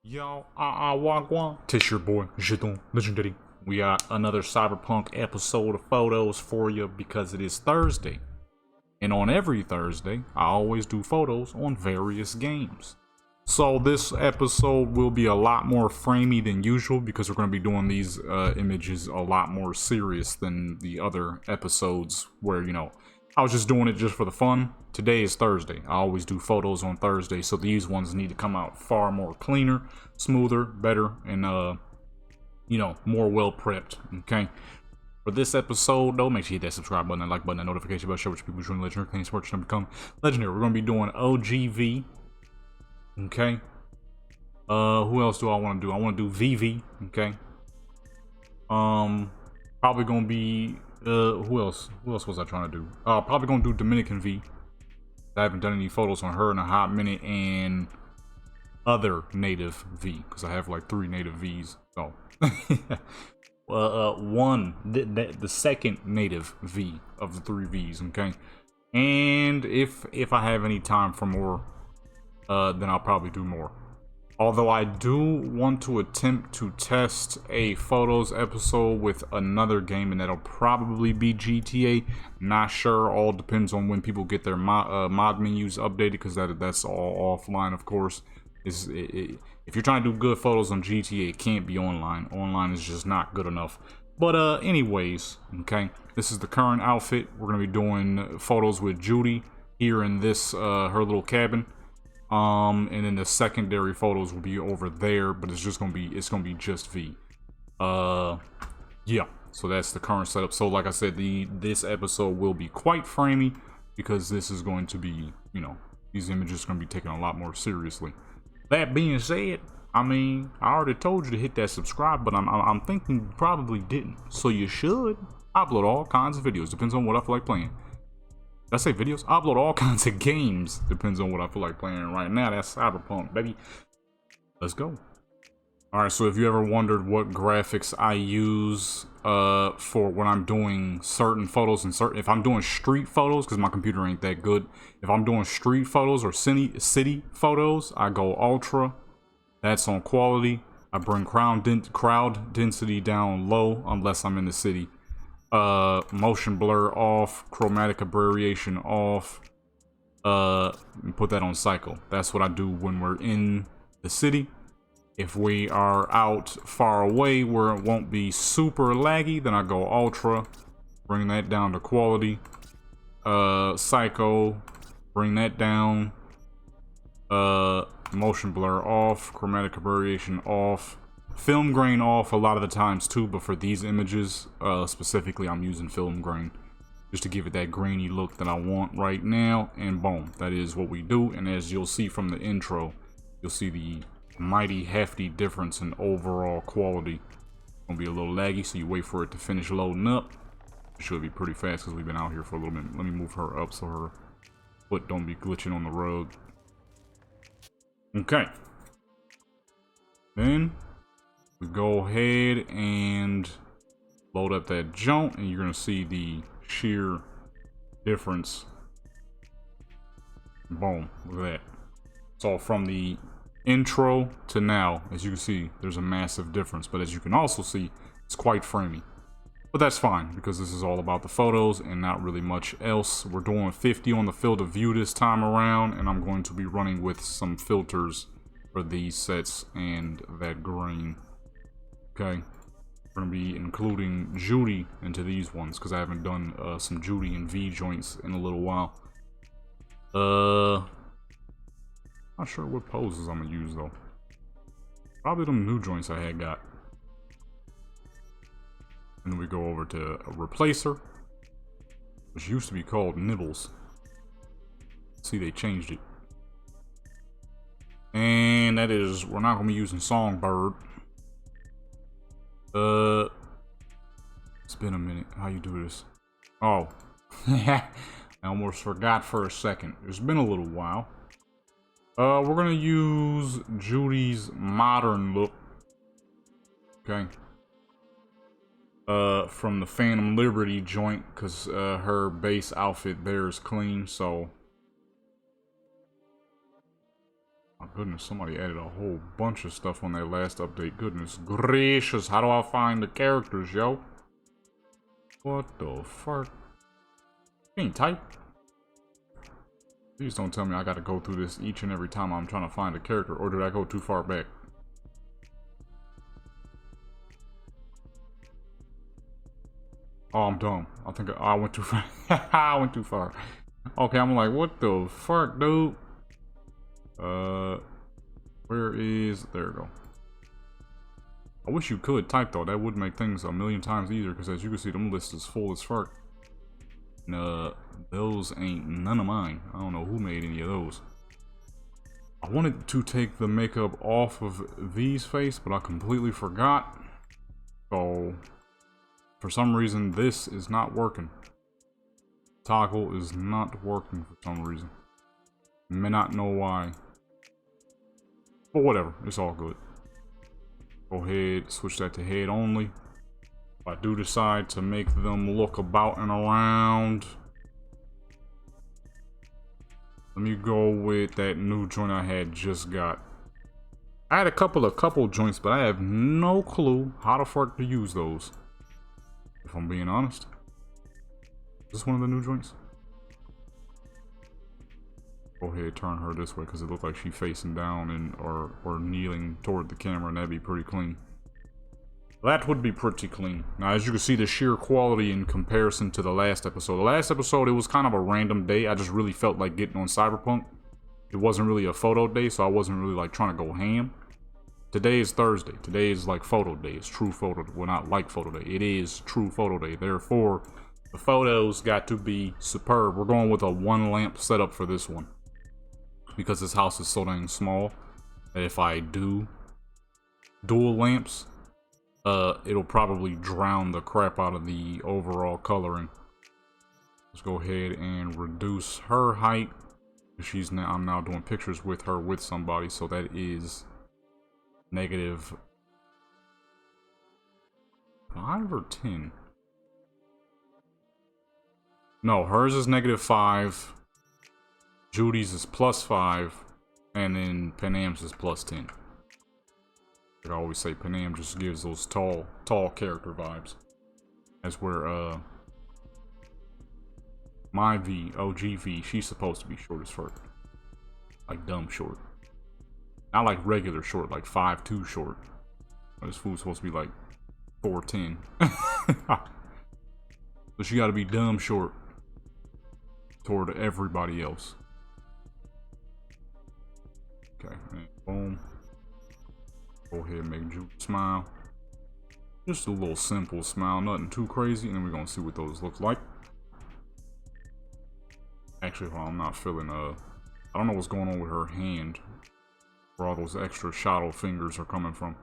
Yo, wagwan. Tis your boy, Jadon Legendary. We got another Cyberpunk episode of photos for you because it is Thursday. And on every Thursday, I always do photos on various games. So this episode will be a lot more framey than usual because we're going to be doing these images a lot more serious than the other episodes where, I was just doing it just for the fun. Today is Thursday. I always do photos on Thursday, so these ones need to come out far more cleaner, smoother, better, and more well prepped. Okay. For this episode, though, make sure you hit that subscribe button, that like button, that notification bell, share with your people join Legendary Clean Sports and become legendary. We're gonna be doing OGV. Okay. Who else do I want to do? I want to do VV. Okay. Probably gonna be who else was I trying to do? Probably gonna do Dominican V. I haven't done any photos on her in a hot minute, and other native V because I have like 3 native Vs. So the second native V of the 3 Vs. Okay, and if I have any time for more, then I'll probably do more. Although I do want to attempt to test a photos episode with another game, and that'll probably be GTA. Not sure. All depends on when people get their mod menus updated, because that's all offline, of course. If you're trying to do good photos on GTA, it can't be online. Online is just not good enough. But anyways, okay. This is the current outfit. We're gonna be doing photos with Judy here in this her little cabin. And then the secondary photos will be over there, but it's gonna be just V. Yeah. So that's the current setup. So like I said, this episode will be quite framey because this is going to be, these images are gonna be taken a lot more seriously. That being said, I mean, I already told you to hit that subscribe, but I'm thinking you probably didn't. So you should. I upload all kinds of videos. Depends on what I feel like playing. Did I say videos? I upload all kinds of games. Depends on what I feel like playing right now. That's Cyberpunk, baby. Let's go. Alright, so if you ever wondered what graphics I use for when I'm doing certain photos and if I'm doing street photos, because my computer ain't that good. If I'm doing street photos or city photos, I go ultra. That's on quality. I bring crowd density down low unless I'm in the city. Motion blur off, chromatic aberration off, and put that on cycle. That's what I do when we're in the city. If we are out far away where it won't be super laggy, then I go ultra, bring that down to quality, psycho, bring that down, motion blur off, chromatic aberration off, film grain off a lot of the times too, but for these images specifically, I'm using film grain just to give it that grainy look that I want right now. And boom, that is what we do. And as you'll see from the intro, you'll see the mighty hefty difference in overall quality. It's gonna be a little laggy, so you wait for it to finish loading up. It should be pretty fast because we've been out here for a little bit. Let me move her up so her foot don't be glitching on the road. Okay, then we go ahead and load up that jump, and you're gonna see the sheer difference. Boom, look at that. It's all from the intro to now. As you can see, there's a massive difference, but as you can also see, it's quite framey. But that's fine because this is all about the photos and not really much else. We're doing 50 on the field of view this time around, and I'm going to be running with some filters for these sets and that grain. Okay, we're gonna be including Judy into these ones because I haven't done some Judy and V joints in a little while. Not sure what poses I'm gonna use though. Probably them new joints I had got. And then we go over to a replacer, which used to be called Nibbles. See, they changed it. And that is, we're not gonna be using Songbird. It's been a minute. How you do this? Oh, I almost forgot for a second. It's been a little while. We're gonna use Judy's modern look. Okay. From the Phantom Liberty joint, because her base outfit there is clean, so My goodness, somebody added a whole bunch of stuff on that last update. Goodness gracious, how do I find the characters, yo? What the fuck? You ain't type? Please don't tell me I gotta go through this each and every time I'm trying to find a character, or did I go too far back? Oh, I'm dumb. I think I went too far. I went too far. Okay, I'm like, what the fuck, dude? Where is... There we go. I wish you could type, though. That would make things a million times easier, because as you can see, them lists is full as fuck. And, those ain't none of mine. I don't know who made any of those. I wanted to take the makeup off of V's face, but I completely forgot. So, for some reason, this is not working. Toggle is not working for some reason. May not know why. But whatever, it's all good. Go ahead, switch that to head only. If I do decide to make them look about and around, let me go with that new joint I had just got. I had a couple joints, but I have no clue how the fuck to use those. If I'm being honest. Is this one of the new joints? Go ahead, turn her this way because it looked like she's facing down and or kneeling toward the camera, and that'd be pretty clean. That would be pretty clean. Now, as you can see, the sheer quality in comparison to the last episode. The last episode, it was kind of a random day. I just really felt like getting on Cyberpunk. It wasn't really a photo day, so I wasn't really like trying to go ham. Today is Thursday. Today is like photo day. It's true photo. Well, not like photo day. It is true photo day. Therefore, the photos got to be superb. We're going with a one lamp setup for this one, because this house is so dang small that if I do dual lamps, it'll probably drown the crap out of the overall coloring. Let's go ahead and reduce her height. I'm now doing pictures with her with somebody, so that is -5 or 10. No, hers is -5. Judy's is +5, and then Panam's is +10. Like I always say, Panam just gives those tall character vibes. That's where my V, OG V, she's supposed to be short as fuck. Like dumb short. Not like regular short, like 5'2" short. But this fool's supposed to be like 4'10". So she gotta be dumb short toward everybody else. Okay, and boom. Go ahead and make Judy smile. Just a little simple smile, nothing too crazy, and then we're gonna see what those look like. Actually, well, I'm not feeling I don't know what's going on with her hand, where all those extra shadow fingers are coming from.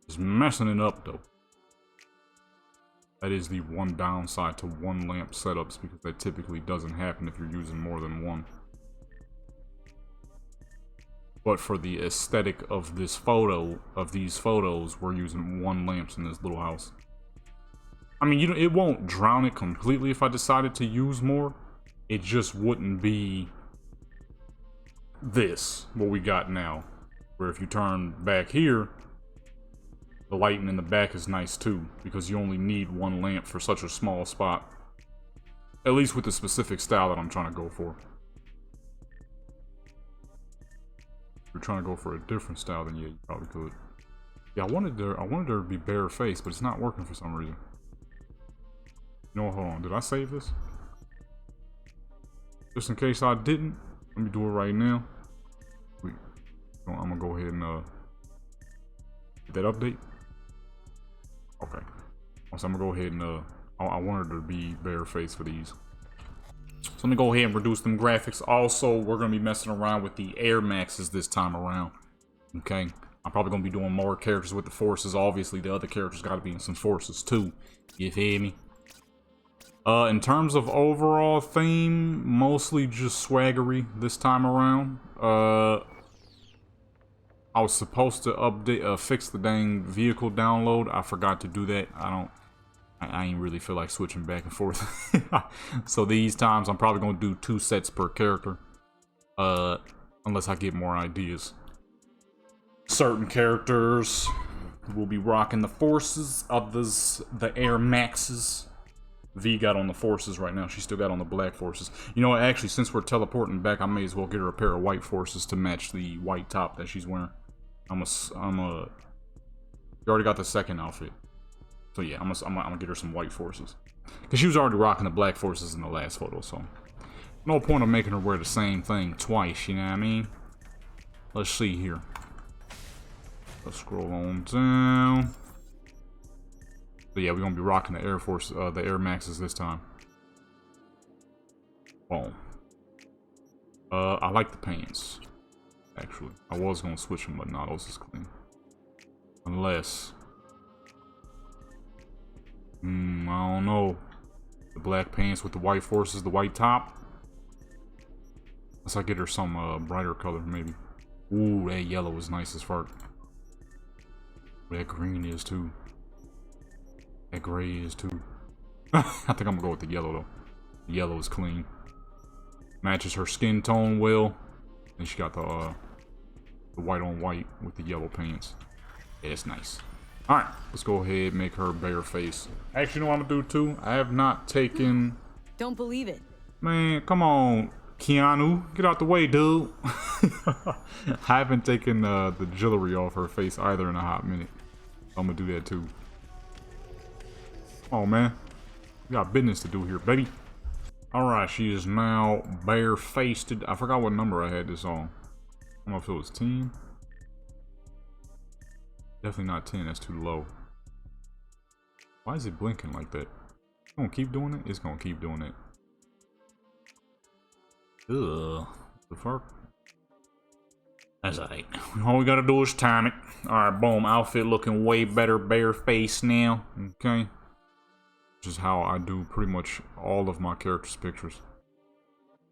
Just messing it up though. That is the one downside to one lamp setups, because that typically doesn't happen if you're using more than one. But for the aesthetic of this photo, of these photos, we're using one lamp in this little house. I mean, it won't drown it completely if I decided to use more. It just wouldn't be this, what we got now. Where if you turn back here, the lighting in the back is nice too, because you only need one lamp for such a small spot. At least with the specific style that I'm trying to go for. If you're trying to go for a different style, then yeah, you probably could. Yeah, I wanted her to be bare face, but it's not working for some reason. No, hold on, did I save this? Just in case I didn't, let me do it right now. Wait, I'm gonna go ahead and get that update. Okay, so I'm gonna go ahead and I wanted to be bare face for these. So let me go ahead and reduce them graphics. Also, we're gonna be messing around with the Air Maxes this time around. Okay, I'm probably gonna be doing more characters with the forces. Obviously, the other characters got to be in some forces too. You feel me? In terms of overall theme, mostly just swaggery this time around. I was supposed to update, fix the dang vehicle download. I forgot to do that. I ain't really feel like switching back and forth. So these times, I'm probably gonna do 2 sets per character. Unless I get more ideas. Certain characters will be rocking the forces, others the Air Maxes. V got on the forces right now. She still got on the black forces. You know what, actually, since we're teleporting back, I may as well get her a pair of white forces to match the white top that she's wearing. You already got the second outfit. So yeah, I'm gonna get her some white forces. Because she was already rocking the black forces in the last photo, so. No point of making her wear the same thing twice, you know what I mean? Let's see here. Let's scroll on down. But yeah, we're gonna be rocking the Air Force, the Air Maxes this time. Boom. I like the pants. Actually, I was gonna switch them, but nah, those is clean. Unless, I don't know. The black pants with the white forces, the white top. Unless I get her some brighter color, maybe. Ooh, that yellow is nice as fuck. That green is too. That gray is too. I think I'm gonna go with the yellow though. The yellow is clean. Matches her skin tone well. And she got the white on white with the yellow pants. Yeah, it's nice. Alright, let's go ahead and make her bare face. Actually, you know what I'm gonna do too? I have not taken... Don't believe it. Man, come on, Keanu. Get out the way, dude. I haven't taken the jewelry off her face either in a hot minute. I'm gonna do that too. Oh man, we got business to do here, baby. Alright, she is now bare-faced. I forgot what number I had this on. I don't know if it was 10. Definitely not 10, that's too low. Why is it blinking like that? It's gonna keep doing it? It's gonna keep doing it. Ugh. The fuck? That's alright. All we gotta do is time it. Alright, boom. Outfit looking way better bare-faced now. Okay. Which is how I do pretty much all of my characters' pictures.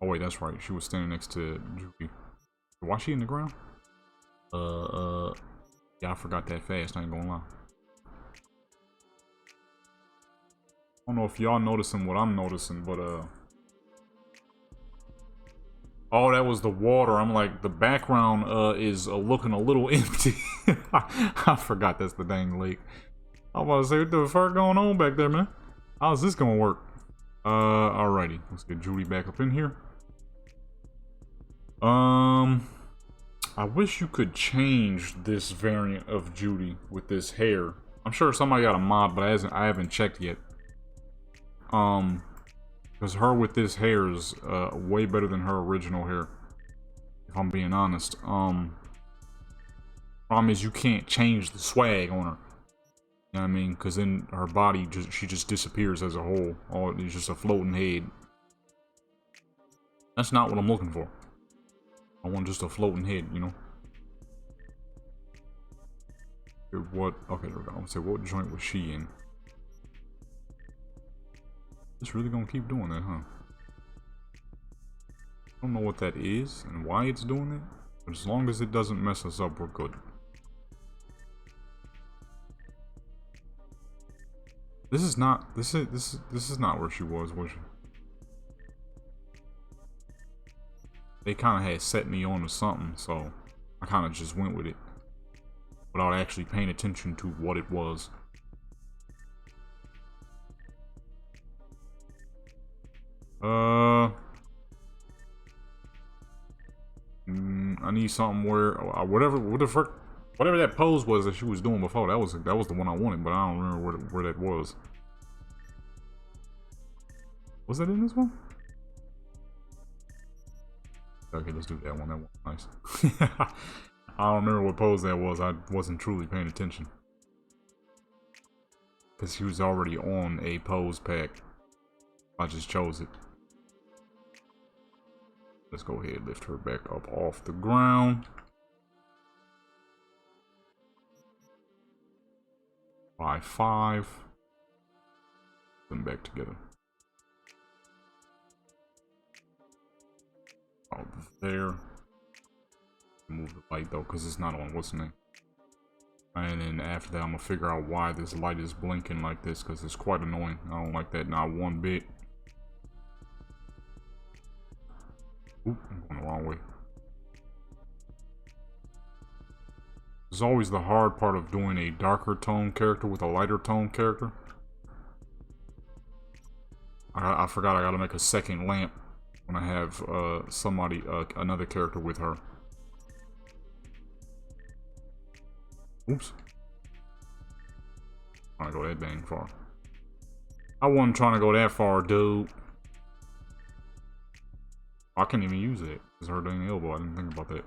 Oh wait, that's right. She was standing next to Judy. Why is she in the ground? Yeah, I forgot that fast. I ain't gonna lie. I don't know if y'all noticing what I'm noticing, but oh, that was the water. I'm like, the background is looking a little empty. I forgot that's the dang lake. I was about to say, what the fuck going on back there, man? How's this gonna work? Alrighty. Let's get Judy back up in here. I wish you could change this variant of Judy with this hair. I'm sure somebody got a mod, but I haven't checked yet. Because her with this hair is way better than her original hair. If I'm being honest. Problem is you can't change the swag on her. You know what I mean? Because then her body, she just disappears as a whole. Oh, it's just a floating head. That's not what I'm looking for. I want just a floating head, you know? What? Okay, there we go. I'm gonna say, what joint was she in? It's really gonna keep doing that, huh? I don't know what that is and why it's doing it, but as long as it doesn't mess us up, we're good. This is not where she was she? They kind of had set me on to something, so I kind of just went with it without actually paying attention to what it was. I need something where whatever that pose was that she was doing before. That was the one I wanted, but I don't remember where that was. Was that in this one? Okay, let's do that one. That one's nice. I don't remember what pose that was. I wasn't truly paying attention. Because she was already on a pose pack. I just chose it. Let's go ahead and lift her back up off the ground. By 5. Put them back together. Out there. Move the light though, because it's not on. What's the name? And then after that, I'm gonna figure out why this light is blinking like this, because it's quite annoying. I don't like that, not one bit. Oop, I'm going the wrong way. It's always the hard part of doing a darker tone character with a lighter tone character. I forgot I gotta make a second lamp when I have somebody, another character with her. Oops. Trying to go that dang far. I wasn't trying to go that far, dude. I can't even use it. It's her dang elbow. I didn't think about that.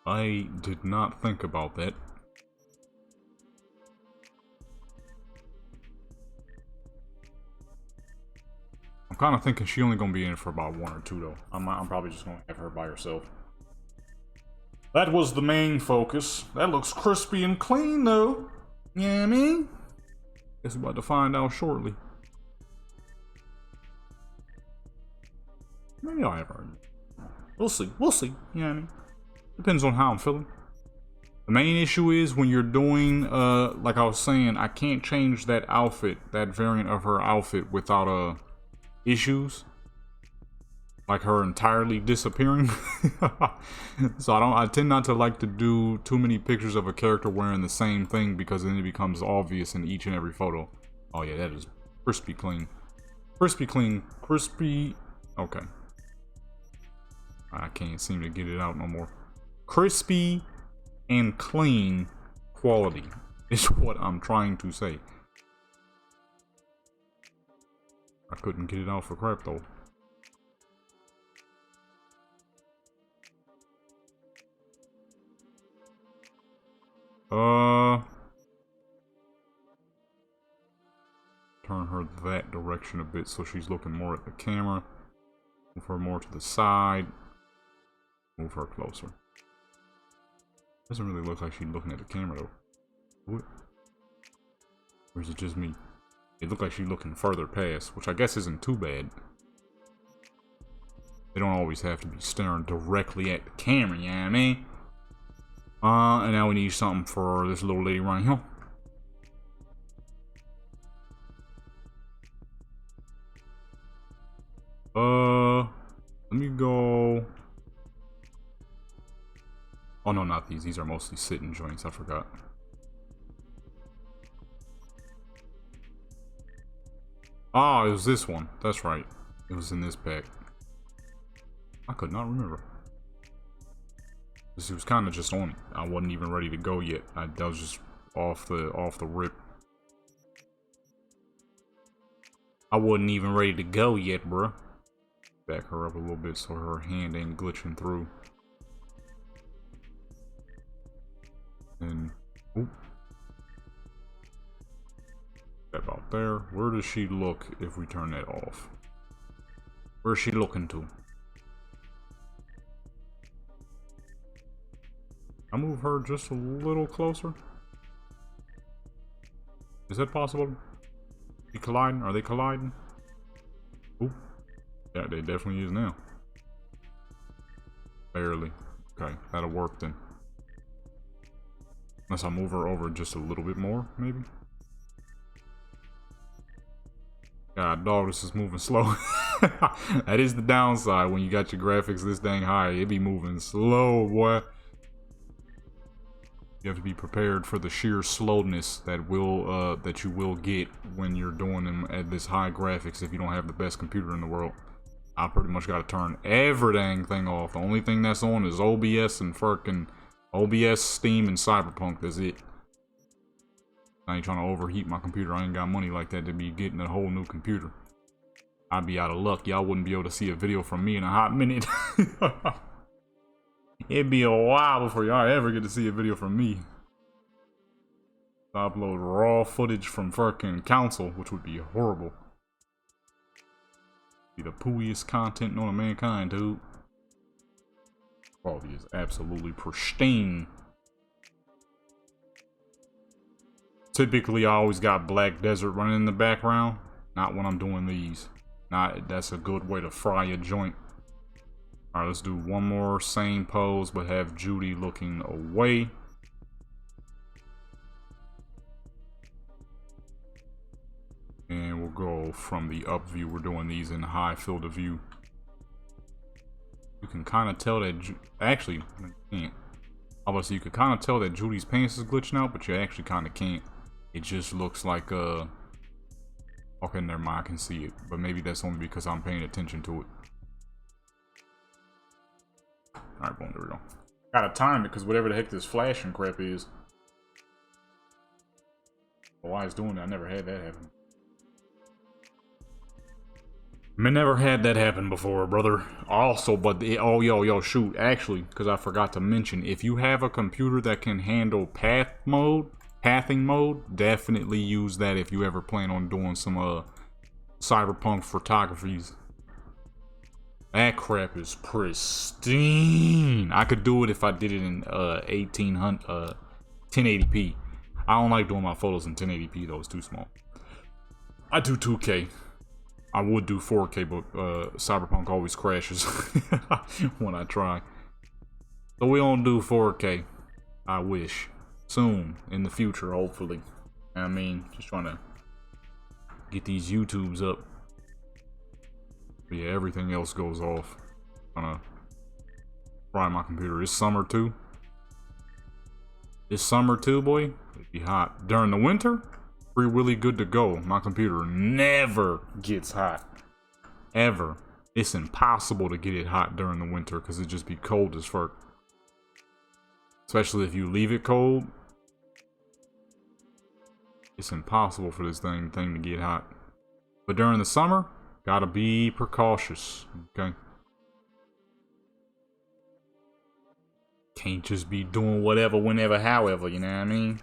I did not think about that. I'm kind of thinking she only gonna be in it for about 1 or 2 though. I'm probably just gonna have her by herself. That was the main focus. That looks crispy and clean though. You know what I mean? Guess we're about to find out shortly. Maybe I'll have her. We'll see. We'll see. You know what I mean? Depends on how I'm feeling. The main issue is when you're doing, like I was saying, I can't change that outfit, that variant of her outfit without, issues. Like her entirely disappearing. So I tend not to like to do too many pictures of a character wearing the same thing because then it becomes obvious in each and every photo. Oh yeah, that is crispy clean. Crispy clean. Crispy. Okay. I can't seem to get it out no more. Crispy and clean quality is what I'm trying to say. I couldn't get it out for crap though. Turn her that direction a bit so she's looking more at the camera. Move her more to the side. Move her closer. Doesn't really look like she's looking at the camera though. What? Or is it just me? It looked like she's looking further past, which I guess isn't too bad. They don't always have to be staring directly at the camera, you know what I mean? And now we need something for this little lady right here. Let me go. Oh no, not these. These are mostly sitting joints. I forgot. Ah, it was this one. That's right. It was in this pack. I could not remember. This was kind of just on it. I wasn't even ready to go yet. That was just off the rip. I wasn't even ready to go yet, bruh. Back her up a little bit so her hand ain't glitching through. And oop. About there. Where does she look if we turn that off? Where's she looking to? I move her just a little closer. Is that possible? They colliding? Are they colliding? Oop. Yeah, they definitely is now. Barely. Okay, that'll work then. Unless I move her over just a little bit more, maybe. God, dog, this is moving slow. That is the downside when you got your graphics this dang high. It be moving slow, boy. You have to be prepared for the sheer slowness that you will get when you're doing them at this high graphics if you don't have the best computer in the world. I pretty much got to turn every dang thing off. The only thing that's on is OBS and fucking OBS, Steam, and Cyberpunk. That's it. I ain't trying to overheat my computer. I ain't got money like that to be getting a whole new computer. I'd be out of luck. Y'all wouldn't be able to see a video from me in a hot minute. It'd be a while before y'all ever get to see a video from me. I upload raw footage from fucking council, which would be horrible. Be the pooiest content known to mankind, dude. Quality is absolutely pristine. Typically, I always got Black Desert running in the background. Not when I'm doing these. That's a good way to fry a joint. Alright, let's do one more same pose, but have Judy looking away. And we'll go from the up view. We're doing these in high field of view. you can kind of tell that actually you can't. Obviously, you could kind of tell that Judy's pants is glitching out, but you actually kind of can't. It just looks like okay, never mind, I can see it, but maybe that's only because I'm paying attention to it. All right, boom, there we go. Gotta time it because whatever the heck this flashing crap is. Why it's doing that? I never had that happen. I never had that happen before, brother. Also, but yo, shoot, actually, because I forgot to mention, if you have a computer that can handle pathing mode, definitely use that if you ever plan on doing some Cyberpunk photographies. That crap is pristine. I could do it if I did it in 1080p. I don't like doing my photos in 1080p though, it's too small. I do 2K. I would do 4K, but Cyberpunk always crashes when I try. So we don't do 4K. I wish. Soon, in the future, hopefully. I mean, just trying to get these YouTubes up. But yeah, everything else goes off. Trying to fry my computer. It's summer too. It's summer too, boy. It'd be hot. During the winter, Free Willy good to go. My computer never gets hot. Ever. It's impossible to get it hot during the winter because it just be cold as fuck. Especially if you leave it cold. It's impossible for this thing to get hot. But during the summer, gotta be precautious. Okay. Can't just be doing whatever, whenever, however, you know what I mean?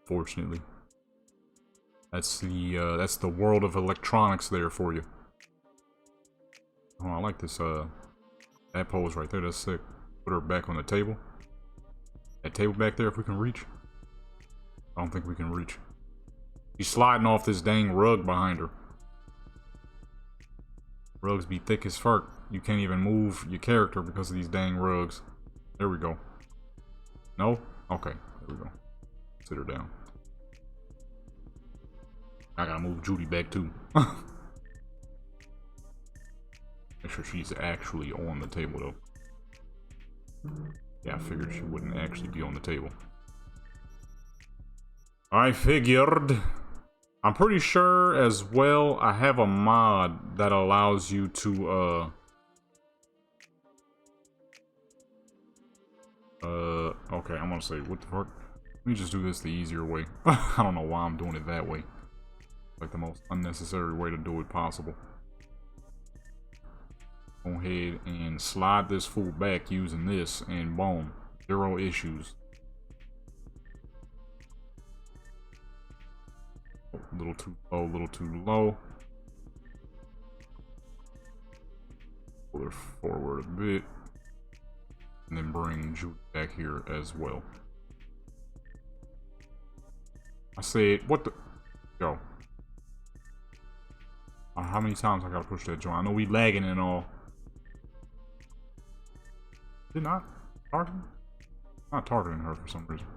Fortunately. That's the world of electronics there for you. Oh, I like this, that pose right there, that's sick. Put her back on the table. That table back there, if we can reach. I don't think we can reach. She's sliding off this dang rug behind her. Rugs be thick as fuck. You can't even move your character because of these dang rugs. There we go. No? Okay, there we go. Sit her down. I gotta move Judy back too. Make sure she's actually on the table though. Yeah, I figured she wouldn't actually be on the table. I figured. I'm pretty sure as well I have a mod that allows you to okay, I'm gonna say what the fuck. Let me just do this the easier way. I don't know why I'm doing it that way. Like the most unnecessary way to do it possible. Go ahead and slide this fool back using this and boom. 0 issues. A little too low, a little too low. Pull her forward a bit. And then bring Judy back here as well. I said, what the? Yo. How many times I gotta push that joint? I know we lagging and all. Did not target? Not targeting her for some reason.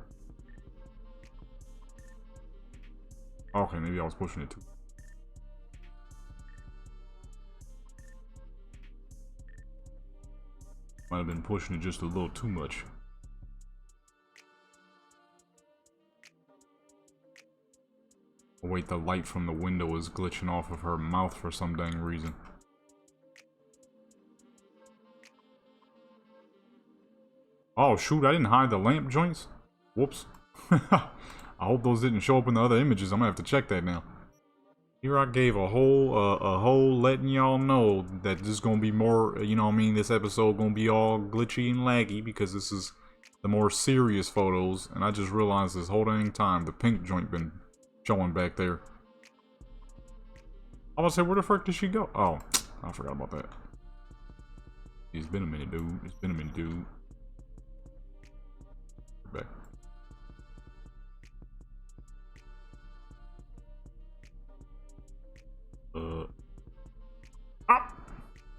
Okay, maybe I was pushing it too. Might have been pushing it just a little too much. Oh, wait, the light from the window is glitching off of her mouth for some dang reason. Oh shoot, I didn't hide the lamp joints? Whoops. I hope those didn't show up in the other images. I'm gonna have to check that now. Here I gave a whole letting y'all know that this is gonna be more, you know what I mean, this episode gonna be all glitchy and laggy because this is the more serious photos, and I just realized this whole dang time the pink joint been showing back there. I was gonna say, where the frick did she go? Oh, I forgot about that. It's been a minute, dude. It's been a minute, dude. Back.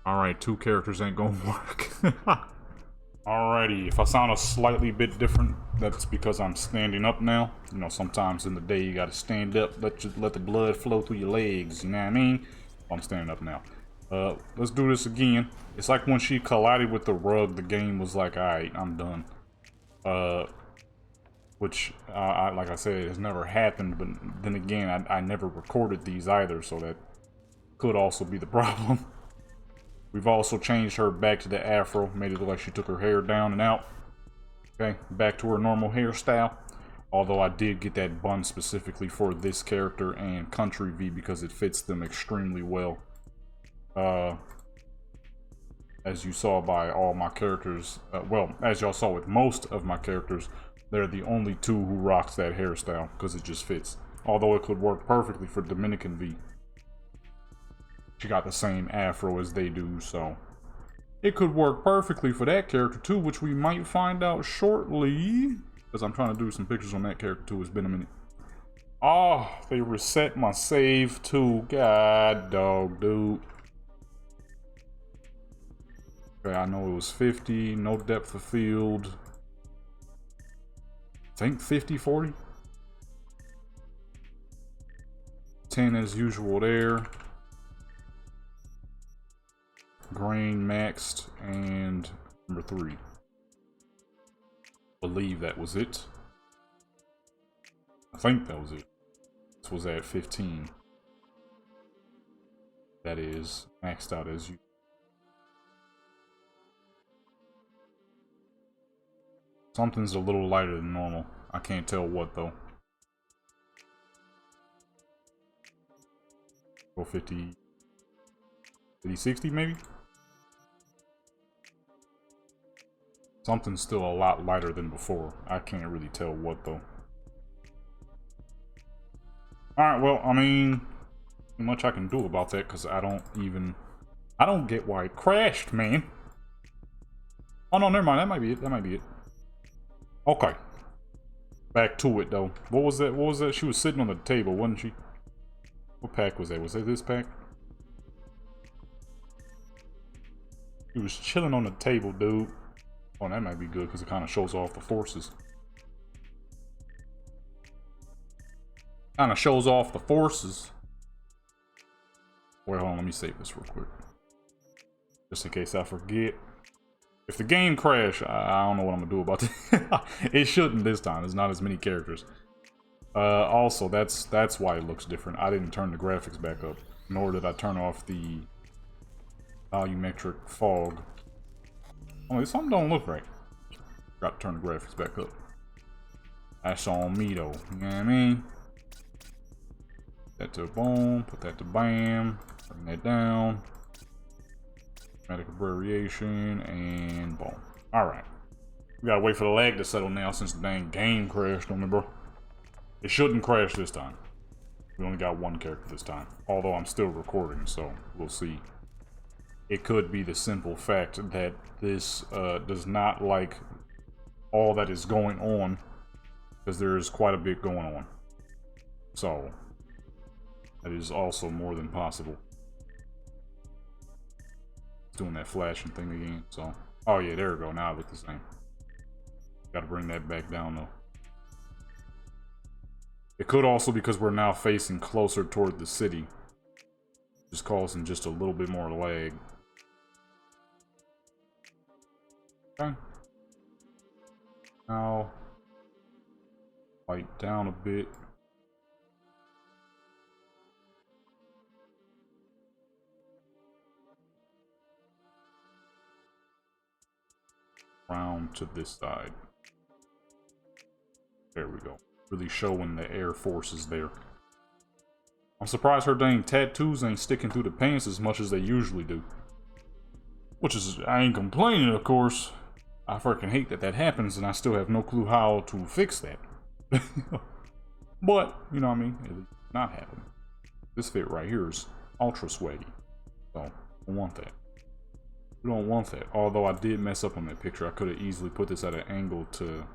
Alright, 2 characters ain't gonna work. Alrighty, if I sound a slightly bit different, that's because I'm standing up now. You know, sometimes in the day you gotta stand up, let the blood flow through your legs, you know what I mean? I'm standing up now. Let's do this again. It's like when she collided with the rug, the game was like, alright, I'm done. Which, like I said, has never happened, but then again, I never recorded these either, so that could also be the problem. We've also changed her back to the afro, made it look like she took her hair down and out. Okay, back to her normal hairstyle. Although I did get that bun specifically for this character and Country V because it fits them extremely well. As you saw by all my characters, well, as y'all saw with most of my characters, they're the only two who rocks that hairstyle because it just fits. Although it could work perfectly for Dominican V. She got the same afro as they do, so it could work perfectly for that character too, which we might find out shortly. Because I'm trying to do some pictures on that character too. It's been a minute. Oh, they reset my save too. God dog, dude. Okay, I know it was 50, no depth of field. I think 50, 40. 10 as usual there. Grain maxed, and number 3. Believe that was it. I think that was it. This was at 15. That is maxed out as you. Something's a little lighter than normal. I can't tell what though. Go 50, 50, 60 maybe? Something's still a lot lighter than before. I can't really tell what though. Alright, well, I mean, not much I can do about that because I don't get why it crashed, man. Oh no, never mind, that might be it. That might be it. Okay. Back to it though. What was that? What was that? She was sitting on the table, wasn't she? What pack was that? Was that this pack? She was chilling on the table, dude. Oh, that might be good because it kind of shows off the forces. Kind of shows off the forces. Wait, hold on. Let me save this real quick. Just in case I forget. If the game crash, I don't know what I'm going to do about it. It shouldn't this time. There's not as many characters. Also, that's why it looks different. I didn't turn the graphics back up. Nor did I turn off the volumetric fog. Oh, something don't look right. Got to turn the graphics back up. That's on me though. You know what I mean? Put that to boom. Put that to bam. Bring that down. Dramatic abbreviation and boom. Alright. We gotta wait for the lag to settle now since the dang game crashed on me, bro. It shouldn't crash this time. We only got one character this time. Although I'm still recording, so we'll see. It could be the simple fact that this does not like all that is going on, because there is quite a bit going on. So, that is also more than possible. It's doing that flashing thing again, so. Oh yeah, there we go, now it looks the same. Gotta bring that back down though. It could also because we're now facing closer toward the city. Just causing just a little bit more lag. Okay. Now, light down a bit. Round to this side. There we go. Really showing the air forces there. I'm surprised her dang tattoos ain't sticking through the pants as much as they usually do. Which is, I ain't complaining, of course. I freaking hate that that happens, and I still have no clue how to fix that. But, you know what I mean? It's not happening. This fit right here is ultra swaggy. So, I don't want that. We don't want that. Although I did mess up on that picture. I could have easily put this at an angle to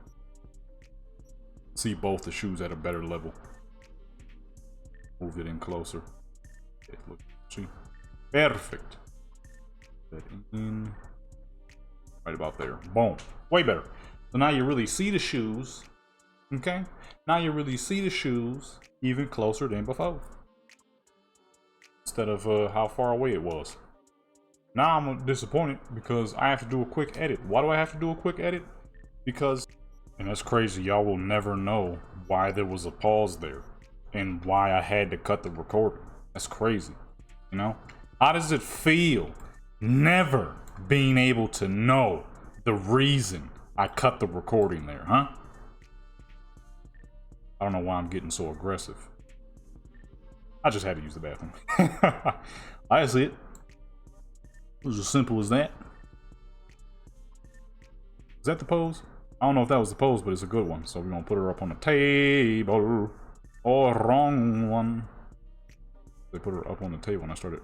see both the shoes at a better level. Move it in closer. Okay, look, see? Perfect. That in. Right about there. Boom. Way better. So now you really see the shoes. Okay? Now you really see the shoes even closer than before. Instead of how far away it was. Now I'm disappointed because I have to do a quick edit. Why do I have to do a quick edit? Because, and that's crazy, y'all will never know why there was a pause there and why I had to cut the recording. That's crazy, you know? How does it feel never being able to know the reason I cut the recording there, huh? I don't know why I'm getting so aggressive. I just had to use the bathroom. That's it. It was as simple as that. Is that the pose? I don't know if that was the pose, but it's a good one. So we're gonna put her up on the table. Oh, wrong one. They put her up on the table when I started.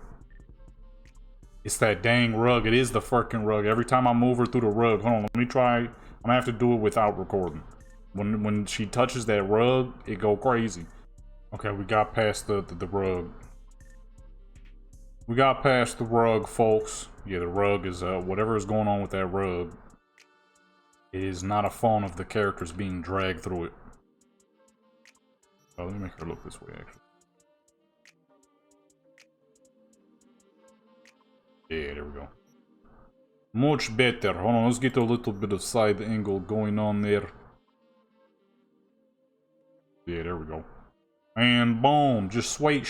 It's that dang rug. It is the freaking rug. Every time I move her through the rug. Hold on, let me try. I'm gonna have to do it without recording. When she touches that rug, it go crazy. Okay, we got past the rug. We got past the rug, folks. Yeah, the rug is, whatever is going on with that rug. It is not a phone of the characters being dragged through it. Oh, let me make her look this way, actually. Yeah, there we go. Much better. Hold on, let's get a little bit of side angle going on there. Yeah, there we go. And boom, just sway.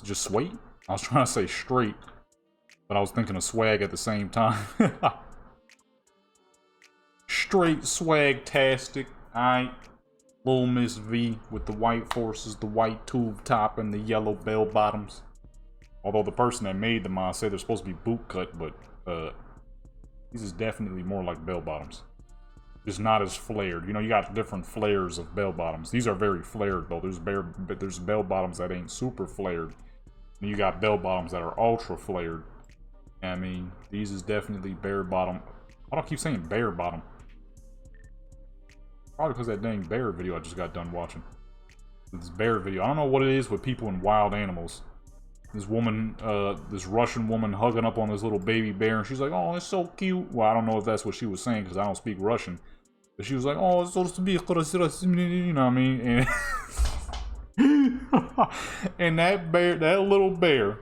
Just sway? I was trying to say straight, but I was thinking of swag at the same time. Straight swag-tastic. Alright. Little Miss V with the white forces, the white tube top, and the yellow bell bottoms. Although the person that made them, I said they're supposed to be boot cut, but these is definitely more like bell bottoms. Just not as flared. You know, you got different flares of bell bottoms. These are very flared though. There's bell bottoms that ain't super flared. And you got bell bottoms that are ultra flared. I mean, these is definitely bare bottom. Why do I keep saying bare bottom? Probably because that dang bear video I just got done watching. This bear video. I don't know what it is with people and wild animals. This woman, this Russian woman hugging up on this little baby bear, and she's like, "Oh, it's so cute." Well, I don't know if that's what she was saying because I don't speak Russian. But she was like, "Oh, it's supposed to be," you know what I mean? And, and that bear, that little bear,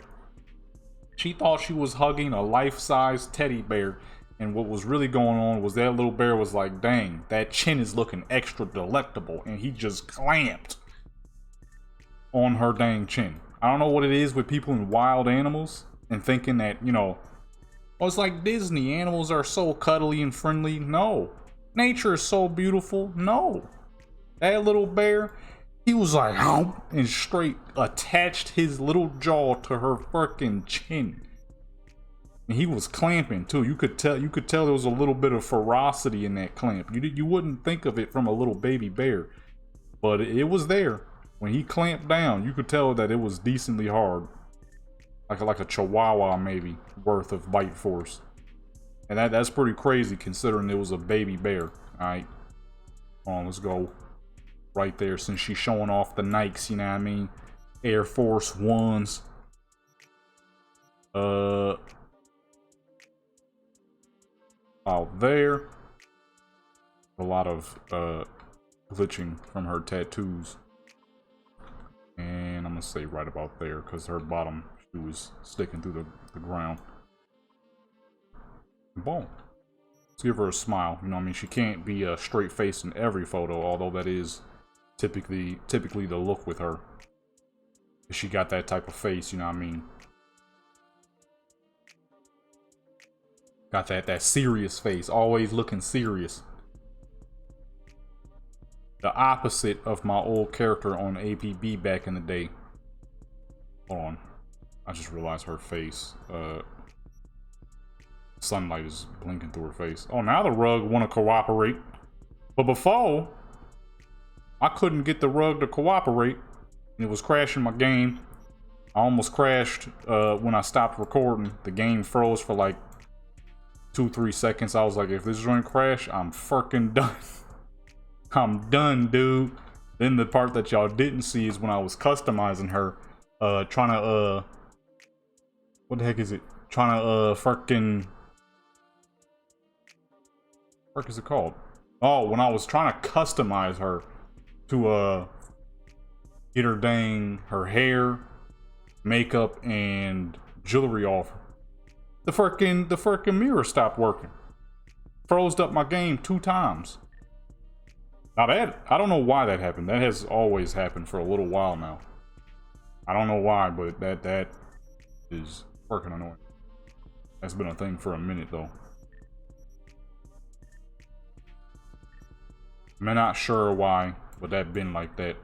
she thought she was hugging a life-size teddy bear. And what was really going on was that little bear was like, "Dang, that chin is looking extra delectable." And he just clamped on her dang chin. I don't know what it is with people and wild animals and thinking that, you know, oh, it's like Disney. Animals are so cuddly and friendly. No. Nature is so beautiful. No. That little bear, he was like, "Hump," and straight attached his little jaw to her freaking chin. And he was clamping too. You could tell there was a little bit of ferocity in that clamp. You wouldn't think of it from a little baby bear, but it was there. When he clamped down, you could tell that it was decently hard. Like a chihuahua maybe worth of bite force. And that's pretty crazy considering it was a baby bear. Alright. Hold on, let's go right there since she's showing off the Nikes, you know what I mean? Air Force Ones. Out there. A lot of glitching from her tattoos. And I'm gonna say right about there because her bottom shoe is sticking through the ground. Boom. Let's give her a smile. You know what I mean? She can't be a straight face in every photo, although that is typically the look with her. She got that type of face, you know what I mean? Got that serious face, always looking serious. The opposite of my old character on APB back in the day. Hold on. I just realized her face. Sunlight is blinking through her face. Oh, now the rug want to cooperate. But before, I couldn't get the rug to cooperate. It was crashing my game. I almost crashed when I stopped recording. The game froze for like 2-3 seconds. I was like, if this joint crash, I'm freaking done. I'm done, dude. Then the part that y'all didn't see is when I was customizing her, trying to, what the heck is it? Trying to, freaking, what is it called? Oh, when I was trying to customize her to, get her dang, her hair, makeup, and jewelry off the freaking mirror stopped working. Froze up my game 2 times. Now that, I don't know why that happened. That has always happened for a little while now. I don't know why, but that is freaking annoying. That's been a thing for a minute though. I'm not sure why, but that been like that.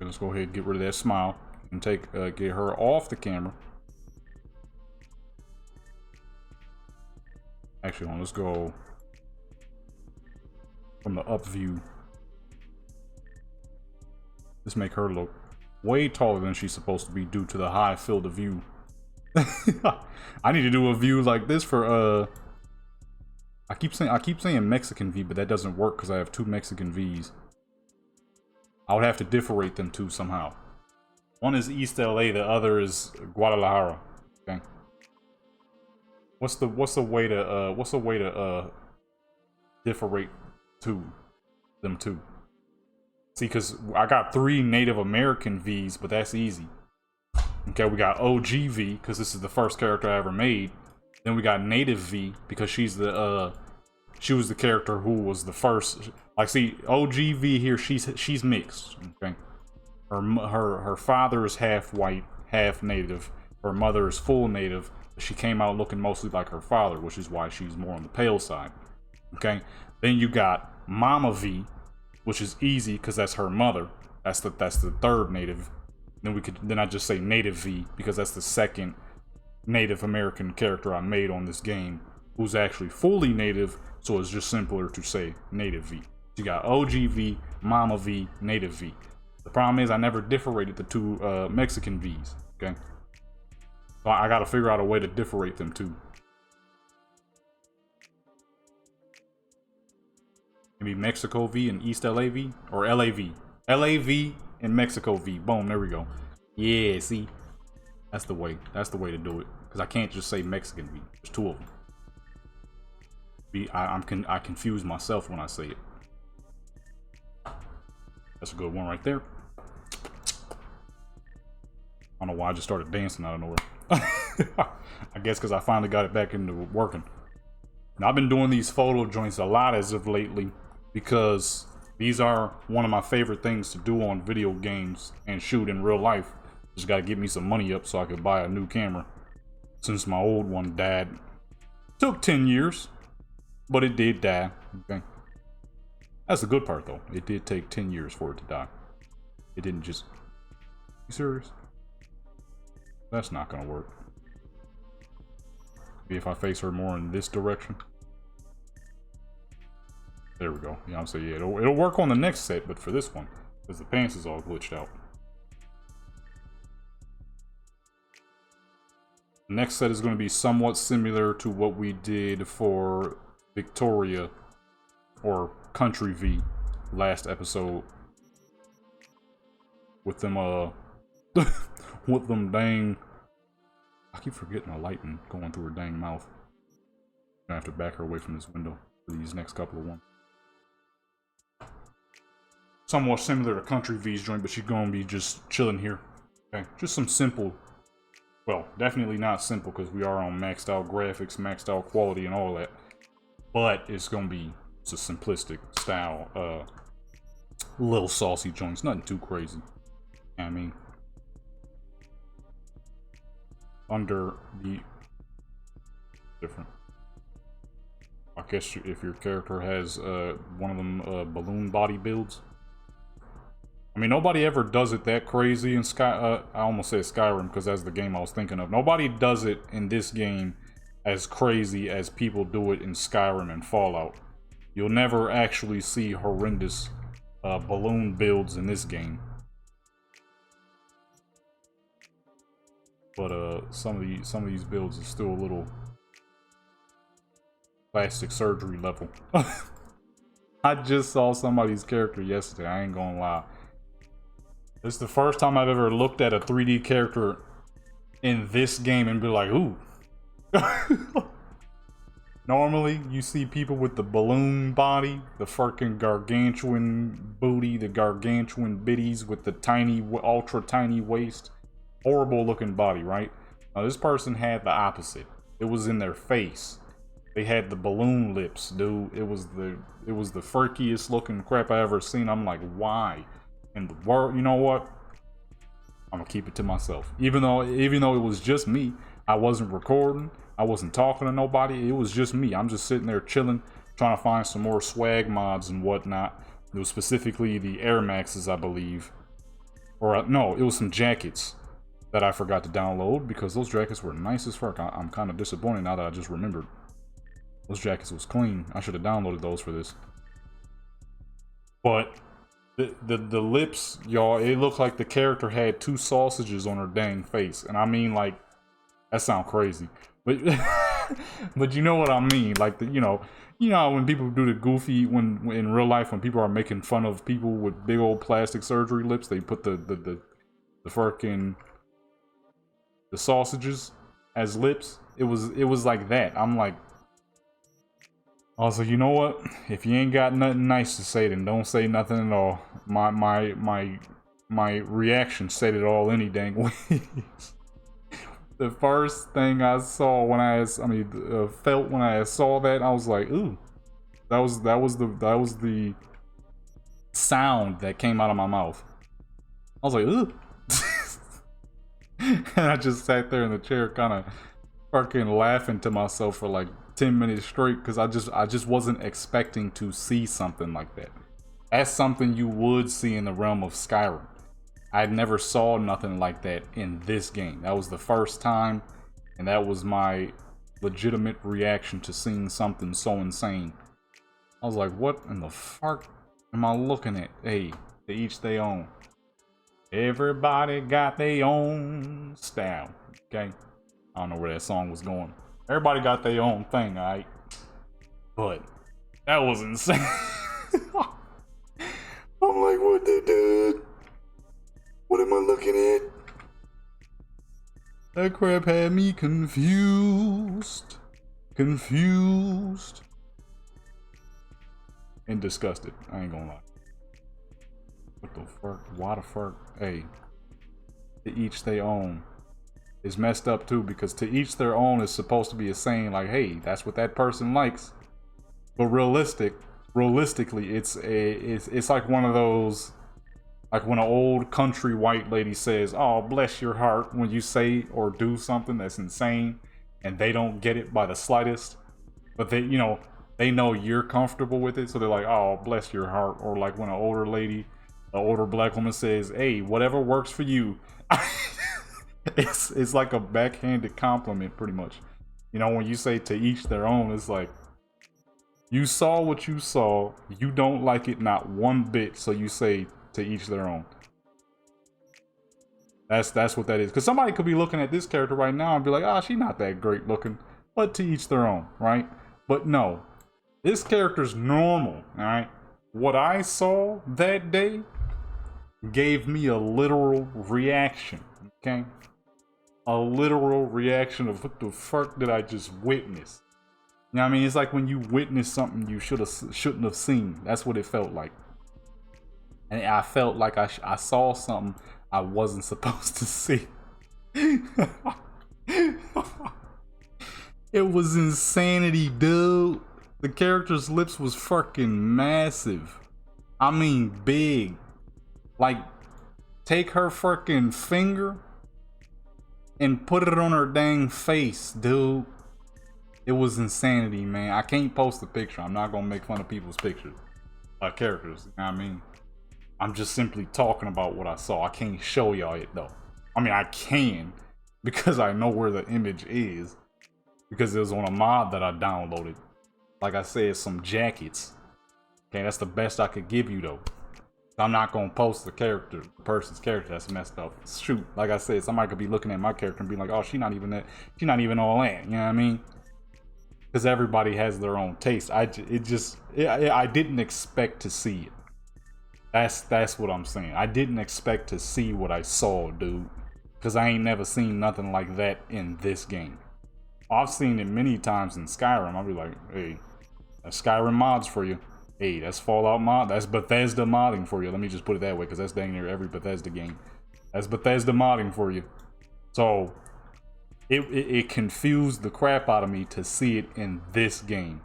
Let's go ahead and get rid of that smile and get her off the camera. Actually, let's go from the up view. Let's make her look way taller than she's supposed to be due to the high field of view. I need to do a view like this for I keep saying Mexican V, but that doesn't work because I have 2 Mexican V's. I would have to differentiate them 2 somehow. One is East LA, the other is Guadalajara. Okay. What's the way to differentiate them two? See, because I got 3 Native American V's, but that's easy. Okay, we got OG V because this is the first character I ever made. Then we got Native V because she was the character who was the first. Like, see, OG V here, she's mixed. Okay, her father is half white, half Native. Her mother is full Native. She came out looking mostly like her father, which is why she's more on the pale side. Okay, then you got Mama V, which is easy because that's her mother. That's the 3rd Native. Then I just say Native V because that's the 2nd Native American character I made on this game, who's actually fully Native. So it's just simpler to say Native V. You got OG V, Mama V, Native V. The problem is I never differentiated the 2 Mexican V's. Okay, so I got to figure out a way to differentiate them too. Maybe Mexico V and East LA V, or LA V. LA V and Mexico V. Boom, there we go. Yeah, see, that's the way. That's the way to do it. Because I can't just say Mexican V. There's 2 of them. I confuse myself when I say it. That's a good one right there. I don't know why I just started dancing out of nowhere. I guess because I finally got it back into working. Now, I've been doing these photo joints a lot as of lately because these are one of my favorite things to do on video games and shoot in real life. Just got to get me some money up so I could buy a new camera since my old one died. Took 10 years, but it did die. Okay, that's the good part though. It did take 10 years for it to die. It didn't just... You serious? That's not gonna work. Maybe if I face her more in this direction. There we go. Yeah, I'm saying, yeah, it'll work on the next set, but for this one, because the pants is all glitched out. The next set is going to be somewhat similar to what we did for Victoria or Country V last episode. With them, with them dang... I keep forgetting the lighting going through her dang mouth. I'm gonna have to back her away from this window for these next couple of ones. Somewhat similar to Country V's joint, but she's gonna be just chilling here. Okay, just some simple... Well, definitely not simple because we are on maxed out graphics, maxed out quality and all that. But it's gonna be just a simplistic style, little saucy joints, nothing too crazy. I mean, under the different. I guess if your character has one of them balloon body builds. I mean, nobody ever does it that crazy in I almost said Skyrim because that's the game I was thinking of. Nobody does it in this game as crazy as people do it in Skyrim and Fallout. You'll never actually see horrendous balloon builds in this game. But some of these builds are still a little plastic surgery level. I just saw somebody's character yesterday, I ain't gonna lie. This is the first time I've ever looked at a 3D character in this game and be like, ooh. Normally, you see people with the balloon body, the fucking gargantuan booty, the gargantuan bitties with the tiny, ultra tiny waist. horrible looking body, right? Now this person had the opposite. It was in their face. They had the balloon lips, dude. It was the furkiest looking crap I ever seen. I'm like, why in the world? You know what? I'm gonna keep it to myself. Even though it was just me, I wasn't recording, I wasn't talking to nobody. It was just me. I'm just sitting there chilling, trying to find some more swag mods and whatnot. It was specifically the Air Maxes, I believe, or no, it was some jackets that I forgot to download because those jackets were nice as fuck. I'm kind of disappointed now that I just remembered. Those jackets was clean. I should have downloaded those for this. But the lips, y'all, it looked like the character had 2 sausages on her dang face. And I mean, like, that sounds crazy. But but you know what I mean. Like, you know when people do the goofy, when in real life, when people are making fun of people with big old plastic surgery lips, they put the fucking the sausages as lips. It was like that. I'm like, also, you know what? If you ain't got nothing nice to say, then don't say nothing at all. My reaction said it all any dang ways. The first thing I saw when felt when I saw that, I was like, ooh. That was the sound that came out of my mouth. I was like, ooh. And I just sat there in the chair kind of fucking laughing to myself for like 10 minutes straight because I just wasn't expecting to see something like that. That's something you would see in the realm of Skyrim. I never saw nothing like that in this game. That was the first time, and that was my legitimate reaction to seeing something so insane. I was like, what in the fuck am I looking at? Hey, to each their own. Everybody got their own style, okay? I don't know where that song was going. Everybody got their own thing, alright? But that was insane. I'm like, what they did? What am I looking at? That crap had me confused. Confused. And disgusted. I ain't gonna lie. What the fuck? Why the fuck? Hey. To each their own. Is messed up too, because to each their own is supposed to be a saying like, hey, that's what that person likes. But realistically, it's like one of those, like when an old country white lady says, oh, bless your heart, when you say or do something that's insane and they don't get it by the slightest, but they know you're comfortable with it, so they're like, oh, bless your heart. Or like when an older black woman says, hey, whatever works for you. It's like a backhanded compliment, pretty much. You know, when you say to each their own, it's like, you saw what you saw, you don't like it not one bit, so you say to each their own. That's what that is. Because somebody could be looking at this character right now and be like, she's not that great looking. But to each their own, right? But no, this character's normal, alright? What I saw that day gave me a literal reaction, okay? A literal reaction of what the fuck did I just witness? You know what I mean? It's like when you witness something you shouldn't have seen. That's what it felt like. And I felt like I saw something I wasn't supposed to see. It was insanity, dude. The character's lips was fucking massive. I mean big. Like, take her fucking finger and put it on her dang face, dude. It was insanity, man. I can't post a picture. I'm not gonna make fun of people's pictures. Characters, you know what I mean? I'm just simply talking about what I saw. I can't show y'all it, though. I mean, I can, because I know where the image is. Because it was on a mod that I downloaded. Like I said, some jackets. Okay, that's the best I could give you, though. I'm not gonna post the person's character that's messed up. Shoot, like I said, somebody could be looking at my character and be like, oh, she's not even all that. You know what I mean? Because everybody has their own taste. I didn't expect to see it. That's what I'm saying. I didn't expect to see what I saw, dude. Because I ain't never seen nothing like that in this game. I've seen it many times in Skyrim. I'll be like, hey, that's Skyrim mods for you. Hey, that's Fallout mod. That's Bethesda modding for you. Let me just put it that way, because that's dang near every Bethesda game. That's Bethesda modding for you. So it confused the crap out of me to see it in this game.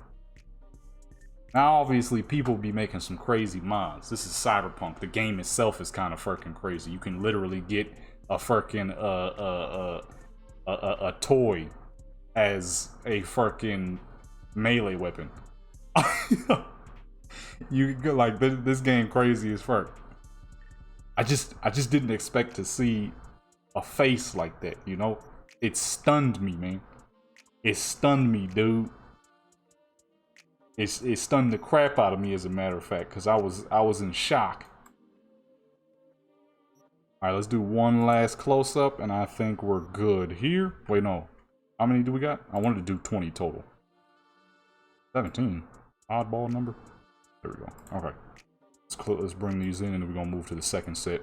Now, obviously, people be making some crazy mods. This is Cyberpunk. The game itself is kind of freaking crazy. You can literally get a freaking a toy as a freaking melee weapon. You like this game crazy as fuck. I just didn't expect to see a face like that, you know? It stunned me, man. It stunned me, dude. It stunned the crap out of me, as a matter of fact, because I was in shock. All right, let's do one last close-up, and I think we're good here. Wait, no. How many do we got? I wanted to do 20 total. 17. Oddball number. There we go. Okay. Let's bring these in, and then we're going to move to the second set.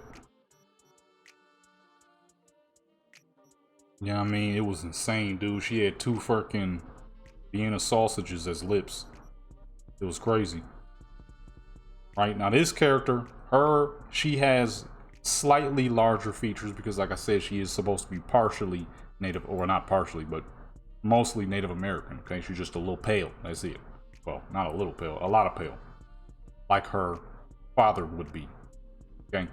Yeah, I mean, it was insane, dude. She had 2 freaking Vienna sausages as lips. It was crazy. Right, now this character, she has slightly larger features because, like I said, she is supposed to be partially Native, or not partially, but mostly Native American, okay? She's just a little pale, that's it. Well, not a little pale, a lot of pale. Like her father would be, okay?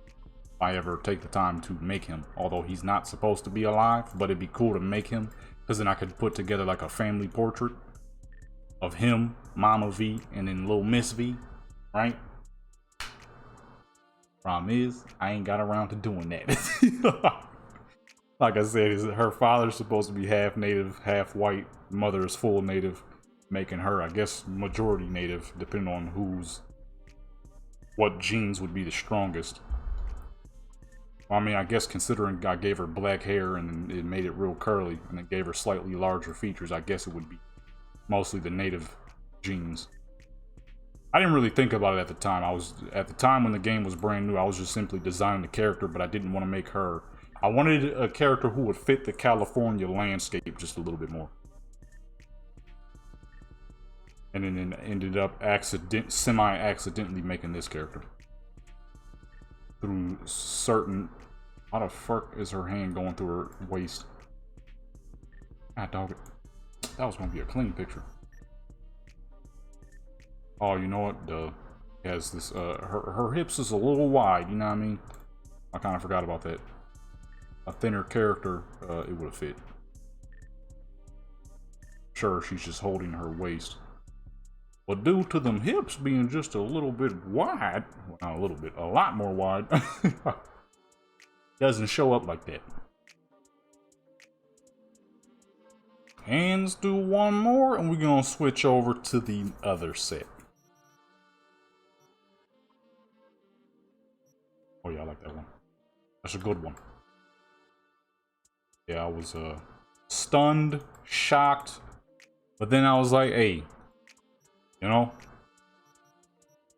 If I ever take the time to make him, although he's not supposed to be alive, but it'd be cool to make him, because then I could put together like a family portrait of him, Mama V, and then little Miss V, right? Problem is, I ain't got around to doing that. Like I said, her father's supposed to be half Native, half white. Mother is full Native, making her, I guess, majority Native, depending on what genes would be the strongest. I mean, I guess considering I gave her black hair and it made it real curly, and it gave her slightly larger features, I guess it would be mostly the Native genes. I didn't really think about it at the time. At the time when the game was brand new, I was just simply designing the character, but I didn't want to make her. I wanted a character who would fit the California landscape just a little bit more. And then ended up semi-accidentally making this character. Through certain... How the fuck is her hand going through her waist? Ah, dog it. That was gonna be a clean picture. Oh, you know what? Has this her hips is a little wide, you know what I mean? I kind of forgot about that. A thinner character, it would have fit. Sure, she's just holding her waist. But due to them hips being just a little bit wide, well, not a little bit, a lot more wide, doesn't show up like that. And let's do one more, and we're gonna switch over to the other set. Oh yeah, I like that one. That's a good one. Yeah, I was stunned, shocked, but then I was like, hey, you know,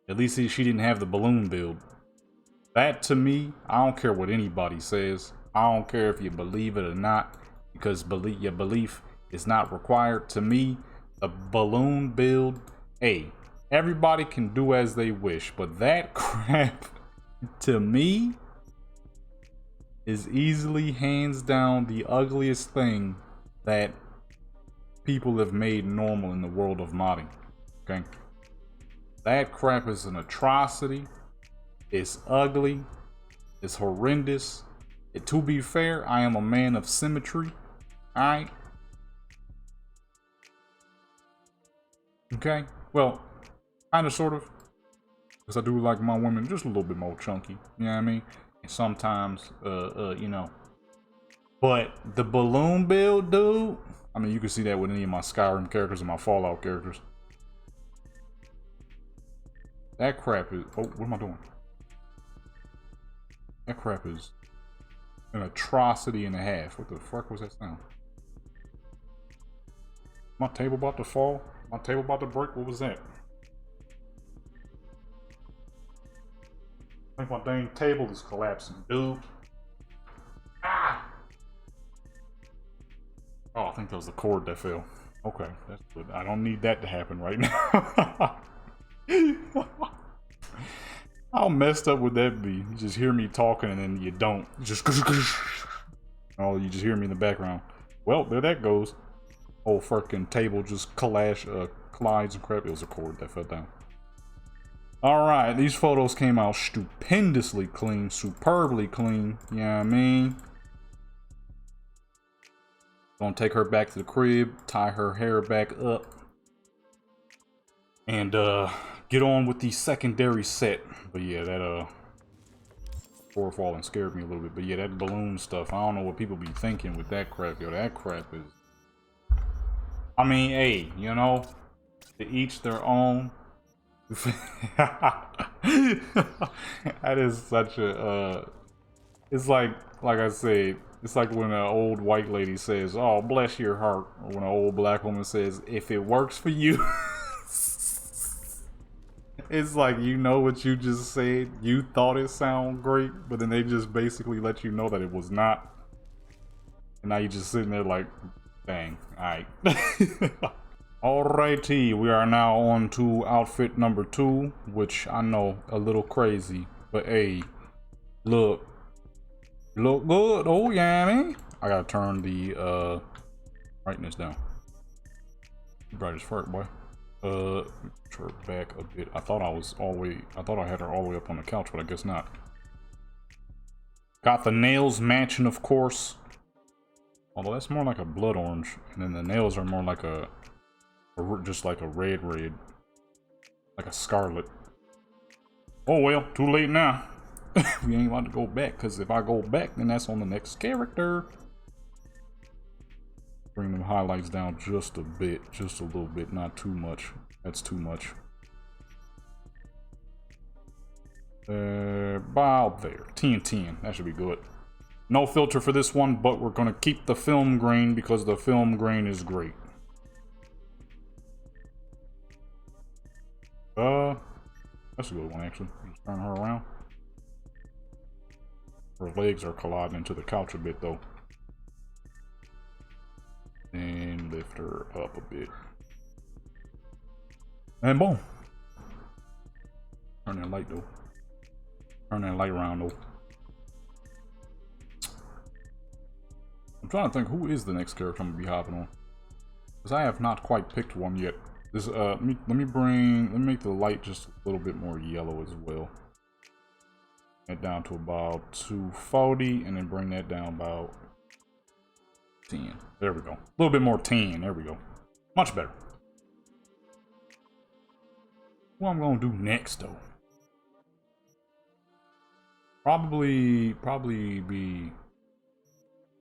at least she didn't have the balloon build. That, to me, I don't care what anybody says. I don't care if you believe it or not, because your belief is not required. To me, the balloon build, hey, everybody can do as they wish, but that crap, to me, is easily, hands down, the ugliest thing that people have made normal in the world of modding. Okay? That crap is an atrocity. It's ugly. It's horrendous. To be fair, I am a man of symmetry. Alright? Okay? Well, kind of, sort of. Because I do like my women just a little bit more chunky. You know what I mean? And sometimes, you know. But the balloon build, dude. I mean, you can see that with any of my Skyrim characters and my Fallout characters. That crap is... Oh, what am I doing? That crap is an atrocity and a half. What the fuck was that sound? My table about to fall? My table about to break? What was that? I think my dang table is collapsing, dude. Ah! Oh, I think that was the cord that fell. Okay, that's good. I don't need that to happen right now. How messed up would that be? You just hear me talking and then you don't. Just Oh, you just hear me in the background. Well, there that goes. Whole fucking table just collides and crap. It was a cord that fell down. Alright, these photos came out stupendously clean, superbly clean. You know what I mean? Gonna take her back to the crib, tie her hair back up, and get on with the secondary set. But yeah, that floor falling scared me a little bit. But yeah, that balloon stuff, I don't know what people be thinking with that crap. Yo, that crap is, I mean, hey, you know, to each their own. That is such a it's like I said, it's like when an old white lady says, "Oh, bless your heart," or when an old black woman says, "If it works for you." It's like, you know what you just said, you thought it sounded great, but then they just basically let you know that it was not, and now you're just sitting there like, dang, alright. Alrighty, we are now on to outfit number 2, which I know a little crazy, but hey, look good. Oh yeah, man. I gotta turn the brightness down. Bright as fuck, boy. Turn it back a bit. I thought I had her all the way up on the couch, but I guess not. Got the nails matching, of course. Although that's more like a blood orange, and then the nails are more like just like a red, like a scarlet. Oh well, too late now. We ain't allowed to go back, because if I go back, then that's on the next character. Bring them highlights down just a bit, just a little bit, not too much. That's too much. About there. 10/10. That should be good. No filter for this one, but we're gonna keep the film grain because the film grain is great. That's a good one actually. Just turn her around. Her legs are colliding into the couch a bit though. And lift her up a bit. And boom. Turn that light though. Turn that light around though. I'm trying to think, who is the next character I'm gonna be hopping on? Because I have not quite picked one yet. This let me make the light just a little bit more yellow as well. That down to about 240, and then bring that down about 10. There we go. A little bit more tan. There we go. Much better. What I'm gonna do next though? Probably be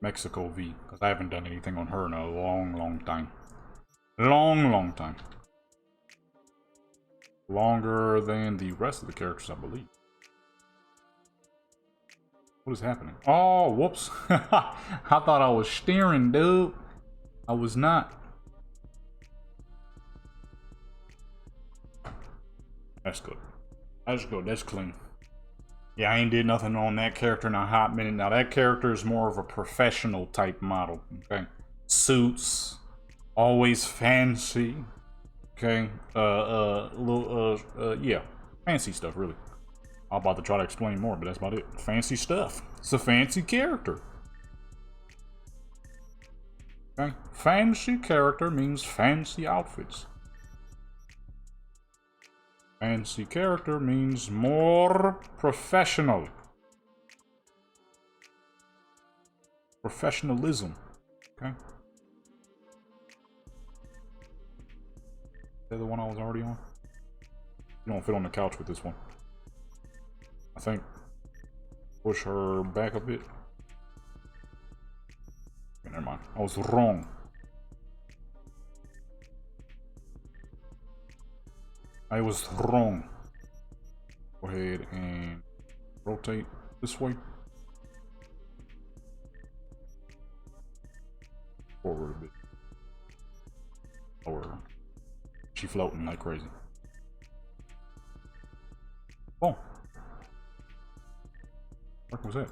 Mexico V, because I haven't done anything on her in a long time. Long time. Longer than the rest of the characters, I believe. What is happening? Oh, whoops. I thought I was steering, dude. I was not. That's good. That's good. That's clean. Yeah, I ain't did nothing on that character in a hot minute. Now, that character is more of a professional type model, okay? Suits. Always fancy. Okay? Yeah. Fancy stuff, really. I'm about to try to explain more, but that's about it. Fancy stuff. It's a fancy character. Okay? Fancy character means fancy outfits. Fancy character means more professional. Professionalism. Okay? Is that the one I was already on? You don't fit on the couch with this one. I think push her back a bit. Okay, never mind. I was wrong. I was wrong. Go ahead and rotate this way. Forward a bit. Or she floating like crazy. Oh. What was that?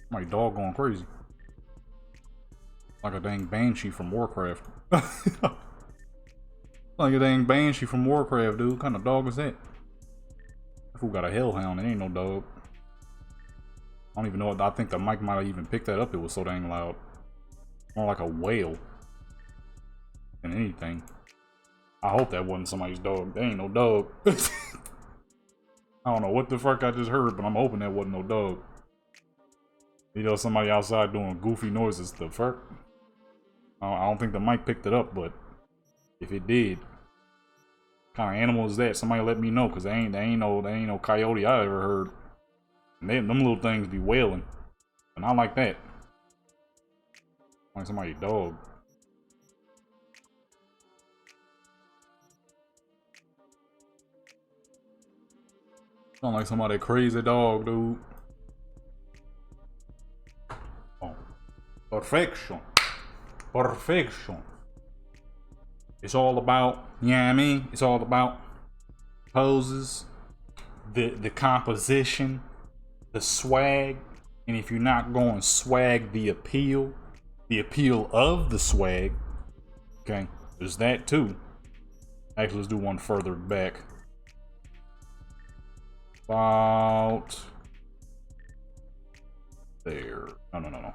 My dog going crazy. Like a dang banshee from Warcraft. Like a dang banshee from Warcraft, dude. What kind of dog is that? That fool got a hellhound. It ain't no dog. I don't even know. I think the mic might have even picked that up. It was so dang loud. More like a whale than anything. I hope that wasn't somebody's dog. There ain't no dog. I don't know what the fuck I just heard, but I'm hoping that wasn't no dog. You know, somebody outside doing goofy noises. The fuck? I don't think the mic picked it up, but if it did, what kind of animal is that? Somebody let me know, cause there ain't no coyote I ever heard. And them little things be wailing, and I like that. Like somebody's dog. Sound like somebody crazy dog, dude. Oh, perfection. Perfection. It's all about, you know what I mean? It's all about poses, the composition, the swag, and if you're not going swag, the appeal of the swag. Okay, there's that too. Actually, let's do one further back. About there. No.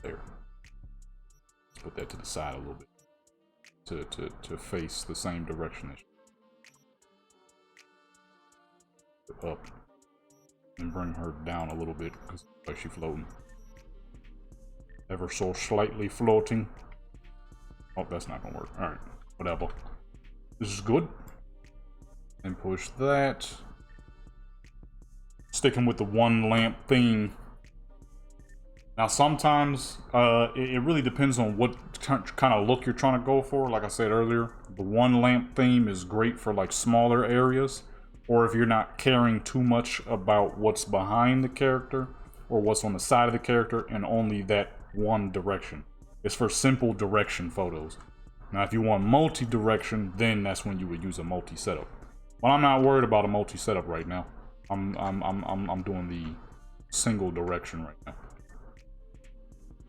There. Let's put that to the side a little bit. To face the same direction as up. And bring her down a little bit because like she's floating. Ever so slightly floating. Oh, that's not gonna work. Alright, whatever. This is good. And push that. Sticking with the one lamp theme. Now sometimes it really depends on what kind of look you're trying to go for. Like I said earlier, the one lamp theme is great for like smaller areas, or if you're not caring too much about what's behind the character or what's on the side of the character and only that one direction. It's for simple direction photos. Now if you want multi-direction, then that's when you would use a multi-setup. But I'm not worried about a multi-setup right now. I'm doing the single direction right now,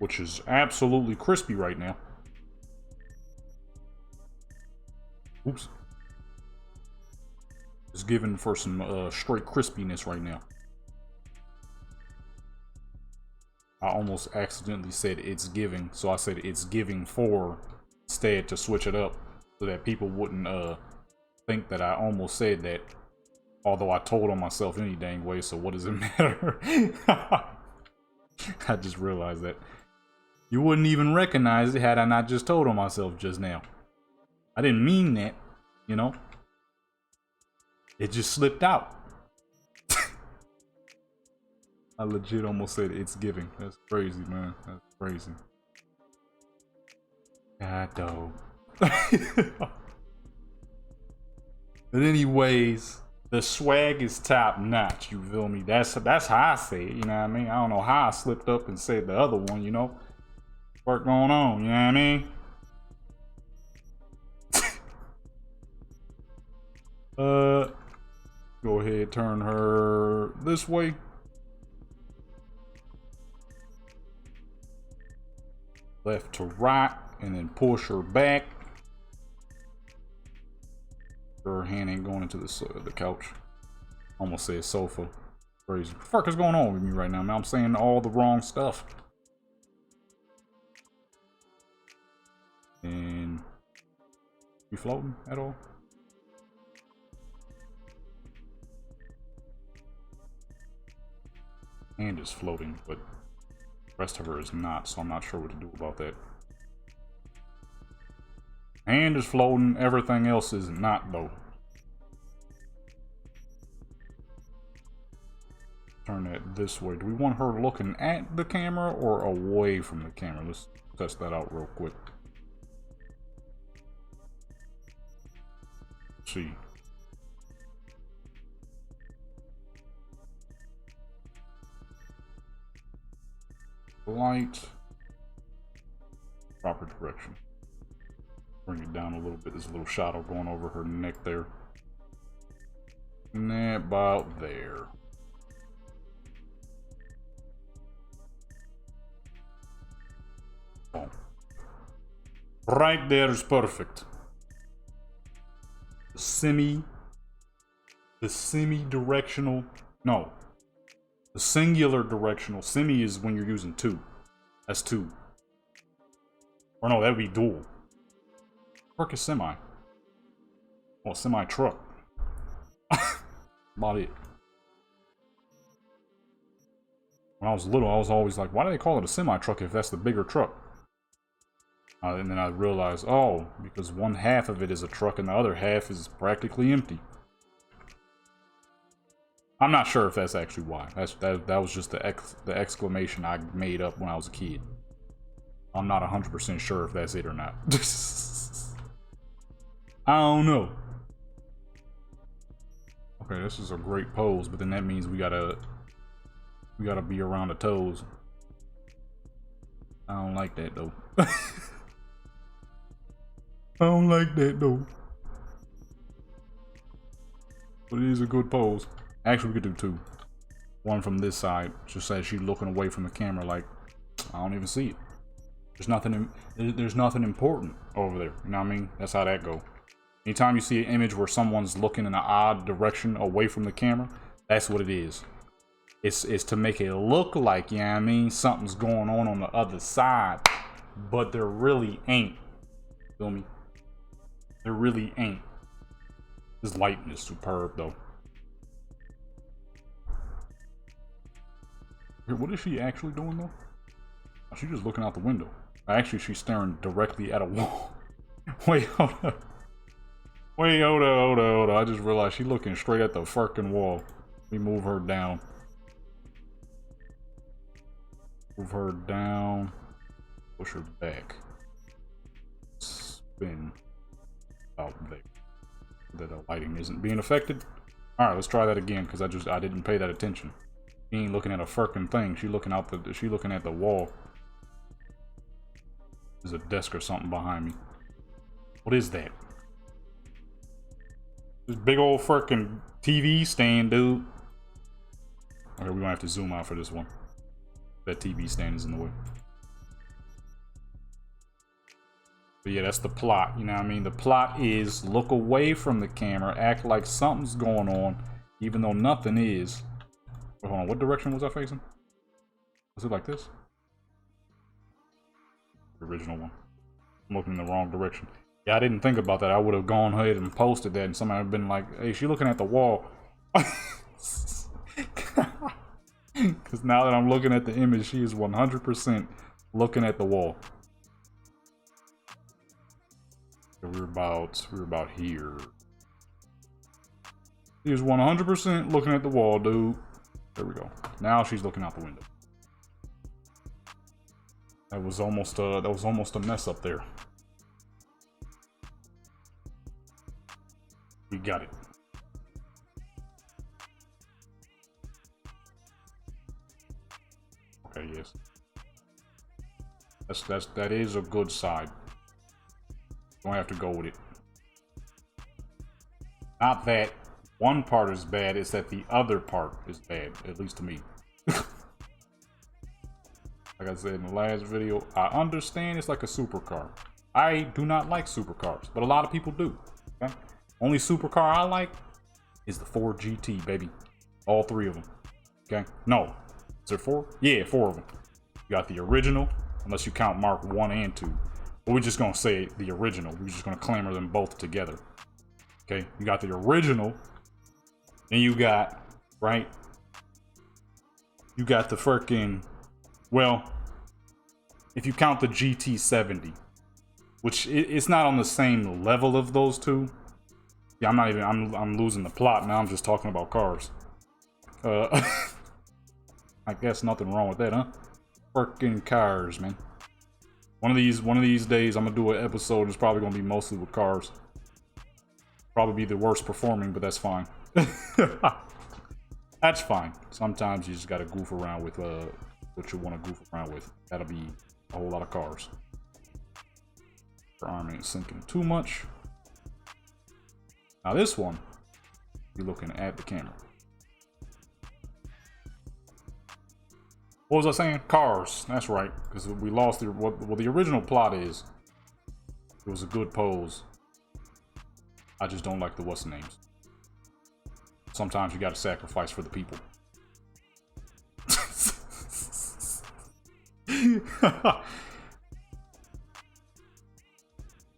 which is absolutely crispy right now. Oops. It's given for some straight crispiness right now. I almost accidentally said it's giving, so I said it's giving for instead to switch it up so that people wouldn't think that I almost said that. Although I told on myself any dang way, so what does it matter? I just realized that. You wouldn't even recognize it had I not just told on myself just now. I didn't mean that, you know? It just slipped out. I legit almost said it's giving. That's crazy, man. That's crazy. God, dog. But anyways, the swag is top notch, you feel me? That's how I say it, you know what I mean? I don't know how I slipped up and said the other one, you know? Work going on, you know what I mean? Go ahead, turn her this way. Left to right, and then push her back. Her hand ain't going into the couch. Almost said sofa. Crazy. What the fuck is going on with me right now, man? I'm saying all the wrong stuff. And you floating at all? Hand is floating, but the rest of her is not, so I'm not sure what to do about that. Hand is floating, everything else is not though. Turn that this way. Do we want her looking at the camera or away from the camera? Let's test that out real quick. Let's see. Light. Proper direction. Bring it down a little bit. There's a little shadow going over her neck there. And about there. Oh. Right there is perfect. The semi-directional, no. The singular directional. Semi is when you're using two. That's two. Or no, that would be dual. Truck is semi. Well, semi truck. About it. When I was little, I was always like, why do they call it a semi truck if that's the bigger truck? And then I realized, oh, because one half of it is a truck and the other half is practically empty. I'm not sure if that's actually why. That was just the exclamation I made up when I was a kid. I'm not 100% sure if that's it or not. I don't know. Okay, this is a great pose, but then that means we gotta be around the toes. I don't like that though. I don't like that though. But it is a good pose. Actually, we could do two. One from this side, just as she's looking away from the camera, like I don't even see it. There's nothing important over there. You know what I mean? That's how that go. Anytime you see an image where someone's looking in an odd direction away from the camera, that's what it is. It's to make it look like, you know what I mean, something's going on the other side, but there really ain't. Feel me? There really ain't. This lighting is superb though. What is she actually doing though? Oh, she's just looking out the window. Actually, she's staring directly at a wall. Wait, hold up. Wait, hold up. I just realized she's looking straight at the fucking wall. Let me move her down. Move her down. Push her back. Spin out there. That the lighting isn't being affected. Alright, let's try that again, because I didn't pay that attention. She ain't looking at a fucking thing. She looking at the wall. There's a desk or something behind me. What is that? This big old fucking TV stand, dude. Okay, we're gonna have to zoom out for this one. That TV stand is in the way. But yeah, that's the plot, you know what I mean? The plot is look away from the camera, act like something's going on, even though nothing is. Wait, hold on, what direction was I facing? Was it like this? The original one. I'm looking in the wrong direction. Yeah, I didn't think about that. I would have gone ahead and posted that, and somebody would have been like, hey, she looking at the wall. Because now that I'm looking at the image, she is 100% looking at the wall. So we're about here. She is 100% looking at the wall, dude. There we go. Now she's looking out the window. That was almost a mess up there. We got it. Okay, yes. That is a good side. Don't have to go with it. Not that one part is bad, it's that the other part is bad, at least to me. Like I said in the last video, I understand it's like a supercar. I do not like supercars, but a lot of people do. Okay? Only supercar I like is the Ford GT, baby. All three of them. Okay? No. Is there four? Yeah, four of them. You got the original, unless you count Mark 1 and 2. But we're just going to say the original. We're just going to clamor them both together. Okay? You got the original. And you got, right? You got the freaking, well, if you count the GT70, which it's not on the same level of those two. Yeah, I'm losing the plot now. I'm just talking about cars. I guess nothing wrong with that, huh? Freaking cars, man. One of these days, I'm gonna do an episode. It's probably gonna be mostly with cars. Probably be the worst performing, but that's fine. That's fine. Sometimes you just gotta goof around with what you want to goof around with. That'll be a whole lot of cars. Your arm ain't sinking too much. Now this one, you're looking at the camera. What was I saying? Cars. That's right. Because we lost the well, the original plot is it was a good pose. I just don't like the what's names. Sometimes you got to sacrifice for the people.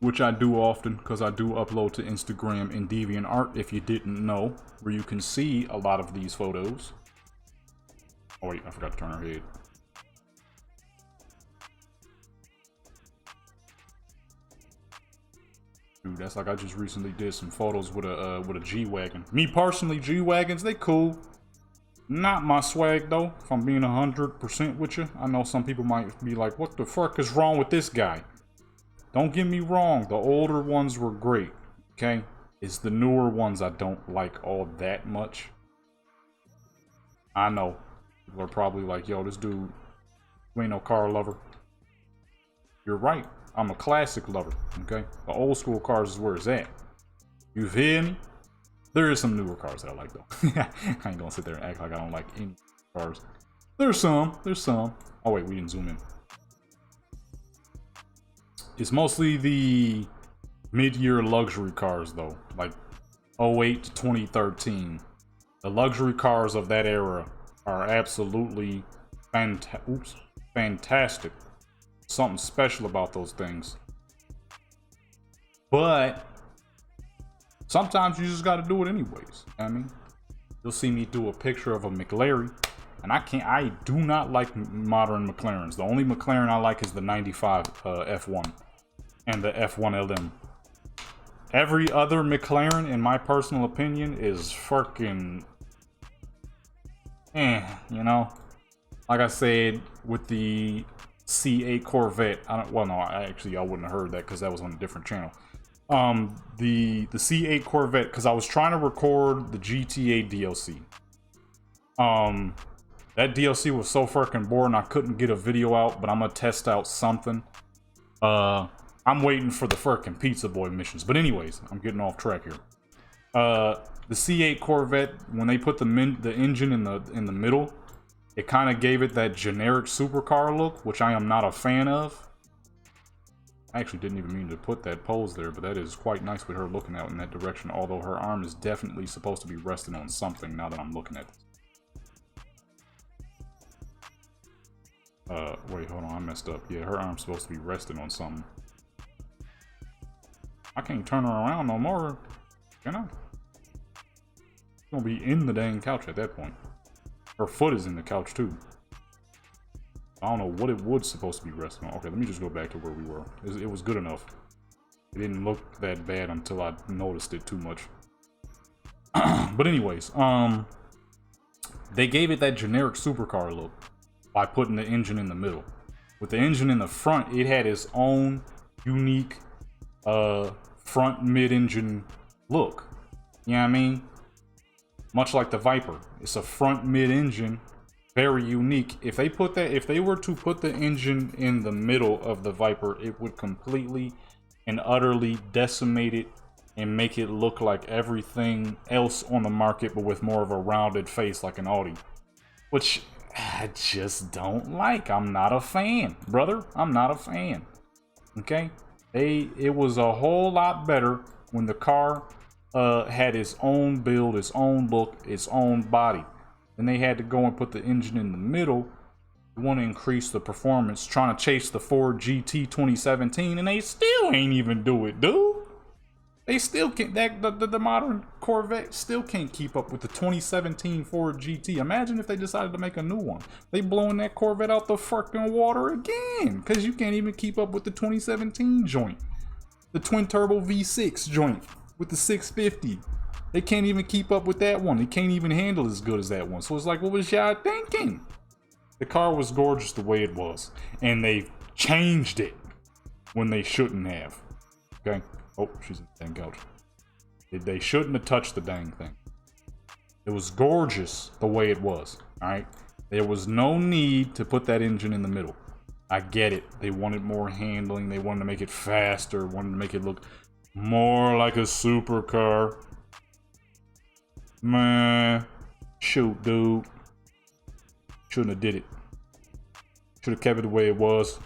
which I do often because I do upload to Instagram and DeviantArt, if you didn't know, where you can see a lot of these photos. Oh wait, I forgot to turn her head. Dude, that's like I just recently did some photos with a G-Wagon. Me personally, G-Wagons, they cool. Not my swag though, if I'm being 100% with you. I know some people might be like, what the fuck is wrong with this guy? Don't get me wrong, the older ones were great, okay? It's the newer ones I don't like all that much. I know. People are probably like, yo, this dude, you ain't no car lover. You're right. I'm a classic lover, okay? The old school cars is where it's at. You feel me? There is some newer cars that I like, though. I ain't gonna sit there and act like I don't like any cars. There's some. Oh, wait, we didn't zoom in. It's mostly the mid-year luxury cars, though. Like 08 to 2013. The luxury cars of that era are absolutely fantastic. Something special about those things. But sometimes you just got to do it anyways. You know what I mean, you'll see me do a picture of a McLaren, and I do not like modern McLarens. The only McLaren I like is the 95 F1 and the F1 LM. Every other McLaren, in my personal opinion, is fucking you know. Like I said, with the C8 Corvette, I wouldn't have heard that because that was on a different channel. The C8 Corvette, because I was trying to record the GTA DLC. That DLC was so fucking boring I couldn't get a video out, but I'm gonna test out something. I'm waiting for the fucking Pizza Boy missions. But anyways, I'm getting off track here. The C8 Corvette, when they put the engine in the middle, it kind of gave it that generic supercar look, which I am not a fan of. I actually didn't even mean to put that pose there, but that is quite nice with her looking out in that direction, although her arm is definitely supposed to be resting on something now that I'm looking at this. Wait, hold on, I messed up. Yeah, her arm's supposed to be resting on something. I can't turn her around no more, can I? She's gonna be in the dang couch at that point. Her foot is in the couch too. I don't know what it was supposed to be resting on. Okay, let me just go back to where we were. It was good enough. It didn't look that bad until I noticed it too much. But anyways, they gave it that generic supercar look by putting the engine in the middle. With the engine in the front, it had its own unique front mid-engine look. You know what I mean? Much like the Viper, it's a front mid-engine, very unique. If they were to put the engine in the middle of the Viper, it would completely and utterly decimate it and make it look like everything else on the market, but with more of a rounded face like an Audi, which I just don't like. I'm not a fan, brother. I'm not a fan. Okay, it was a whole lot better when the car had its own build, its own look, its own body. Then they had to go and put the engine in the middle. They want to increase the performance, trying to chase the Ford GT 2017, and they still ain't even do it, dude. They still can't. The modern Corvette still can't keep up with the 2017 Ford GT. Imagine if they decided to make a new one. They blowing that Corvette out the fucking water again, because you can't even keep up with the 2017 joint, the twin turbo V6 joint with the 650. They can't even keep up with that one. They can't even handle as good as that one. So it's like, what was y'all thinking? The car was gorgeous the way it was, and they changed it when they shouldn't have. Okay. Oh, she's in the dang couch. They shouldn't have touched the dang thing. It was gorgeous the way it was. All right. There was no need to put that engine in the middle. I get it. They wanted more handling. They wanted to make it faster. Wanted to make it look more like a supercar. Man, shoot, dude. Shouldn't have did it. Should have kept it the way it was.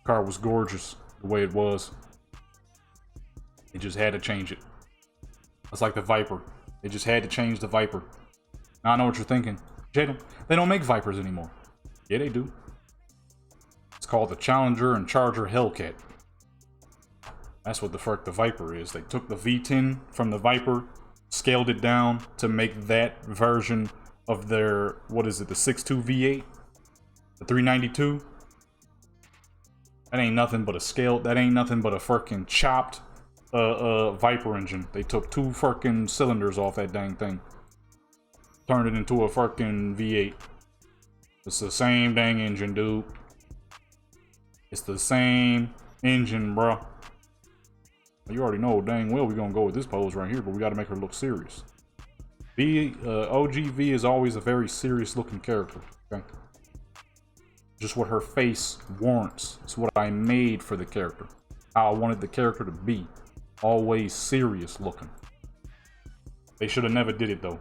Car was gorgeous the way it was. They just had to change it. It's like the Viper. They just had to change the Viper. Now I know what you're thinking. Jada, they don't make Vipers anymore. Yeah, they do. It's called the Challenger and Charger Hellcat. That's what the fuck the Viper is. They took the V10 from the Viper, scaled it down to make that version of their, what is it, the 6.2 V8? The 392? That ain't nothing but a scaled, that ain't nothing but a fucking chopped Viper engine. They took 2 fucking cylinders off that dang thing. Turned it into a fucking V8. It's the same dang engine, dude. It's the same engine, bruh. You already know dang well we're gonna go with this pose right here, but we gotta make her look serious. OGV is always a very serious looking character, okay? Just what her face warrants. It's what I made for the character. How I wanted the character to be. Always serious looking. They should have never did it though.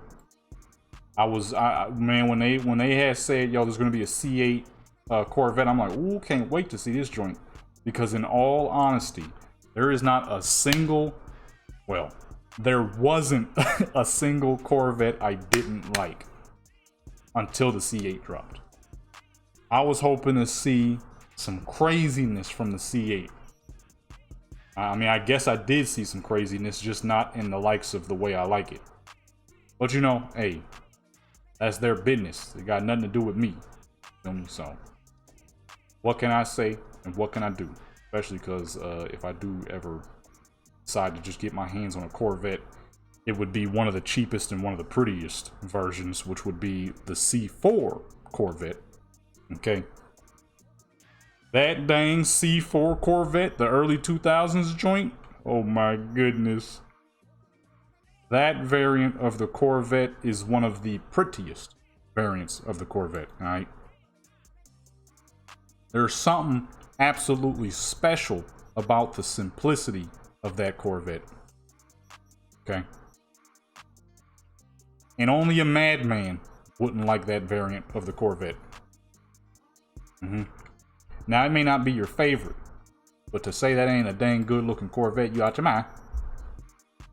Man, when they had said, yo, there's gonna be a C8 Corvette, I'm like, ooh, can't wait to see this joint. Because in all honesty, there is not a single, well, there wasn't a single Corvette I didn't like until the C8 dropped. I was hoping to see some craziness from the C8. I mean, I guess I did see some craziness, just not in the likes of the way I like it. But you know, hey, that's their business. It got nothing to do with me. Feel me? So, what can I say and what can I do? Especially because if I do ever decide to just get my hands on a Corvette, it would be one of the cheapest and one of the prettiest versions, which would be the C4 Corvette. Okay. That dang C4 Corvette, the early 2000s joint. Oh my goodness. That variant of the Corvette is one of the prettiest variants of the Corvette, alright? There's something absolutely special about the simplicity of that Corvette. Okay? And only a madman wouldn't like that variant of the Corvette. Now, it may not be your favorite, but to say that ain't a dang good looking Corvette, you out your mind.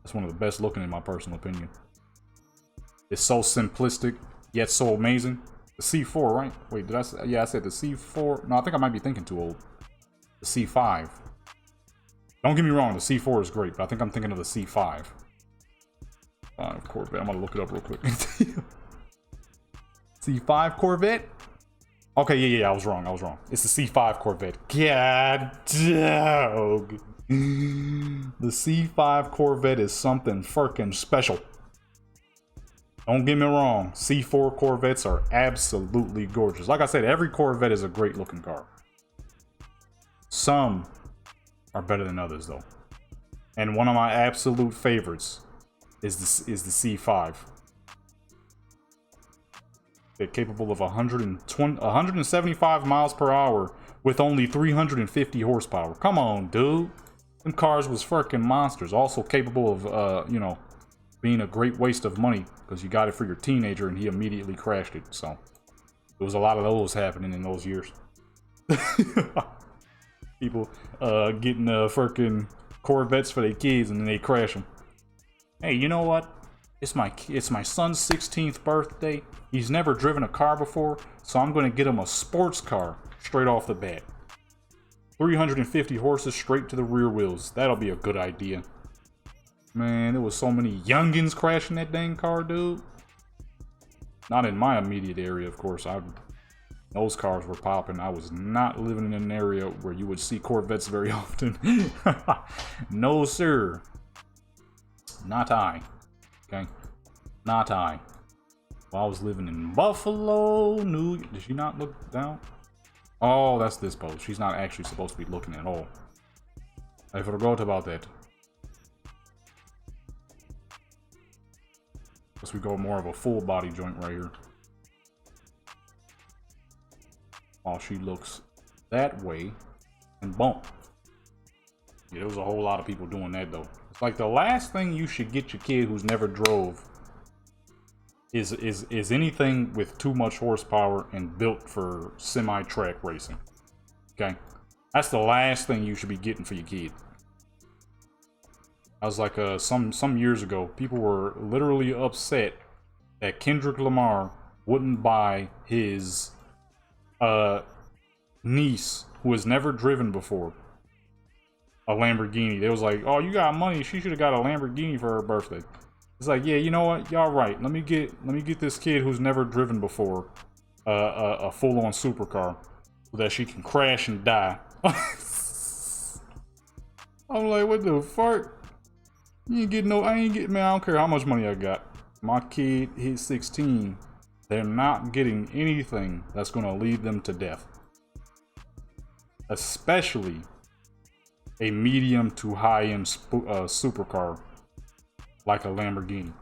That's one of the best looking in my personal opinion. It's so simplistic, yet so amazing. The C4, right? Wait, did I say? Yeah, I said the C4. No, I think I might be thinking too old. The C5. Don't get me wrong, the C4 is great, but I think I'm thinking of the C5. Corvette. I'm gonna look it up real quick. C5 Corvette? Okay, yeah, I was wrong. It's the C5 Corvette. God dog. The C5 Corvette is something freaking special. Don't get me wrong, C4 Corvettes are absolutely gorgeous. Like I said, every Corvette is a great looking car. Some are better than others though. And one of my absolute favorites is the C5. They're capable of 175 miles per hour with only 350 horsepower. Come on, dude. Them cars was freaking monsters. Also capable of, you know, being a great waste of money because you got it for your teenager and he immediately crashed it. So there was a lot of those happening in those years. People getting freaking Corvettes for their kids and then they crash them. Hey, you know what? It's my son's 16th birthday. He's never driven a car before, so I'm going to get him a sports car straight off the bat. 350 horses straight to the rear wheels. That'll be a good idea. Man, there was so many youngins crashing that dang car, dude. Not in my immediate area, of course. Those cars were popping. I was not living in an area where you would see Corvettes very often. No, sir. Not I. Okay? Not I. Well, I was living in Buffalo, New York. Did she not look down? Oh, that's this pose. She's not actually supposed to be looking at all. I forgot about that. Guess we go more of a full body joint right here. While she looks that way, and boom. Yeah, there was a whole lot of people doing that though. It's like the last thing you should get your kid who's never drove is anything with too much horsepower and built for semi-track racing. Okay? That's the last thing you should be getting for your kid. I was like, some years ago, people were literally upset that Kendrick Lamar wouldn't buy his niece, who has never driven before, a Lamborghini. They was like, oh, you got money. She should have got a Lamborghini for her birthday. It's like, yeah, you know what? Y'all right. Let me get this kid who's never driven before a full-on supercar so that she can crash and die. I'm like, what the fuck? You ain't getting no. I ain't getting. Man, I don't care how much money I got. My kid hit 16. They're not getting anything that's gonna lead them to death. Especially a medium to high-end supercar like a Lamborghini.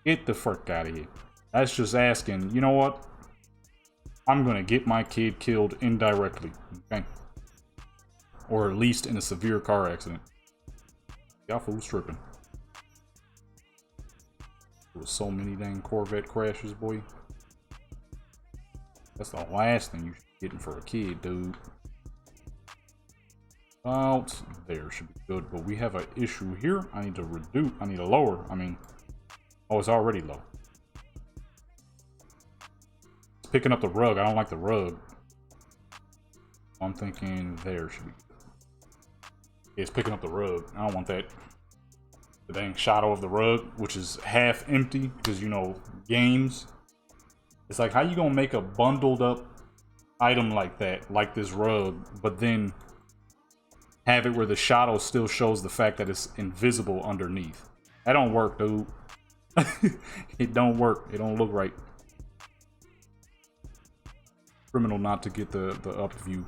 Get the fuck out of here. That's just asking, you know what? I'm gonna get my kid killed indirectly, okay? Or at least in a severe car accident. Y'all fools tripping. There was so many dang Corvette crashes, boy. That's the last thing you should be getting for a kid, dude. About there should be good, but we have an issue here. I need to reduce. I need to lower. I mean, oh, it's already low. It's picking up the rug. I don't like the rug. I'm thinking there should be good. Yeah, it's picking up the rug. I don't want that. The dang shadow of the rug, which is half empty because, you know, games. It's like, how you gonna make a bundled up item like that, like this rug, but then have it where the shadow still shows the fact that it's invisible underneath? That don't work, dude. It don't work. It don't look right. Criminal not to get the up view.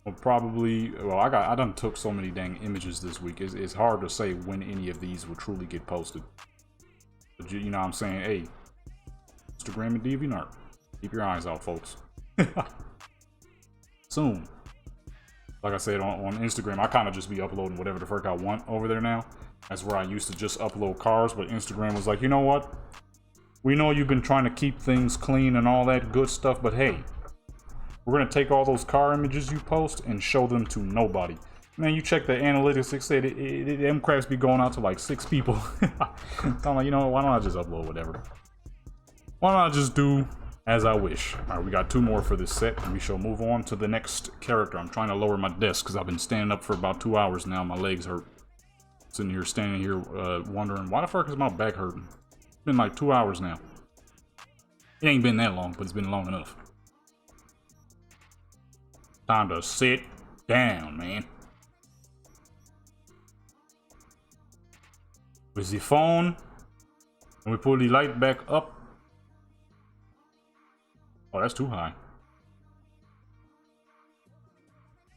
Well, probably. Well, I done took so many dang images this week. It's hard to say when any of these will truly get posted. But you know what I'm saying? Hey, Instagram and DeviantArt. Keep your eyes out, folks. Soon. Like I said, on Instagram, I kind of just be uploading whatever the fuck I want over there now. That's where I used to just upload cars, but Instagram was like, you know what? We know you've been trying to keep things clean and all that good stuff, but hey, we're going to take all those car images you post and show them to nobody. Man, you check the analytics, it said them craps be going out to like 6 people. I'm like, you know what? Why don't I just upload whatever? Why don't I just do as I wish? Alright, we got 2 more for this set, and we shall move on to the next character. I'm trying to lower my desk because I've been standing up for about 2 hours now. My legs hurt. Sitting here, standing here, wondering, why the fuck is my back hurting? It's been like 2 hours now. It ain't been that long, but it's been long enough. Time to sit down, man. With the phone, and we pull the light back up. Oh, that's too high.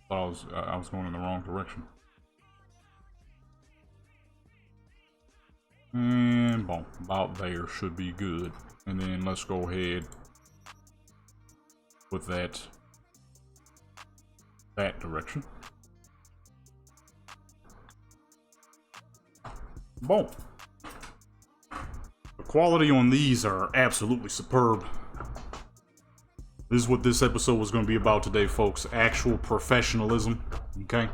Thought I was going in the wrong direction. And boom, about there should be good. And then let's go ahead with that direction. Boom. The quality on these are absolutely superb. This is what this episode was going to be about today, folks. Actual professionalism, okay?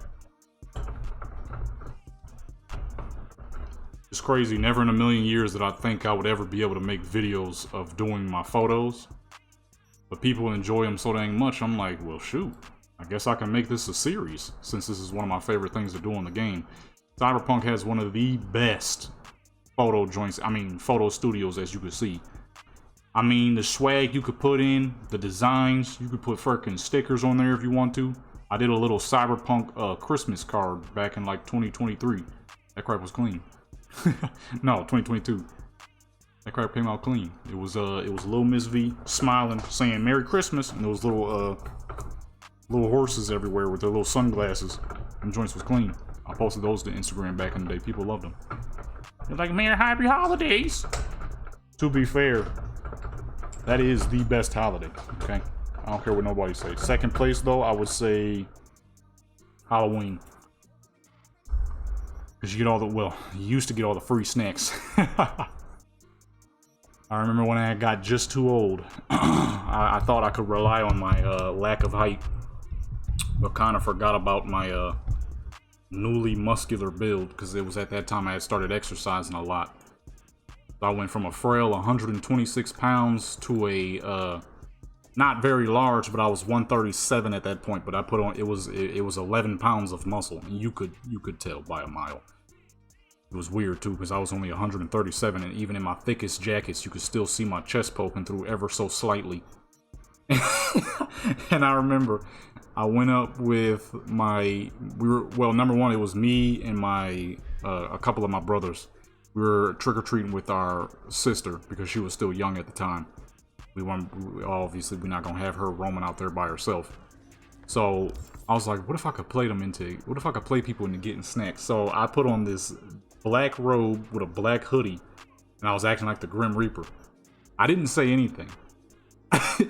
It's crazy. Never in a million years did I think I would ever be able to make videos of doing my photos. But people enjoy them so dang much, I'm like, well, shoot. I guess I can make this a series, since this is one of my favorite things to do in the game. Cyberpunk has one of the best photo studios, as you can see. I mean, the swag you could put in, the designs, you could put freaking stickers on there if you want to. I did a little Cyberpunk Christmas card back in like 2023. That crap was clean. No, 2022. That crap came out clean. It was Little Miss V smiling, saying Merry Christmas, and those little horses everywhere with their little sunglasses. Them joints was clean. I posted those to Instagram back in the day. People loved them. They're like, man, happy holidays. To be fair, that is the best holiday, okay? I don't care what nobody says. Second place, though, I would say Halloween. Because you get all the, well, you used to get all the free snacks. I remember when I got just too old. I thought I could rely on my lack of height. But kind of forgot about my newly muscular build. Because it was at that time I had started exercising a lot. I went from a frail 126 pounds to a not very large, but I was 137 at that point. But I put on, it was 11 pounds of muscle, and you could tell by a mile. It was weird too, because I was only 137, and even in my thickest jackets, you could still see my chest poking through ever so slightly. And I remember I went up with well, number one, it was me and a couple of my brothers. We were trick-or-treating with our sister because she was still young at the time. Obviously, we're not gonna have her roaming out there by herself. So I was like, what if I could play people into getting snacks? So I put on this black robe with a black hoodie, and I was acting like the Grim Reaper. I didn't say anything.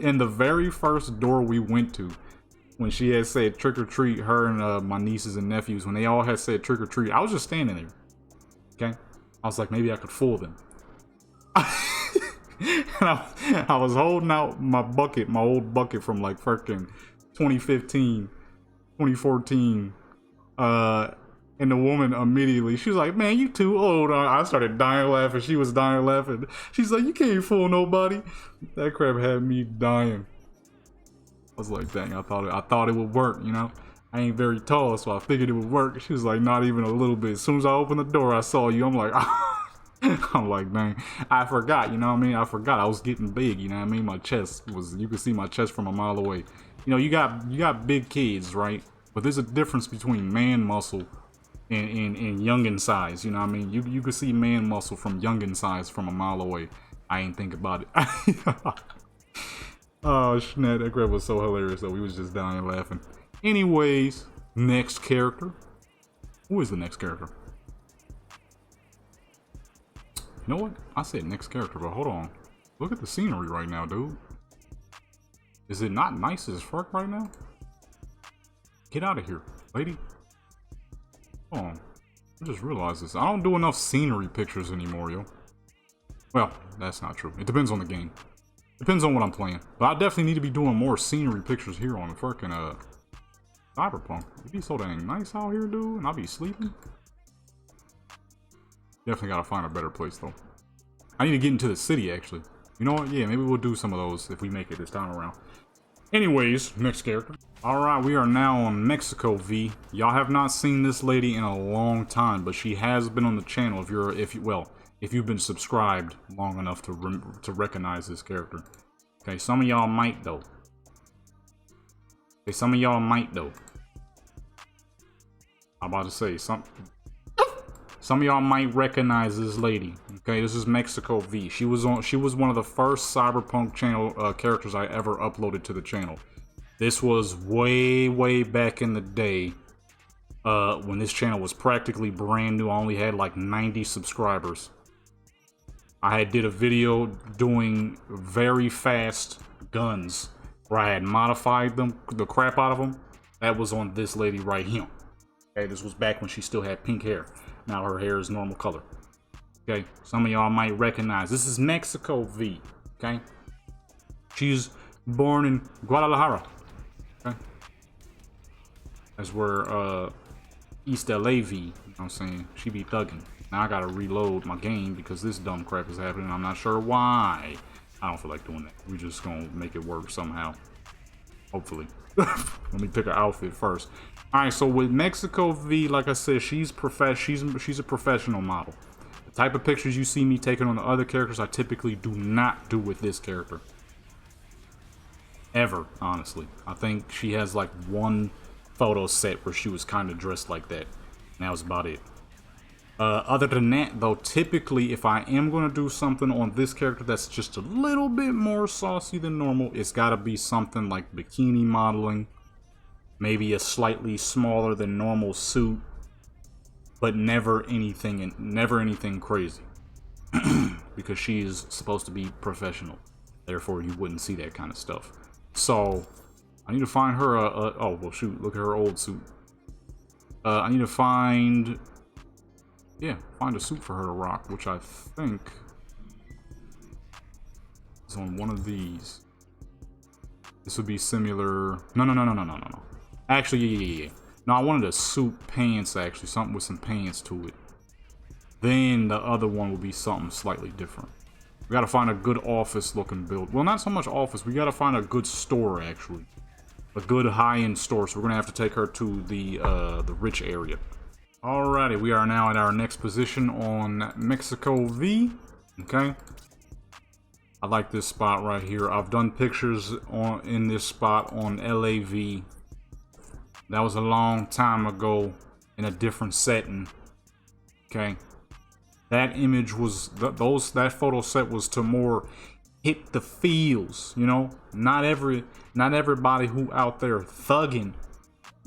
And the very first door we went to, when she had said trick or treat, her and my nieces and nephews, when they all had said trick or treat, I was just standing there. Okay? I was like, maybe I could fool them. And I was holding out my old bucket from like freaking 2015, 2014. And the woman immediately, she was like, man, you too old. I started dying laughing. She was dying laughing. She's like, you can't fool nobody. That crap had me dying. I was like, dang, I thought it would work, you know? I ain't very tall, so I figured it would work. She was like, not even a little bit. As soon as I opened the door, I saw you. I'm like, I'm like, dang, I forgot, you know what I mean? I forgot I was getting big, you know what I mean? My chest was, you could see my chest from a mile away. You know, you got big kids, right? But there's a difference between man muscle and youngin size, you know what I mean? You could see man muscle from youngin size from a mile away. I ain't think about it. Oh, snap, that crap was so hilarious though. We was just dying laughing. Anyways, next character. Who is the next character? You know what? I said next character, but hold on. Look at the scenery right now, dude. Is it not nice as fuck right now? Get out of here, lady. Hold on. I just realized this. I don't do enough scenery pictures anymore, yo. Well, that's not true. It depends on the game. Depends on what I'm playing. But I definitely need to be doing more scenery pictures here on the freaking Cyberpunk. It be so dang nice out here, dude, and I'll be sleeping. Definitely gotta find a better place, though. I need to get into the city, actually. You know what? Yeah, maybe we'll do some of those if we make it this time around. Anyways, next character. Alright, we are now on Mexico V. Y'all have not seen this lady in a long time, but she has been on the channel if you've been subscribed long enough to recognize this character. Okay, some of y'all might though. I'm about to say some of y'all might recognize this lady. Okay, this is Mexico V. She was one of the first Cyberpunk channel characters I ever uploaded to the channel. This was way back in the day when this channel was practically brand new. I only had like 90 subscribers. I did a video doing very fast guns where I had modified them, the crap out of them. That was on this lady right here. Okay, this was back when she still had pink hair. Now her hair is normal color. Okay, some of y'all might recognize. This is Mexico V. Okay, she's born in Guadalajara. Okay, that's where East LA V. You know what I'm saying? She be thugging. Now I gotta reload my game because this dumb crap is happening. I'm not sure why. I don't feel like doing that. We're just gonna make it work somehow. Hopefully. Let me pick an outfit first. Alright, so with Mexico V, like I said, she's a professional model. The type of pictures you see me taking on the other characters, I typically do not do with this character. Ever, honestly. I think she has like one photo set where she was kind of dressed like that. And that was about it. Other than that, though, typically, if I am going to do something on this character that's just a little bit more saucy than normal, it's got to be something like bikini modeling, maybe a slightly smaller than normal suit, but never anything crazy, because she is supposed to be professional. Therefore, you wouldn't see that kind of stuff. So, I need to find her oh, well, shoot, look at her old suit. I need to find a suit for her to rock, which I think is on one of these. This would be similar. No. Actually, yeah. No, I wanted a suit pants, actually. Something with some pants to it. Then the other one would be something slightly different. We gotta find a good office looking build. Well, not so much office. We gotta find a good store, actually. A good high-end store. So we're gonna have to take her to the rich area. Alrighty, we are now at our next position on Mexico V. Okay. I like this spot right here. I've done pictures in this spot on LAV. That was a long time ago in a different setting. Okay. That image was that photo set was to more hit the feels, you know? Not everybody who out there thugging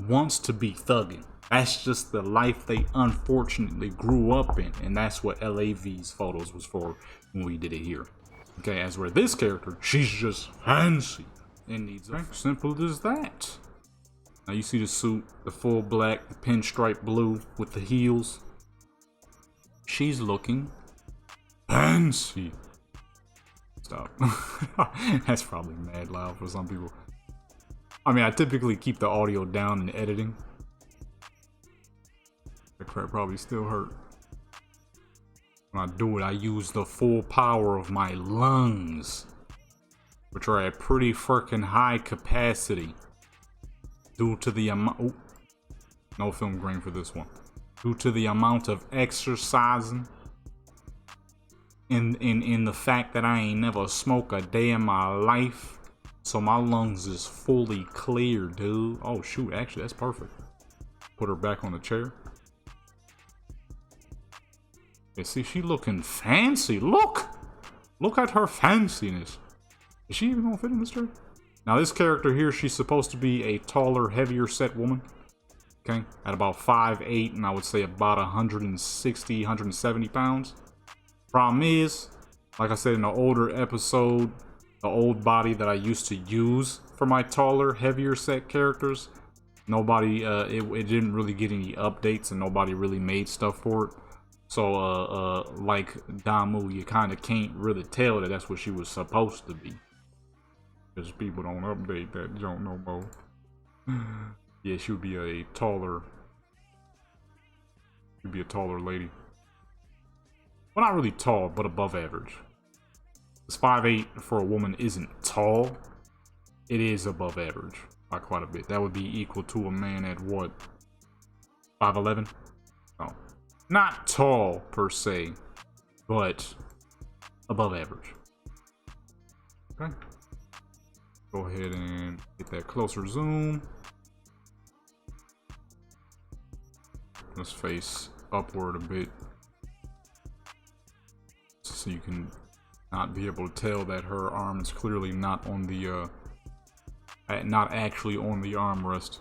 wants to be thugging. That's just the life they unfortunately grew up in, and that's what LAV's photos was for when we did it here. Okay, as where this character, she's just fancy and needs a simple as that. Now you see the suit, the full black, the pinstripe blue with the heels. She's looking fancy. Stop. That's probably mad loud for some people. I mean, I typically keep the audio down in editing. That crap probably still hurt. When I do it, I use the full power of my lungs, which are at pretty freaking high capacity due to the amount. Oh, no film grain for this one. Due to the amount of exercising, in the fact that I ain't never smoked a day in my life, so my lungs is fully clear, dude. Oh shoot, actually that's perfect. Put her back on the chair. Yeah, see, she looking fancy. Look at her fanciness. Is she even gonna fit in this chair? Now this character here, she's supposed to be a taller, heavier set woman. Okay, at about 5'8", and I would say about 160, 170 pounds. Problem is, like I said in the older episode, the old body that I used to use for my taller, heavier set characters, nobody, it didn't really get any updates, and nobody really made stuff for it. So, like Damu, you kind of can't really tell that that's what she was supposed to be. Because people don't update that junk no more. Yeah, she would be a taller... She'd be a taller lady. Well, not really tall, but above average. Because 5'8" for a woman isn't tall. It is above average by quite a bit. That would be equal to a man at what? 5'11"? Oh. Not tall, per se, but above average. Okay. Go ahead and get that closer zoom. Let's face upward a bit, so you can not be able to tell that her arm is clearly not on the, not actually on the armrest.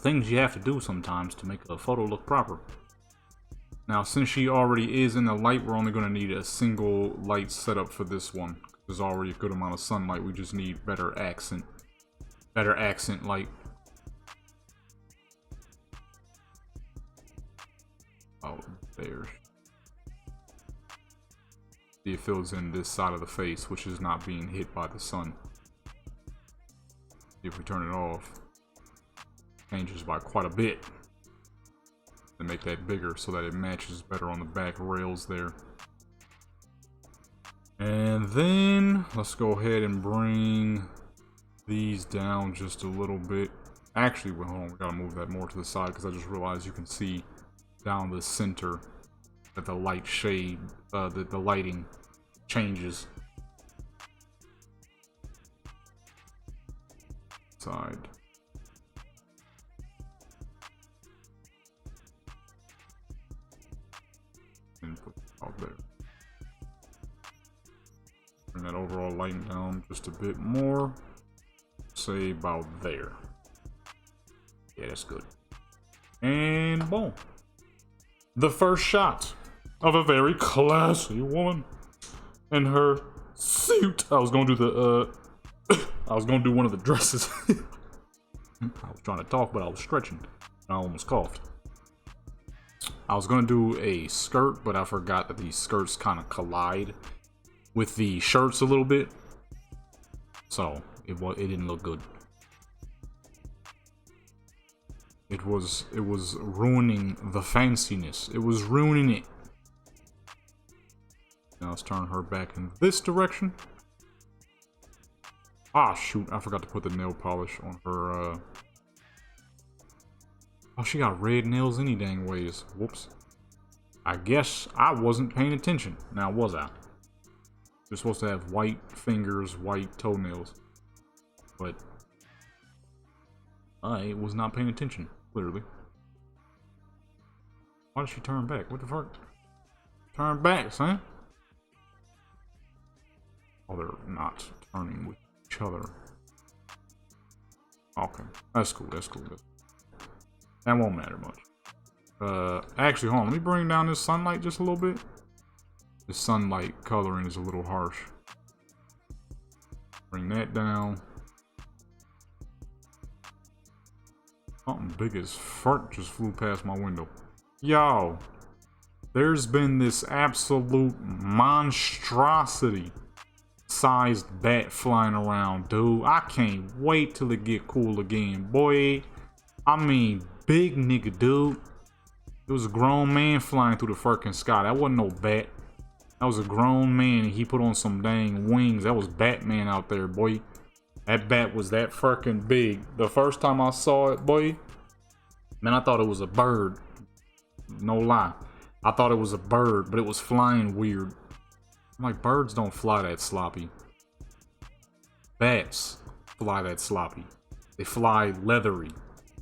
Things you have to do sometimes to make a photo look proper. Now, since she already is in the light, we're only going to need a single light setup for this one. There's already a good amount of sunlight. We just need better accent light. Oh, there. See, it fills in this side of the face, which is not being hit by the sun. If we turn it off, changes by quite a bit to make that bigger so that it matches better on the back rails there. And then let's go ahead and bring these down just a little bit. Actually, well, hold on, we gotta move that more to the side because I just realized you can see down the center that the light shade, that the lighting changes. Side. And put it out there. Bring that overall lighting down just a bit more. Say about there. Yeah, that's good. And boom. The first shot of a very classy woman in her suit. I was gonna do the I was gonna do one of the dresses. I was trying to talk, but I was stretching. I almost coughed. I was gonna do a skirt, but I forgot that these skirts kind of collide with the shirts a little bit, so it didn't look good. It was ruining the fanciness. It was ruining it. let's turn her back in this direction. Ah, shoot. I forgot to put the nail polish on her, Oh, she got red nails any dang ways. Whoops. I guess I wasn't paying attention. Now, was I? You're supposed to have white fingers, white toenails. But I was not paying attention, clearly. Why did she turn back? What the fuck? Turn back, son. Oh, they're not turning with each other. Okay, that's cool, that's cool. That won't matter much. Actually, hold on, let me bring down this sunlight just a little bit. The sunlight coloring is a little harsh. Bring that down. Something big as fart just flew past my window. Yo, there's been this absolute monstrosity sized bat flying around, dude. I can't wait till it get cool again, boy. I mean, big nigga, dude. It was a grown man flying through the fucking sky. That wasn't no bat. That was a grown man and he put on some dang wings. That was Batman out there, boy. That bat was that fucking big. The first time I saw it, boy, man, I thought it was a bird. No lie. I thought it was a bird, but it was flying weird. I'm like, birds don't fly that sloppy. Bats fly that sloppy. They fly leathery.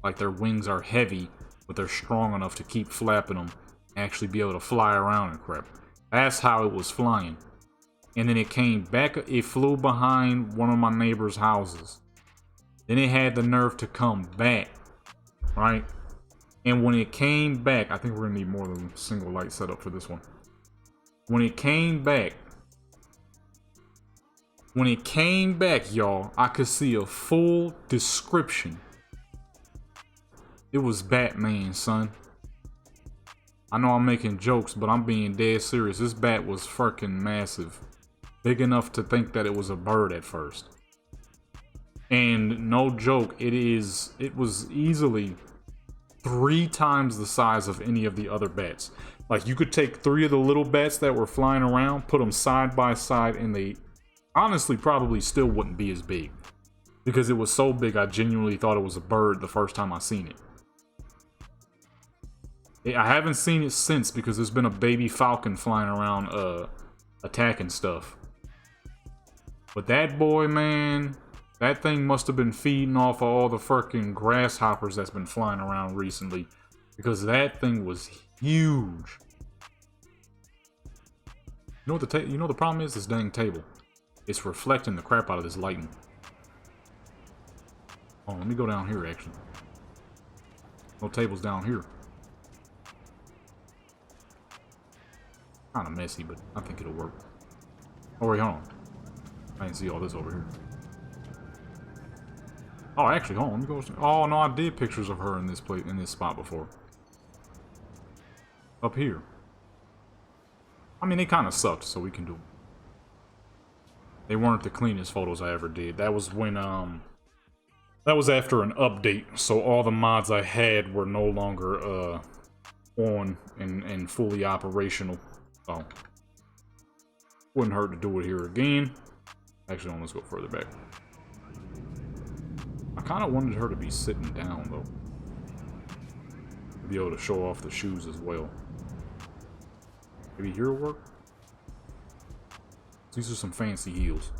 Like their wings are heavy, but they're strong enough to keep flapping them and actually be able to fly around and crap. That's how it was flying. And then it came back, it flew behind one of my neighbor's houses. Then it had the nerve to come back, right? And when it came back, I think we're gonna need more than a single light setup for this one. When it came back, y'all, I could see a full description. It was Batman, son. I know I'm making jokes, but I'm being dead serious. This bat was freaking massive. Big enough to think that it was a bird at first. And no joke, it was easily 3 times the size of any of the other bats. Like, you could take 3 of the little bats that were flying around, put them side by side, and they honestly probably still wouldn't be as big. Because it was so big, I genuinely thought it was a bird the first time I seen it. I haven't seen it since because there's been a baby falcon flying around attacking stuff. But that boy, man, that thing must have been feeding off of all the freaking grasshoppers that's been flying around recently. Because that thing was huge. You know what the problem is? This dang table. It's reflecting the crap out of this lighting. Oh, let me go down here actually. No tables down here. Kind of messy, but I think it'll work. Oh wait, hold on. I didn't see all this over here. Oh, actually, hold on. Let me go. Oh no, I did pictures of her in this place, in this spot before. Up here. I mean, they kind of sucked, so we can do. They weren't the cleanest photos I ever did. That was when that was after an update, so all the mods I had were no longer on and fully operational. So wouldn't hurt to do it here again. Actually, let's go further back. I kind of wanted her to be sitting down though, to be able to show off the shoes as well. Maybe here will work. These are some fancy heels.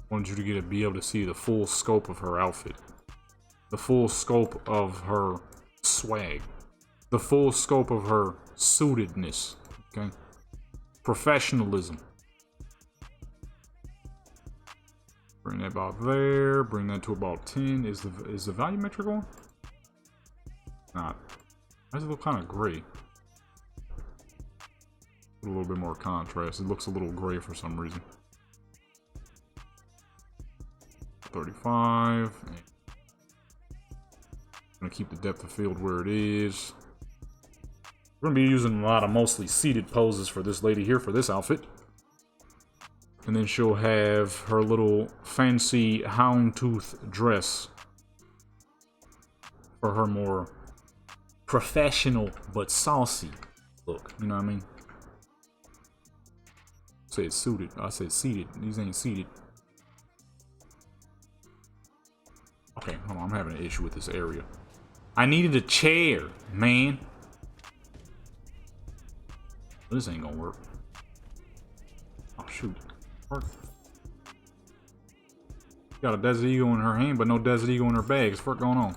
Wanted you to be able to see the full scope of her outfit, the full scope of her swag, the full scope of her suitedness. Okay, professionalism. Bring that about there. Bring that to about 10. Is the volumetric on? Not. Why does it look kind of gray? A little bit more contrast. It looks a little gray for some reason. 35. Gonna keep the depth of field where it is. We're gonna be using a lot of mostly seated poses for this lady here for this outfit. And then she'll have her little fancy houndtooth dress for her more professional but saucy look. You know what I mean? I said suited. I said seated. These ain't seated. Okay, hold on. I'm having an issue with this area. I needed a chair, man. This ain't gonna work. Oh, shoot. Work. Got a Desert Eagle in her hand, but no Desert Eagle in her bag. What's going on?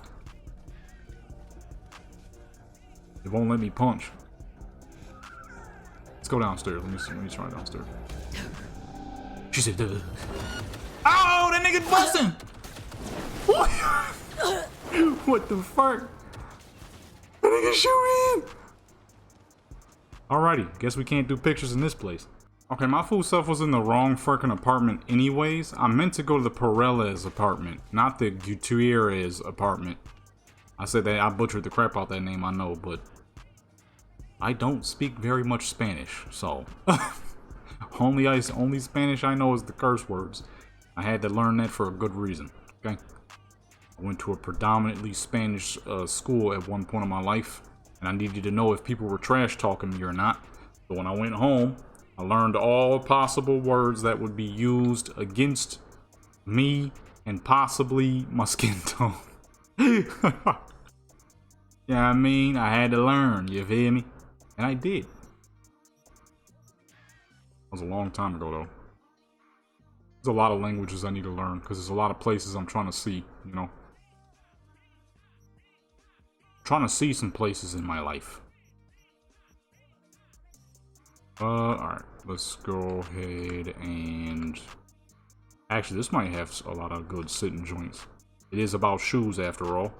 It won't let me punch. Let's go downstairs. Let me try downstairs. She said, duh. Oh, that nigga busting! What the fuck? That nigga shooting! Alrighty, guess we can't do pictures in this place. Okay, my fool self was in the wrong freaking apartment anyways. I meant to go to the Perez apartment, not the Gutierrez apartment. I said that, I butchered the crap out that name, I know, but I don't speak very much Spanish, so only Spanish I know is the curse words. I had to learn that for a good reason, okay? I went to a predominantly Spanish school at one point in my life, and I needed to know if people were trash talking me or not. So when I went home, I learned all possible words that would be used against me and possibly my skin tone. Yeah, I mean, I had to learn, you feel me? And I did. That was a long time ago, though. There's a lot of languages I need to learn, because there's a lot of places I'm trying to see, you know? Trying to see some places in my life. Alright. Let's go ahead and... Actually, this might have a lot of good sitting joints. It is about shoes, after all.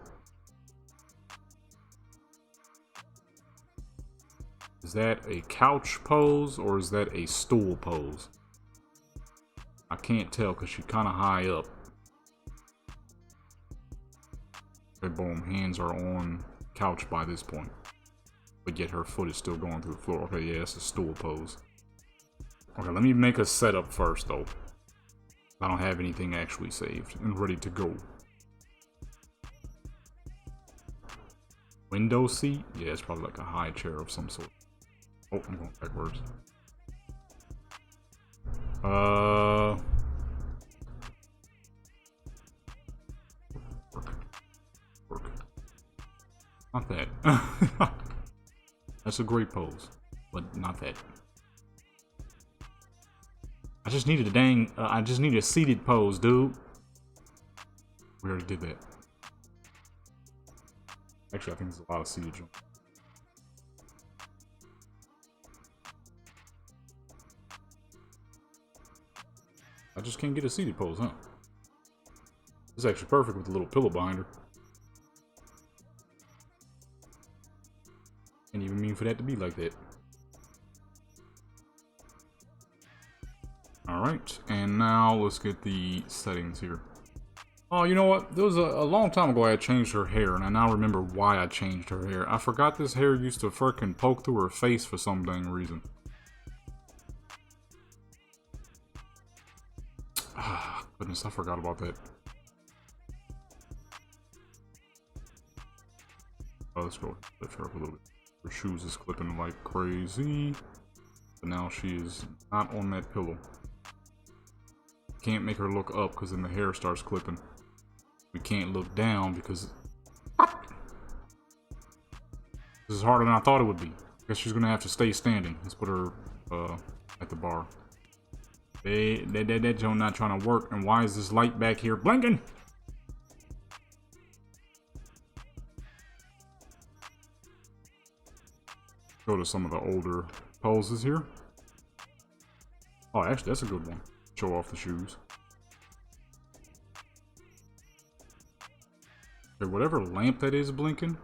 Is that a couch pose, or is that a stool pose? I can't tell, because she's kind of high up. Okay, boom. Hands are on couch by this point. But yet her foot is still going through the floor. Okay, yeah, it's a stool pose. Okay, let me make a setup first, though. I don't have anything actually saved and ready to go. Window seat? Yeah, it's probably like a high chair of some sort. Oh, I'm going backwards. Work. Not that. That's a great pose, but not that. I just needed a dang, I just need a seated pose, dude. We already did that. Actually, I think there's a lot of seated joints. I just can't get a seated pose, huh? This is actually perfect with the little pillow behind her. Didn't even mean for that to be like that. Alright, and now let's get the settings here. Oh, you know what? There was a long time ago I changed her hair, and I now remember why I changed her hair. I forgot this hair used to freaking poke through her face for some dang reason. Ah, goodness, I forgot about that. Oh, let's go lift her up a little bit. Her shoes is clipping like crazy. But now she is not on that pillow. Can't make her look up because then the hair starts clipping. We can't look down because this is harder than I thought it would be. Guess she's gonna have to stay standing. Let's put her at the bar. That joint not trying to work. And why is this light back here blinking? Go to some of the older poses here. Oh, actually, that's a good one. Show off the shoes. Okay, whatever lamp that is blinking.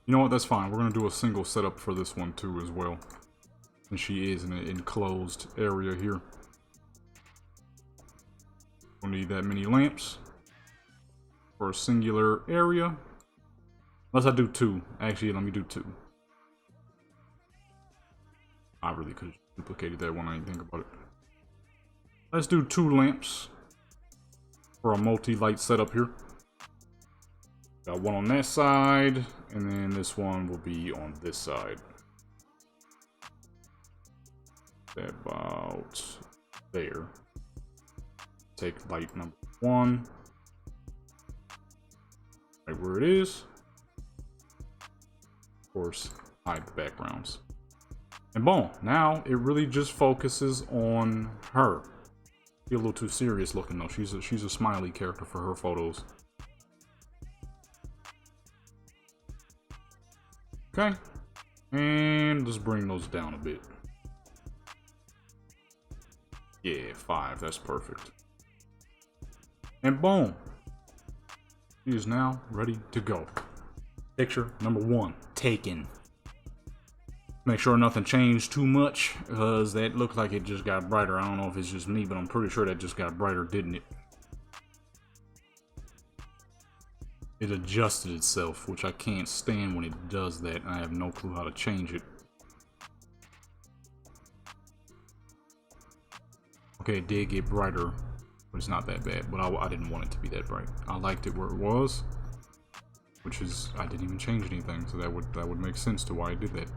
You know what? That's fine. We're going to do a single setup for this one, too, as well. And she is in an enclosed area here. Don't need that many lamps for a singular area. Unless I do two. Actually, let me do two. I really could have duplicated that one. I didn't think about it. Let's do 2 lamps for a multi-light setup here. Got one on that side, and then this one will be on this side. About there. Take light number 1. Right where it is. Of course, hide the backgrounds. And boom, now it really just focuses on her. Be a little too serious looking though. She's a smiley character for her photos. Okay. And let's bring those down a bit. Yeah, 5. That's perfect. And boom. She is now ready to go. Picture number 1 taken. Make sure nothing changed too much, because that looked like it just got brighter. I don't know if it's just me, but I'm pretty sure that just got brighter, didn't it? It adjusted itself, which I can't stand when it does that, and I have no clue how to change it. Okay, it did get brighter, but it's not that bad. But I didn't want it to be that bright. I liked it where it was, which is, I didn't even change anything, so that would make sense to why I did that.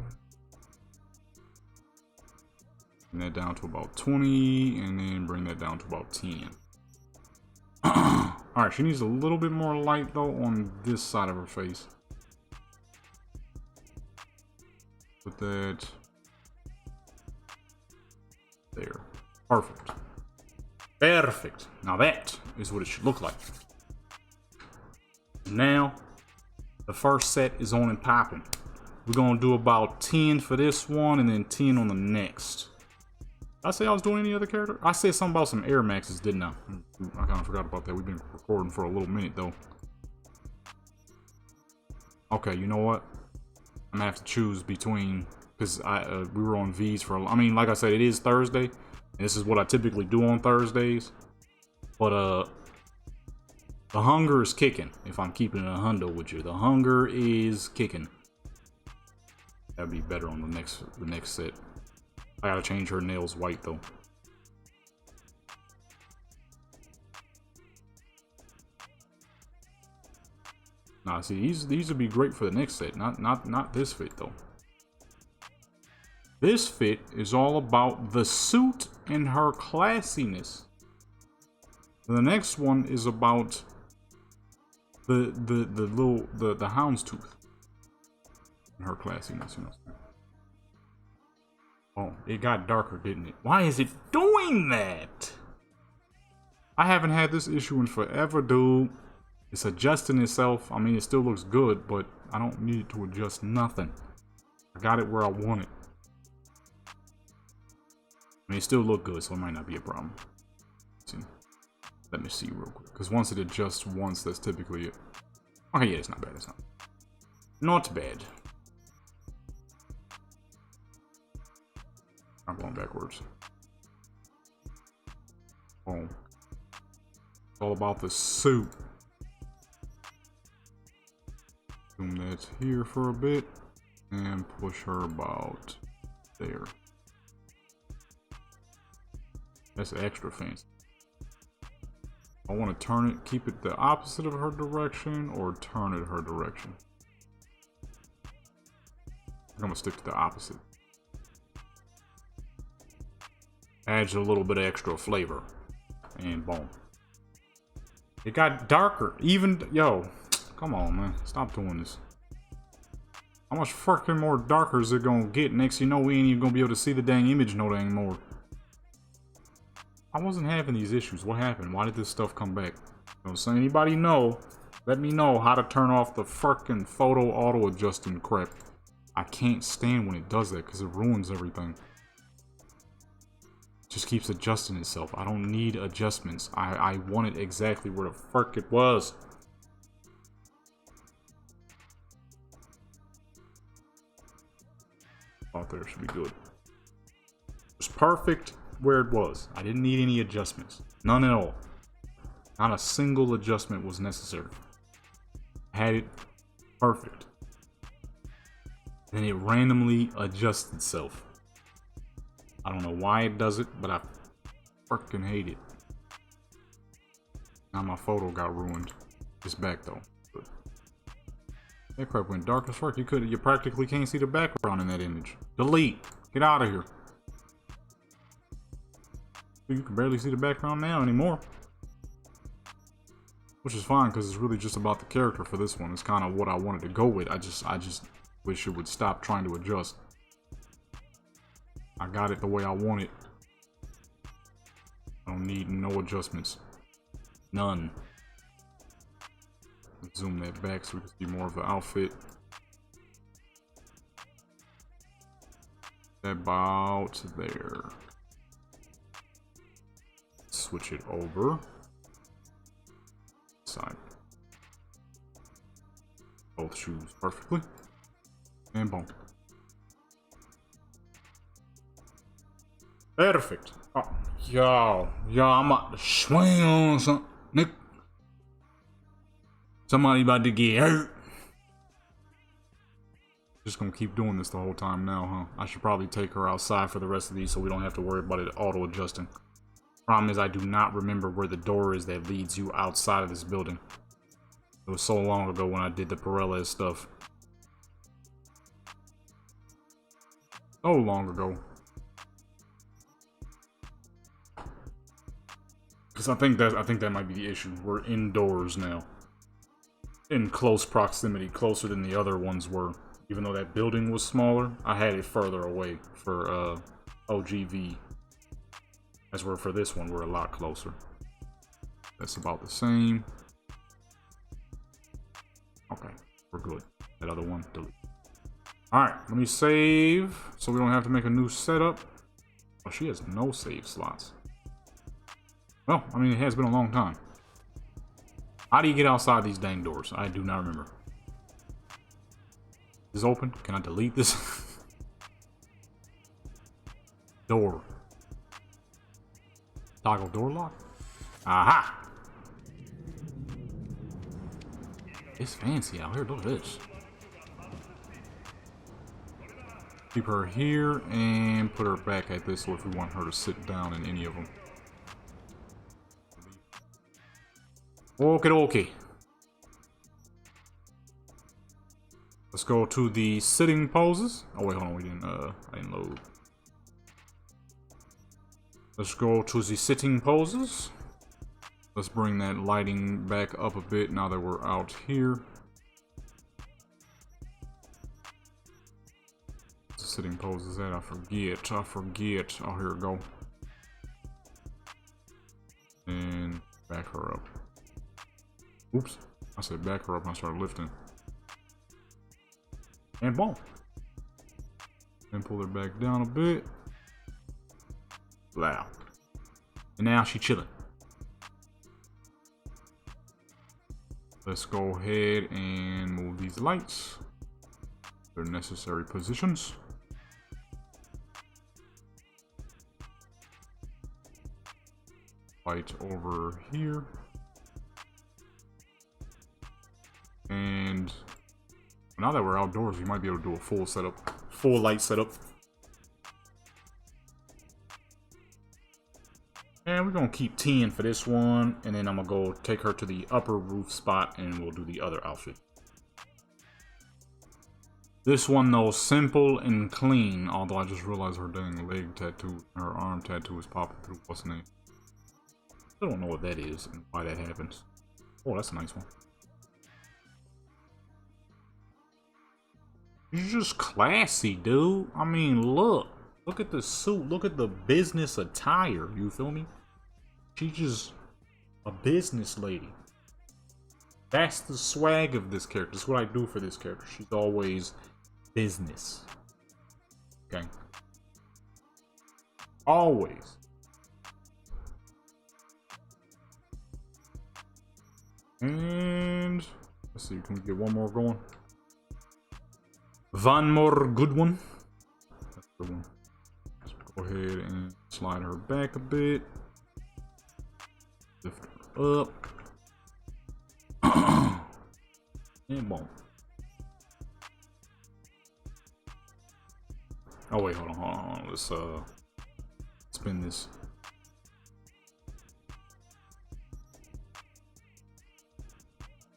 Bring that down to about 20, and then bring that down to about 10. Alright, she needs a little bit more light, though, on this side of her face. Put that there. Perfect. Perfect. Now that is what it should look like. Now, the first set is on and popping. We're going to do about 10 for this one, and then 10 on the next. Did I say I was doing any other character? I said something about some Air Maxes, didn't I? I kind of forgot about that. We've been recording for a little minute, though. Okay, you know what? I'm going to have to choose between... Because we were on V's for... I mean, like I said, it is Thursday. And this is what I typically do on Thursdays. But, the hunger is kicking. If I'm keeping it a hundo with you. The hunger is kicking. That'd be better on the next set. I gotta change her nails white though. Nah, see, these would be great for the next set. Not this fit though. This fit is all about the suit and her classiness. The next one is about the houndstooth and her classiness, you know. Oh, it got darker, didn't it? Why is it doing that? I haven't had this issue in forever, dude. It's adjusting itself. I mean, it still looks good, but I don't need it to adjust nothing. I got it where I want it. I mean, it still look good, so it might not be a problem. Let's see. Let me see real quick. Because once it adjusts once, that's typically it. Okay, yeah, it's not bad. It's not bad. I'm going backwards. Boom. It's all about the suit. Zoom that here for a bit. And push her about there. That's extra fancy. I want to turn it, keep it the opposite of her direction, or turn it her direction. I'm going to stick to the opposite. Adds a little bit of extra flavor. And boom. It got darker. Even, yo, come on, man. Stop doing this. How much fucking more darker is it gonna get? Next you know, we ain't even gonna be able to see the dang image no dang more. I wasn't having these issues. What happened? Why did this stuff come back? So anybody know, let me know how to turn off the fucking photo auto adjusting crap. I can't stand when it does that because it ruins everything. Just keeps adjusting itself. I don't need adjustments. I want it exactly where the fuck it was. Out there should be good. It was perfect where it was. I didn't need any adjustments. None at all. Not a single adjustment was necessary. I had it perfect. And it randomly adjusts itself. I don't know why it does it, but I freaking hate it. Now my photo got ruined. It's back though. But that crap went dark as fuck. You practically can't see the background in that image. Delete. Get out of here. You can barely see the background now anymore. Which is fine, because it's really just about the character for this one. It's kind of what I wanted to go with. I just wish it would stop trying to adjust. I got it the way I want it. I don't need no adjustments. None. Let's zoom that back so we can see more of the outfit. About there. Switch it over. Side. Both shoes perfectly. And boom. Perfect. Oh, yo, I'm about to swing on something. Nick. Somebody about to get hurt. Just gonna keep doing this the whole time now, huh? I should probably take her outside for the rest of these so we don't have to worry about it auto-adjusting. Problem is I do not remember where the door is that leads you outside of this building. It was so long ago when I did the Perez stuff. So long ago. Because I think that might be the issue. We're indoors now. In close proximity, closer than the other ones were. Even though that building was smaller, I had it further away for OGV. As we're for this one, we're a lot closer. That's about the same. Okay, we're good. That other one, delete. Alright, let me save so we don't have to make a new setup. Oh, she has no save slots. Well, I mean, it has been a long time. How do you get outside these dang doors? I do not remember. Is this open? Can I delete this? Door. Toggle door lock? Aha! It's fancy out here. Look at this. Keep her here and put her back at this if we want her to sit down in any of them. Okay. Let's go to the sitting poses. Oh wait, hold on. I didn't load. Let's go to the sitting poses. Let's bring that lighting back up a bit now that we're out here. The sitting poses at? I forget. Oh, here we go. And back her up. Oops. I said back her up and I started lifting. And boom. And pull her back down a bit. Wow. And now she's chilling. Let's go ahead and move these lights. Their necessary positions. Light over here. And now that we're outdoors, we might be able to do a full setup, full light setup. And we're gonna keep 10 for this one, and then I'm gonna go take her to the upper roof spot and we'll do the other outfit. This one though, simple and clean, although I just realized her dang leg tattoo, her arm tattoo is popping through. What's the name? I don't know what that is and why that happens. Oh, that's a nice one. You're just classy, dude. I mean, look at the suit. Look at the business attire. You feel me? She's just a business lady. That's the swag of this character. That's what I do for this character. She's always business. Okay. Always. And let's see, can we get one more going? One more good one. That's a good one. Let's go ahead and slide her back a bit. Lift her up. And boom. Oh wait, hold on. Let's spin this.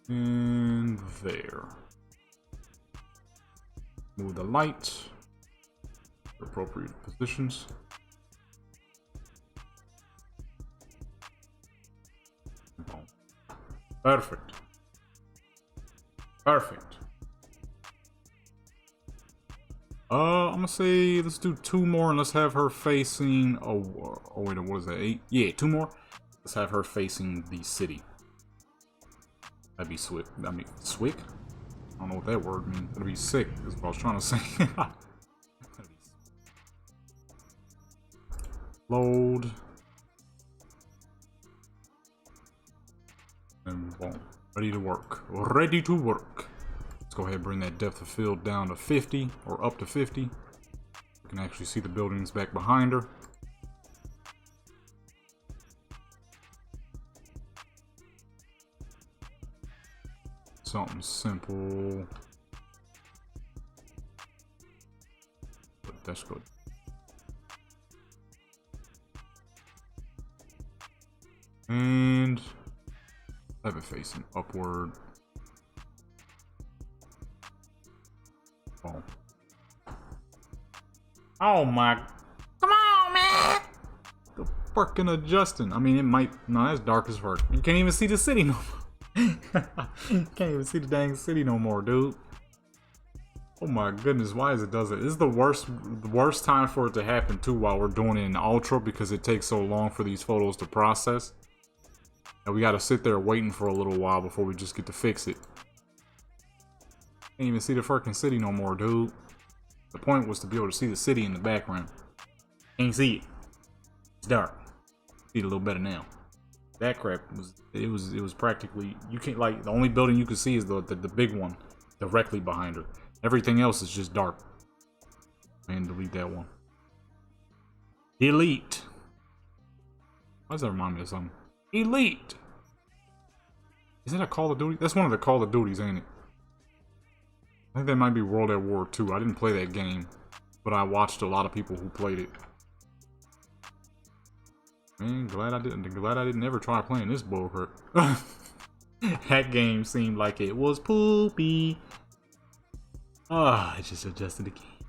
And there. Move the light to appropriate positions. Perfect. Perfect. I'm gonna say let's do 2 more and let's have her facing. Oh wait, what is that? 8? Yeah, 2 more. Let's have her facing the city. That'd be swick. I mean, swick? I don't know what that word means. That'd be sick, is what I was trying to say. Load. And boom. Ready to work. Ready to work. Let's go ahead and bring that depth of field down to 50 or up to 50. You can actually see the buildings back behind her. Something simple. But that's good. And have it facing upward. Oh. Oh my. Come on, man! The fucking adjusting. I mean, it might. No, that's dark as fuck. You can't even see the city no more. Can't even see the dang city no more, dude. Oh my goodness, why is it does it? This is the worst time for it to happen too while we're doing it in ultra because it takes so long for these photos to process. And we gotta sit there waiting for a little while before we just get to fix it. Can't even see the fucking city no more, dude. The point was to be able to see the city in the background. Can't see it. It's dark. See it a little better now. That crap was practically, you can't, like, the only building you can see is the big one directly behind her. Everything else is just dark. And delete that one. Delete. Why does that remind me of something? Elite. Is that a Call of Duty? That's one of the Call of Duties, ain't it? I think that might be World at War II. I didn't play that game, but I watched a lot of people who played it. Man, glad I didn't ever try playing this bullcrap. That game seemed like it was poopy. Ah, I just adjusted the game.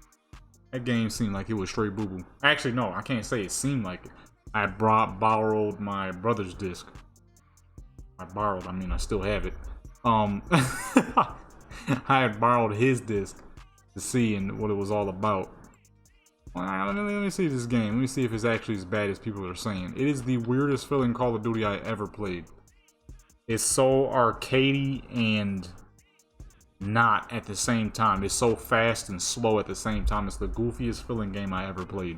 That game seemed like it was straight boo-boo. Actually, no, I can't say it seemed like it. I borrowed my brother's disc. I mean, I still have it. I had borrowed his disc to see what it was all about. Let me see this game. Let me see if it's actually as bad as people are saying. It is the weirdest feeling Call of Duty I ever played. It's so arcadey and not at the same time. It's so fast and slow at the same time. It's the goofiest feeling game I ever played.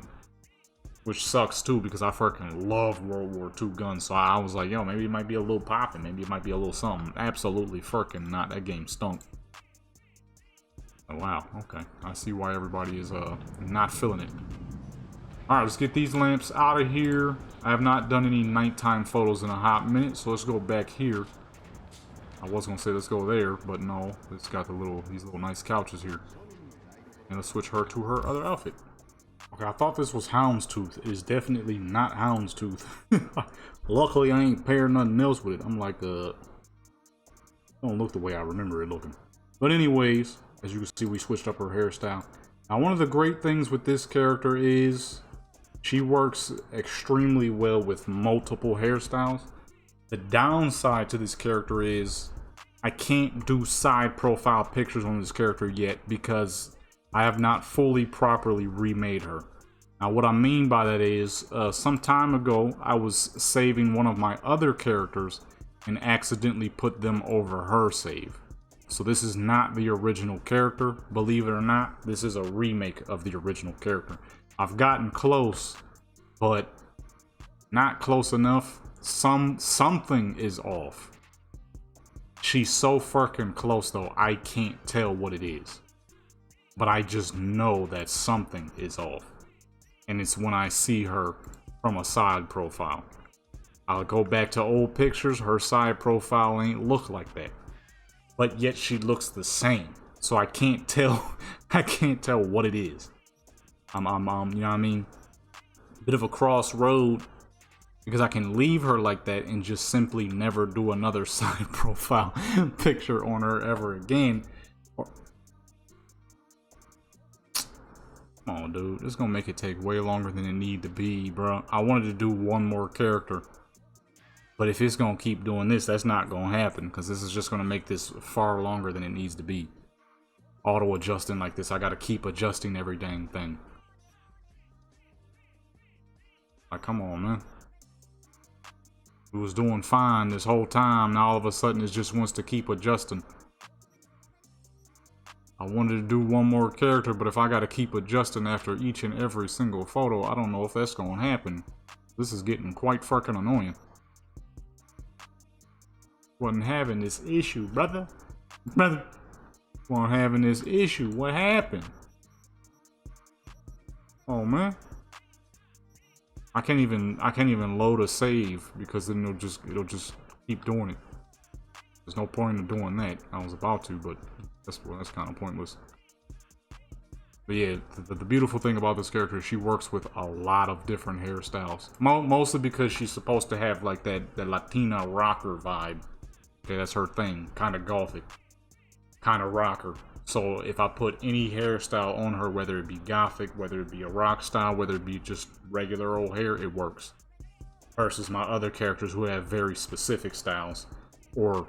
Which sucks too because I freaking love World War II guns. So I was like, yo, maybe it might be a little popping. Maybe it might be a little something. Absolutely freaking not. That game stunk. Oh, wow, okay. I see why everybody is not feeling it. Alright, let's get these lamps out of here. I have not done any nighttime photos in a hot minute, so let's go back here. I was gonna say let's go there, but no. It's got these little nice couches here. And let's switch her to her other outfit. Okay, I thought this was Houndstooth. It is definitely not Houndstooth. Luckily, I ain't paired nothing else with it. I'm like, don't look the way I remember it looking. But anyways, as you can see, we switched up her hairstyle. Now, one of the great things with this character is she works extremely well with multiple hairstyles. The downside to this character is I can't do side profile pictures on this character yet because I have not fully properly remade her. Now, what I mean by that is some time ago, I was saving one of my other characters and accidentally put them over her save. So this is not the original character, believe it or not. This is a remake of the original character. I've gotten close, but not close enough. Something is off. She's so fucking close though, I can't tell what it is. But I just know that something is off. And it's when I see her from a side profile. I'll go back to old pictures, her side profile ain't look like that. But yet she looks the same. So I can't tell I can't tell what it is. You know what I mean? Bit of a crossroad because I can leave her like that and just simply never do another side profile picture on her ever again. Come on, dude. It's gonna make it take way longer than it need to be, bro. I wanted to do one more character. But if it's gonna keep doing this, that's not gonna happen, because this is just gonna make this far longer than it needs to be. Auto adjusting like this, I gotta keep adjusting every dang thing. Like, come on, man. It was doing fine this whole time, now all of a sudden it just wants to keep adjusting. I wanted to do one more character, but if I gotta keep adjusting after each and every single photo, I don't know if that's gonna happen. This is getting quite fucking annoying. Wasn't having this issue, brother. Wasn't having this issue. What happened? Oh man. I can't even load a save because then it'll just keep doing it. There's no point in doing that. I was about to, but that's kind of pointless. But yeah, the beautiful thing about this character is she works with a lot of different hairstyles. Mostly because she's supposed to have like that Latina rocker vibe. Okay, that's her thing. Kind of gothic. Kind of rocker. So if I put any hairstyle on her, whether it be gothic, whether it be a rock style, whether it be just regular old hair, it works. Versus my other characters who have very specific styles or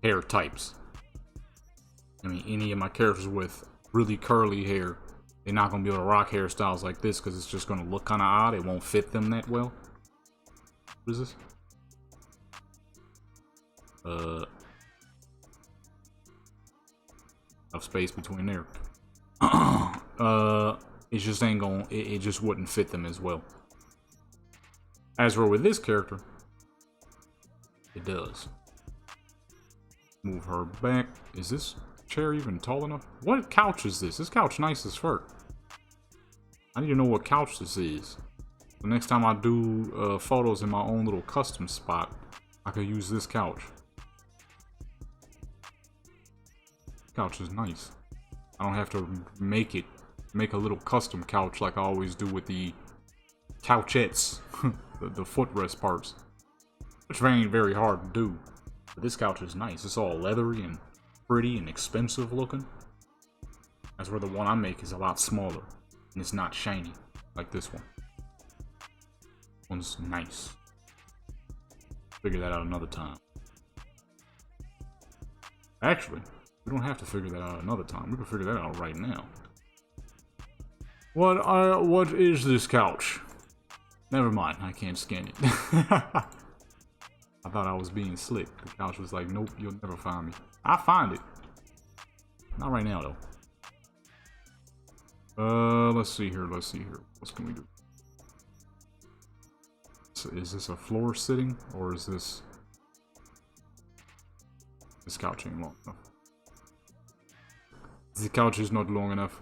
hair types. I mean, any of my characters with really curly hair, they're not going to be able to rock hairstyles like this because it's just going to look kind of odd. It won't fit them that well. What is this? Enough space between there. It just ain't going. It just wouldn't fit them as well. As for with this character, it does. Move her back. Is this chair even tall enough? What couch is this? This couch nice as fuck. I need to know what couch this is. The next time I do photos in my own little custom spot, I could use this couch. Couch is nice. I don't have to make a little custom couch like I always do with the couchettes, the footrest parts, which ain't very hard to do. But this couch is nice. It's all leathery and pretty and expensive looking. That's where the one I make is a lot smaller and it's not shiny like this one. One's nice. Figure that out another time. Actually, we don't have to figure that out another time. We can figure that out right now. What is this couch? Never mind, I can't scan it. I thought I was being slick. The couch was like, nope, you'll never find me. I'll find it. Not right now, though. Let's see here. What can we do? So is this a floor sitting, or is this... This couch ain't long enough. The couch is not long enough.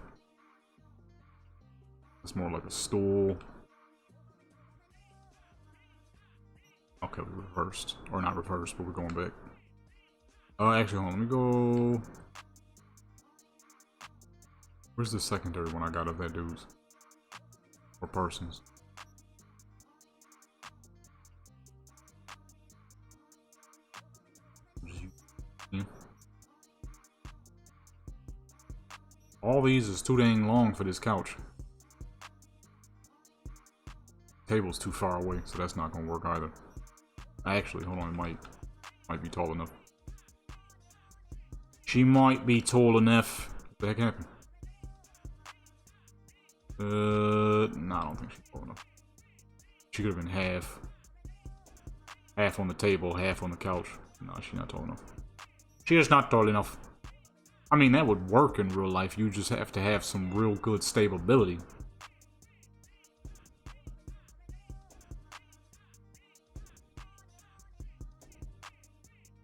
It's more like a stool. Okay, we reversed. Or not reversed, but we're going back. Actually, hold on. Let me go... Where's the secondary one I got of that dude's? Or person's? Yeah. All these is too dang long for this couch. Table's too far away, so that's not gonna work either. Actually, hold on, it might be tall enough. She might be tall enough. What the heck happened? No, I don't think she's tall enough. She could have been half. Half on the table, half on the couch. No, she's not tall enough. She is not tall enough. I mean, that would work in real life. You just have to have some real good stability.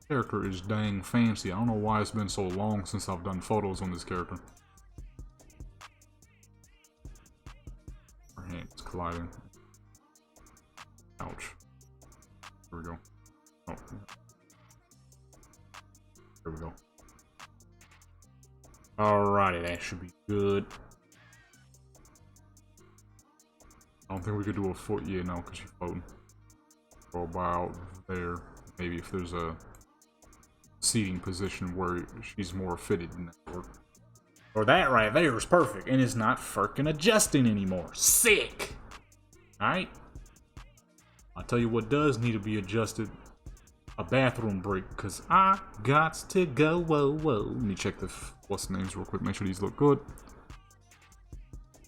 Character is dang fancy. I don't know why it's been so long since I've done photos on this character. Our hands colliding. Ouch. Here we go. Oh. There we go. Alrighty, that should be good. I don't think we could do a foot. Yeah, no, because she's floating. Go about there. Maybe if there's a seating position where she's more fitted in that work. Or that right there is perfect. And it's not freaking adjusting anymore. Sick! Alright. I'll tell you what does need to be adjusted. a bathroom break because I got to go. Whoa. Let me check the what's the names real quick. Make sure these look good.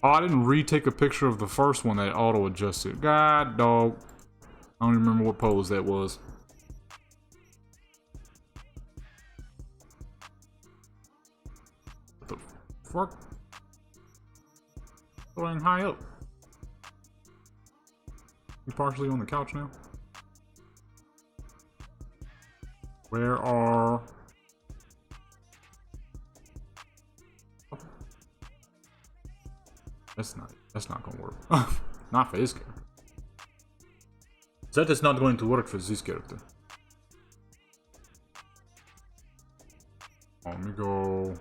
Oh, I didn't retake a picture of the first one that auto adjusted. God dog. I don't even remember what pose that was. What the fuck? Going high up. You partially on the couch now? Where are... That's not gonna work. Not for his character. That is not going to work for this character. Oh, let me go.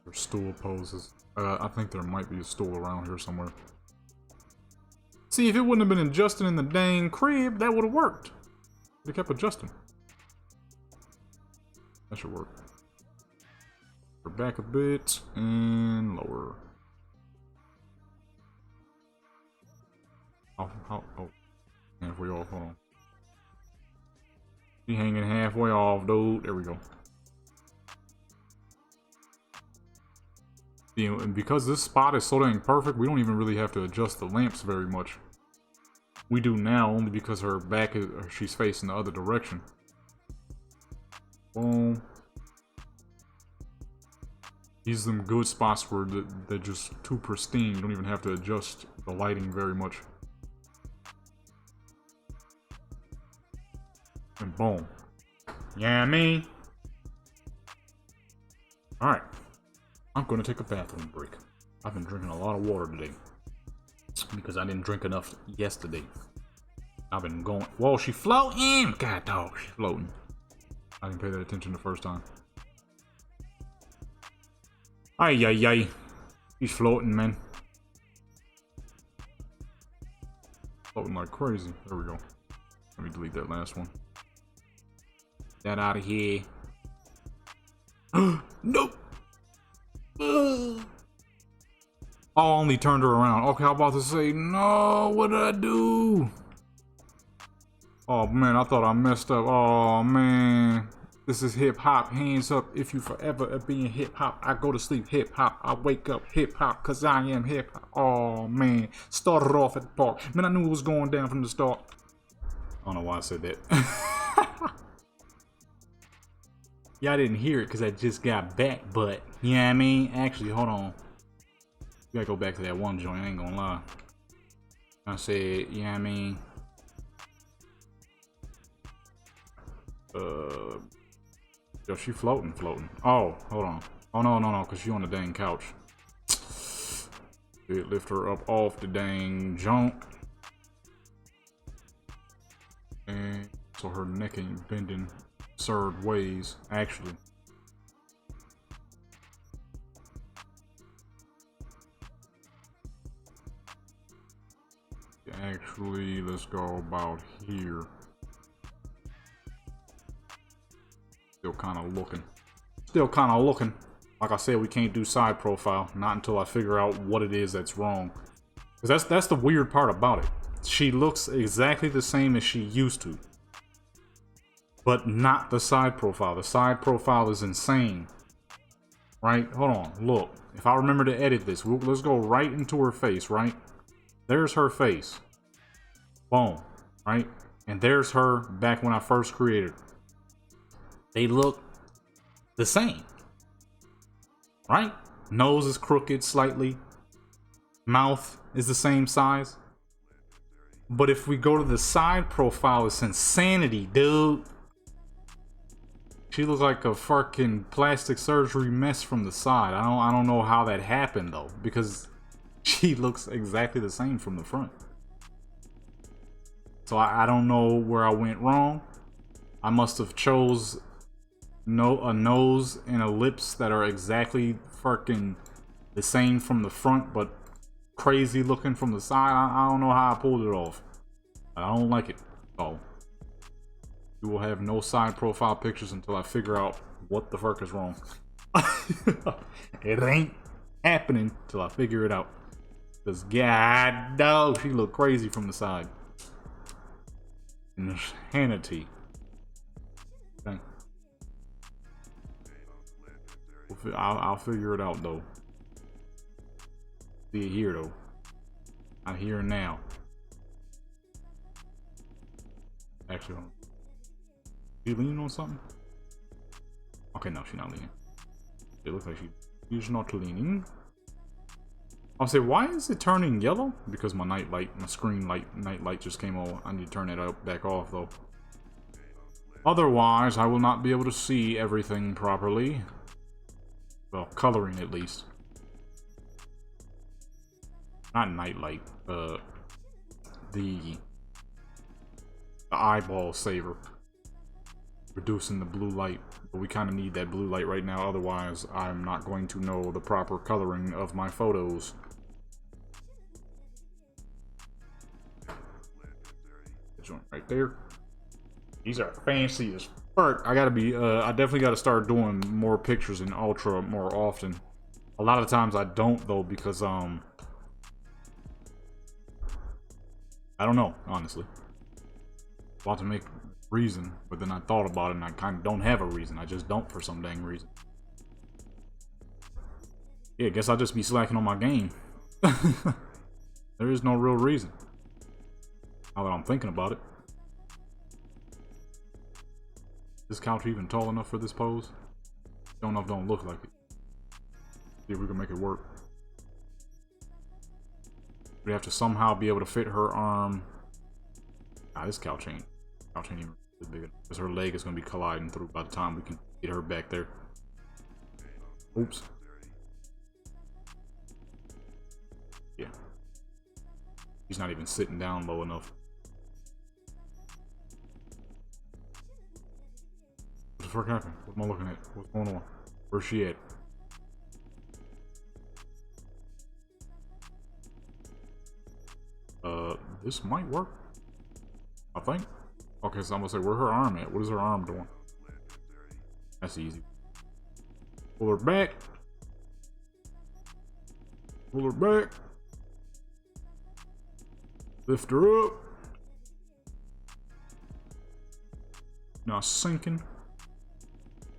There's stool poses. I think there might be a stool around here somewhere. See, if it wouldn't have been adjusting in the dang crib, that would have worked. They kept adjusting. That should work. We're back a bit and lower. Oh, halfway off. Hold on. She hanging halfway off, dude. There we go. See, and because this spot is so dang perfect, we don't even really have to adjust the lamps very much. We do now only because her back is, she's facing the other direction. Boom. These are them good spots where they're just too pristine. You don't even have to adjust the lighting very much. And boom. Yeah, me. Alright. I'm gonna take a bathroom break. I've been drinking a lot of water today. Because I didn't drink enough yesterday. I've been going... Whoa, she floating! God dog, she's floating. I didn't pay that attention the first time. Ay. He's floating, man. Floating like crazy. There we go. Let me delete that last one. Get out of here. Nope. Oh, I only turned her around. Okay, I'm about to say, no, what did I do? Oh man, I thought I messed up. Oh man. This is hip hop. Hands up if you forever being hip hop. I go to sleep hip hop. I wake up hip hop because I am hip hop. Oh man. Started off at the park. Man, I knew it was going down from the start. I don't know why I said that. Y'all didn't hear it because I just got back, but you know what I mean? Actually, hold on. You gotta go back to that one joint, I ain't gonna lie. I said, you know what I mean? Yo, she floating. Oh, hold on. Oh, no, because she on the dang couch. Did lift her up off the dang junk. And so her neck ain't bending absurd ways, actually. Actually, let's go about here. Still kind of looking. Like I said, we can't do side profile, not until I figure out what it is that's wrong. Because that's the weird part about it. She looks exactly the same as she used to. But not the side profile. The side profile is insane. Right? Hold on. Look. If I remember to edit this, let's go right into her face, right? There's her face. Boom. Right? And there's her back when I first created her. They look the same. Right? Nose is crooked slightly. Mouth is the same size. But if we go to the side profile, it's insanity, dude. She looks like a fucking plastic surgery mess from the side. I don't know how that happened though, because she looks exactly the same from the front. So I don't know where I went wrong. I must have chose a nose and a lips that are exactly fucking the same from the front, but crazy looking from the side. I don't know how I pulled it off. I don't like it. So we will have no side profile pictures until I figure out what the fuck is wrong. It ain't happening till I figure it out. Cause god no, she looked crazy from the side. Insanity. Okay. I'll figure it out though. See it here though. Not here and now. Actually, she leaning on something? Okay, no, she's not leaning. It looks like she's not leaning. I'll say, why is it turning yellow? Because my night light just came on. I need to turn it back off though. Otherwise, I will not be able to see everything properly. Well, coloring at least. Not night light. The eyeball saver. Reducing the blue light. But we kind of need that blue light right now. Otherwise, I'm not going to know the proper coloring of my photos. Joint right there. These are fancy as fuck. I definitely gotta start doing more pictures in Ultra more often. A lot of times I don't though, because I don't know, honestly. About to make a reason, but then I thought about it and I kind of don't have a reason. I just don't for some dang reason. Yeah, I guess I'll just be slacking on my game. There is no real reason. Now that I'm thinking about it. This couch even tall enough for this pose? Don't know if it don't look like it. See if we can make it work. We have to somehow be able to fit her arm. Ah, this couch ain't even big enough. Because her leg is going to be colliding through by the time we can get her back there. Oops. Yeah. He's not even sitting down low enough. What the fuck happened? What am I looking at? What's going on? Where's she at? This might work. I think. Okay, so I'm gonna say, where her arm at? What is her arm doing? That's easy. Pull her back. Pull her back. Lift her up. Now sinking.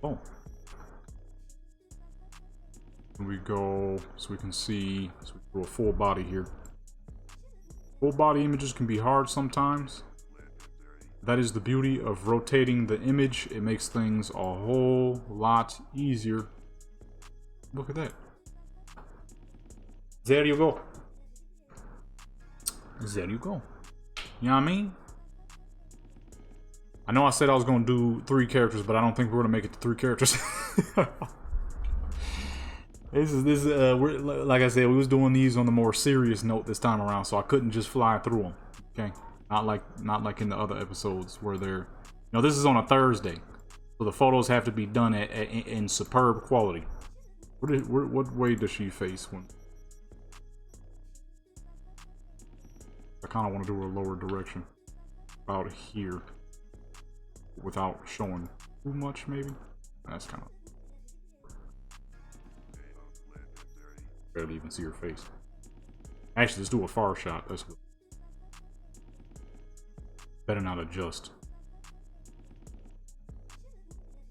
Oh. Here we go, so we can see, so we do a full body here. Full body images can be hard sometimes. That is the beauty of rotating the image. It makes things a whole lot easier. Look at that. There you go. There you go. You know what I mean? I know I said I was going to do 3 characters, but I don't think we're going to make it to 3 characters. We're, like I said, we was doing these on the more serious note this time around, so I couldn't just fly through them. Okay, not like in the other episodes where they're, you know, this is on a Thursday, so the photos have to be done in superb quality. What way does she face when? I kind of want to do a lower direction, about here, without showing too much. Maybe that's kind of. Barely even see her face. Actually, let's do a far shot. That's good. Better not adjust.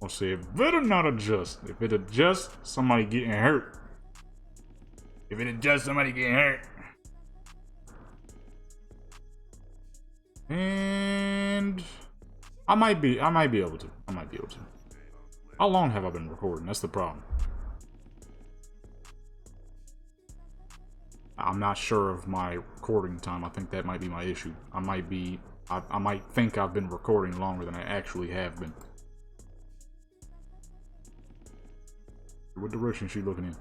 Let's see. It better not adjust. If it adjusts, somebody getting hurt. If it adjusts, somebody getting hurt. And I might be able to. How long have I been recording? That's the problem. I'm not sure of my recording time. I think that might be my issue. I might think I've been recording longer than I actually have been. What direction is she looking in?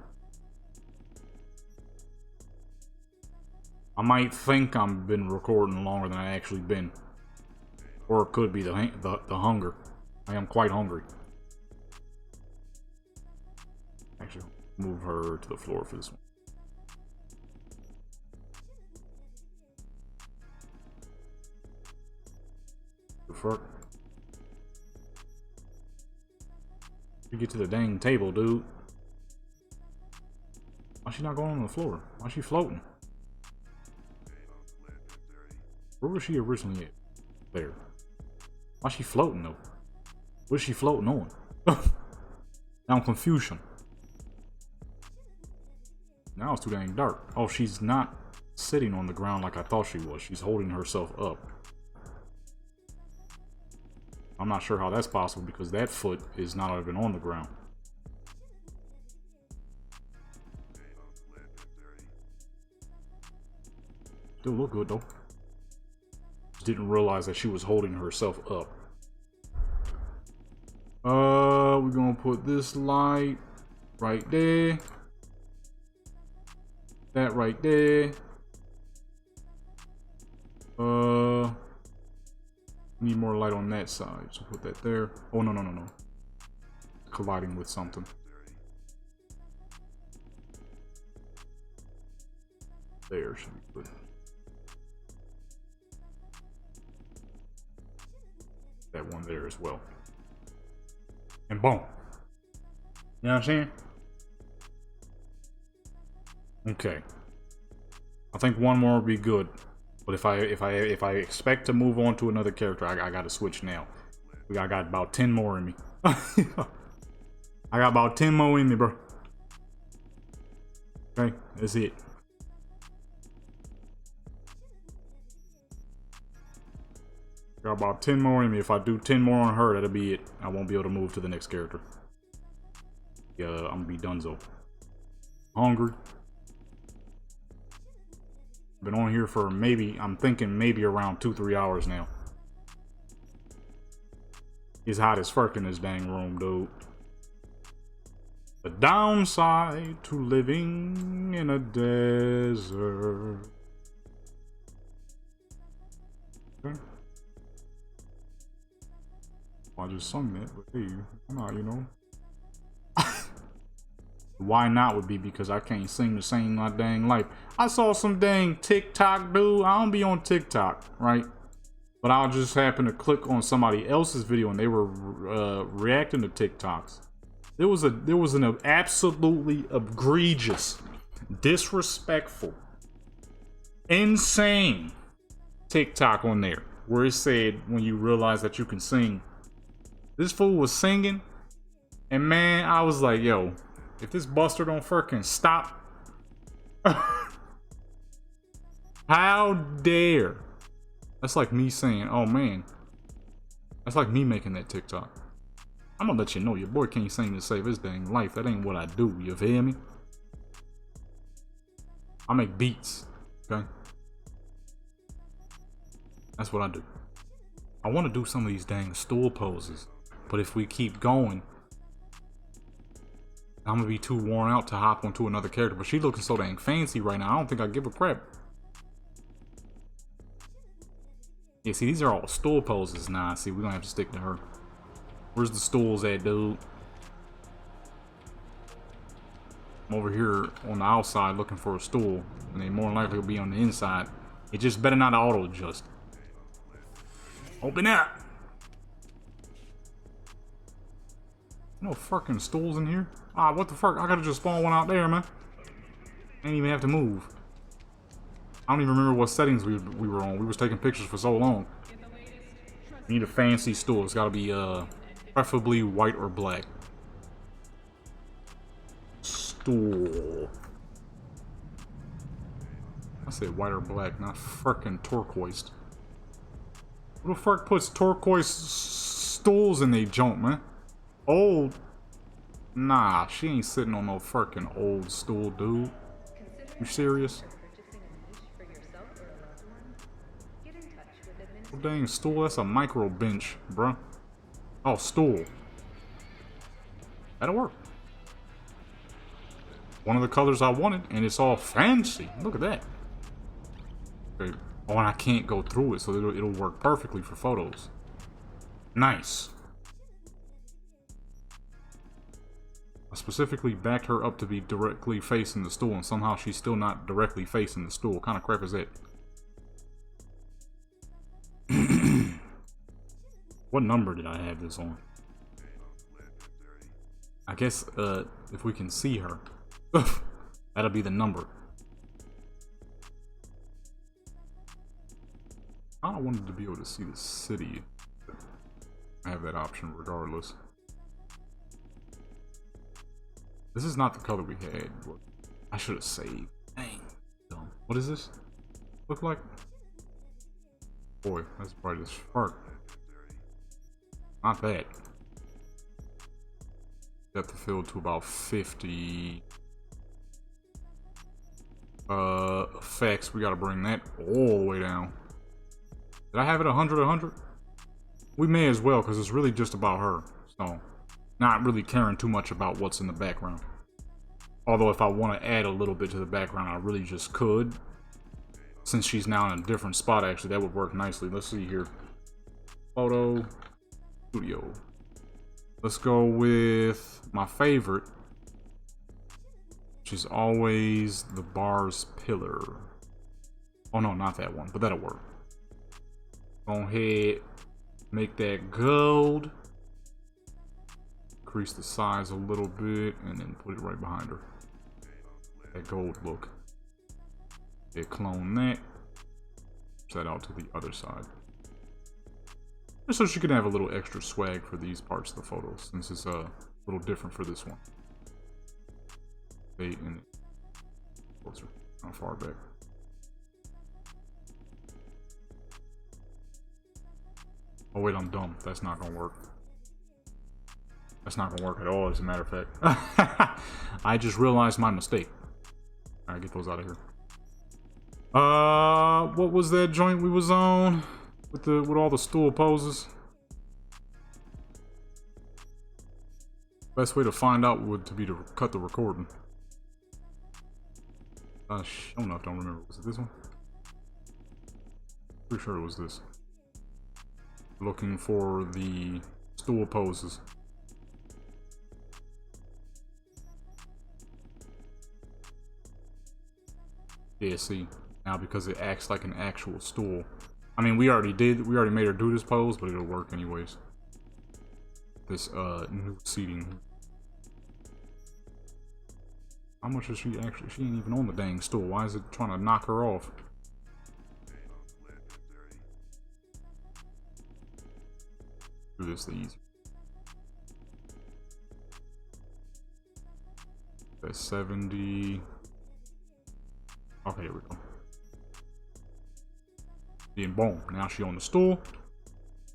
I might think I've been recording longer than I actually been. Or it could be the hunger. I am quite hungry. Actually, move her to the floor for this one. The fuck? You get to the dang table, dude. Why's she not going on the floor? Why's she floating? Where was she originally at? There. Why's she floating though? What's she floating on? Now I'm confusion. Now it's too dang dark. Oh, she's not sitting on the ground like I thought she was. She's holding herself up. I'm not sure how that's possible because that foot is not even on the ground. Still look good though. Just didn't realize that she was holding herself up. We're gonna put this light right there. That right there. Need more light on that side, so put that there. Oh, no. Colliding with something. There should be good. That one there as well. And boom. You know what I'm saying? Okay. I think one more would be good. But if I expect to move on to another character, I gotta switch now. I got about 10 more in me. I got about 10 more in me, bro. Okay, that's it. Got about 10 more in me. If I do 10 more on her, that'll be it. I won't be able to move to the next character. Yeah, I'm gonna be donezo. Hungry. Been on here for maybe, I'm thinking maybe around 2-3 hours now. It's hot as fuck in this dang room, dude. The downside to living in a desert. Okay. Well, I just sung that, but hey, why not, you know? Why not would be because I can't sing to save my dang life. I saw some dang TikTok dude. I don't be on TikTok, right? But I'll just happen to click on somebody else's video and they were reacting to TikToks. There was an absolutely egregious, disrespectful, insane TikTok on there where it said when you realize that you can sing. This fool was singing, and man, I was like, yo, if this buster don't freaking stop. How dare. That's like me saying, oh man. That's like me making that TikTok. I'm gonna let you know your boy can't sing to save his dang life. That ain't what I do, you feel me? I make beats, okay? That's what I do. I want to do some of these dang stool poses. But if we keep going, I'm gonna be too worn out to hop onto another character. But she's looking so dang fancy right now. I don't think I give a crap. Yeah, see, these are all stool poses. Nah, see, we're gonna have to stick to her. Where's the stools at, dude? I'm over here on the outside looking for a stool. And they more likely will be on the inside. It just better not auto adjust. Open up! No fucking stools in here. Ah, what the fuck? I gotta just spawn one out there, man. I ain't even have to move. I don't even remember what settings we were on. We was taking pictures for so long. We need a fancy stool. It's gotta be preferably white or black. Stool. I said white or black, not fucking turquoise. Who the fuck puts turquoise stools in they junk, man? Old? Nah, she ain't sitting on no fucking old stool, dude. You serious? Oh, dang, stool, that's a micro bench, bruh. Oh, stool. That'll work. One of the colors I wanted, and it's all fancy. Look at that. Okay. Oh, and I can't go through it, so it'll work perfectly for photos. Nice. I specifically backed her up to be directly facing the stool, and somehow she's still not directly facing the stool. What kind of crap is that? What number did I have this on? I guess if we can see her, that'll be the number. I wanted to be able to see the city. I have that option regardless. This is not the color we had. I should have saved. Dang. Dumb. What is this? Look like? Boy, that's bright as fuck. Not that. Depth of field to about 50. Effects, we gotta bring that all the way down. Did I have it 100? We may as well, because it's really just about her. So, not really caring too much about what's in the background. Although if I want to add a little bit to the background, I really just could. Since she's now in a different spot, actually, that would work nicely. Let's see here. Photo studio. Let's go with my favorite, which is always the bar's pillar. Oh no, not that one, but that'll work. Go ahead, make that gold. Increase the size a little bit, and then put it right behind her. That gold look. Okay, clone that. Push that out to the other side. Just so she can have a little extra swag for these parts of the photo, since it's a little different for this one. Wait, and closer, not far back. Oh wait, I'm dumb. That's not gonna work. That's not gonna work at all, as a matter of fact. I just realized my mistake. Alright, get those out of here. What was that joint we was on? With all the stool poses? Best way to find out would be to cut the recording. Sure enough, don't remember. Was it this one? Pretty sure it was this. Looking for the stool poses. Yeah, see, now because it acts like an actual stool. I mean, we already made her do this pose, but it'll work anyways. This new seating. How much is she actually? She ain't even on the dang stool. Why is it trying to knock her off? Do this the easy. That's 70. Okay, here we go. Then boom. Now she on the stool.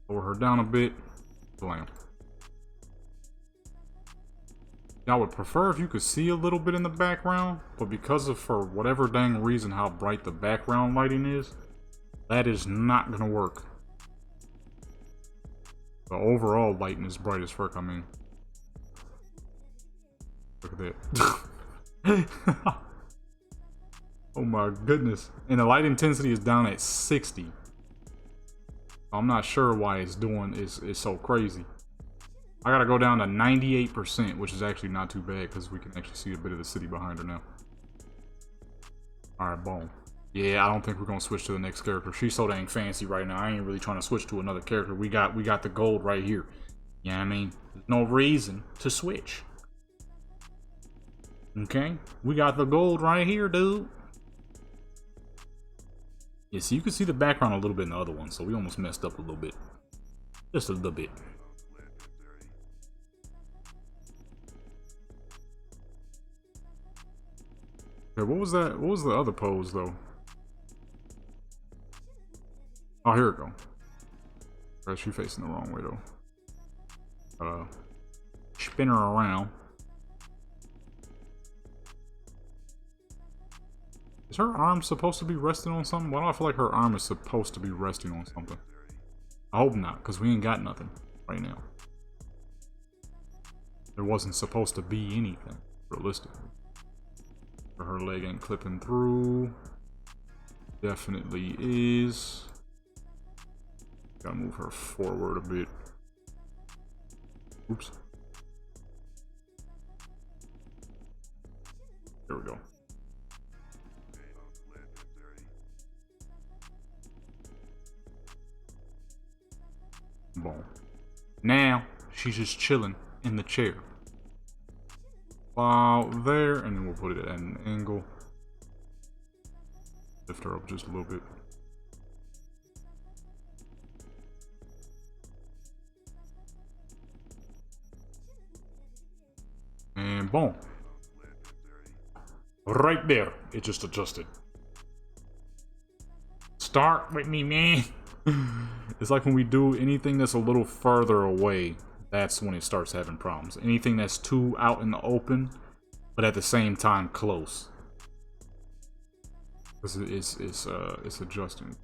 Lower her down a bit. Blam. I would prefer if you could see a little bit in the background, but because of, for whatever dang reason, how bright the background lighting is, that is not gonna work. The overall lighting is bright as fuck, I mean. Look at that. Oh my goodness. And the light intensity is down at 60. I'm not sure why it's doing is so crazy. I gotta go down to 98%, which is actually not too bad because we can actually see a bit of the city behind her now. Alright, boom. Yeah, I don't think we're gonna switch to the next character. She's so dang fancy right now. I ain't really trying to switch to another character. We got the gold right here. You know what I mean? There's no reason to switch. Okay? We got the gold right here, dude. Yeah, so you can see the background a little bit in the other one, so we almost messed up a little bit. Just a little bit. Okay, what was that? What was the other pose, though? Oh, here we go. Alright, she's facing the wrong way, though. Spin her around. Is her arm supposed to be resting on something? Why do I feel like her arm is supposed to be resting on something? I hope not, because we ain't got nothing right now. There wasn't supposed to be anything, realistically. Her leg ain't clipping through. Definitely is. Gotta move her forward a bit. Oops. There we go. Boom. Now she's just chilling in the chair. While there, and then we'll put it at an angle. Lift her up just a little bit. and boom. Right there, it just adjusted. Start with me, man. It's like when we do anything that's a little further away, that's when it starts having problems. Anything that's too out in the open, but at the same time close. Because it's adjusting.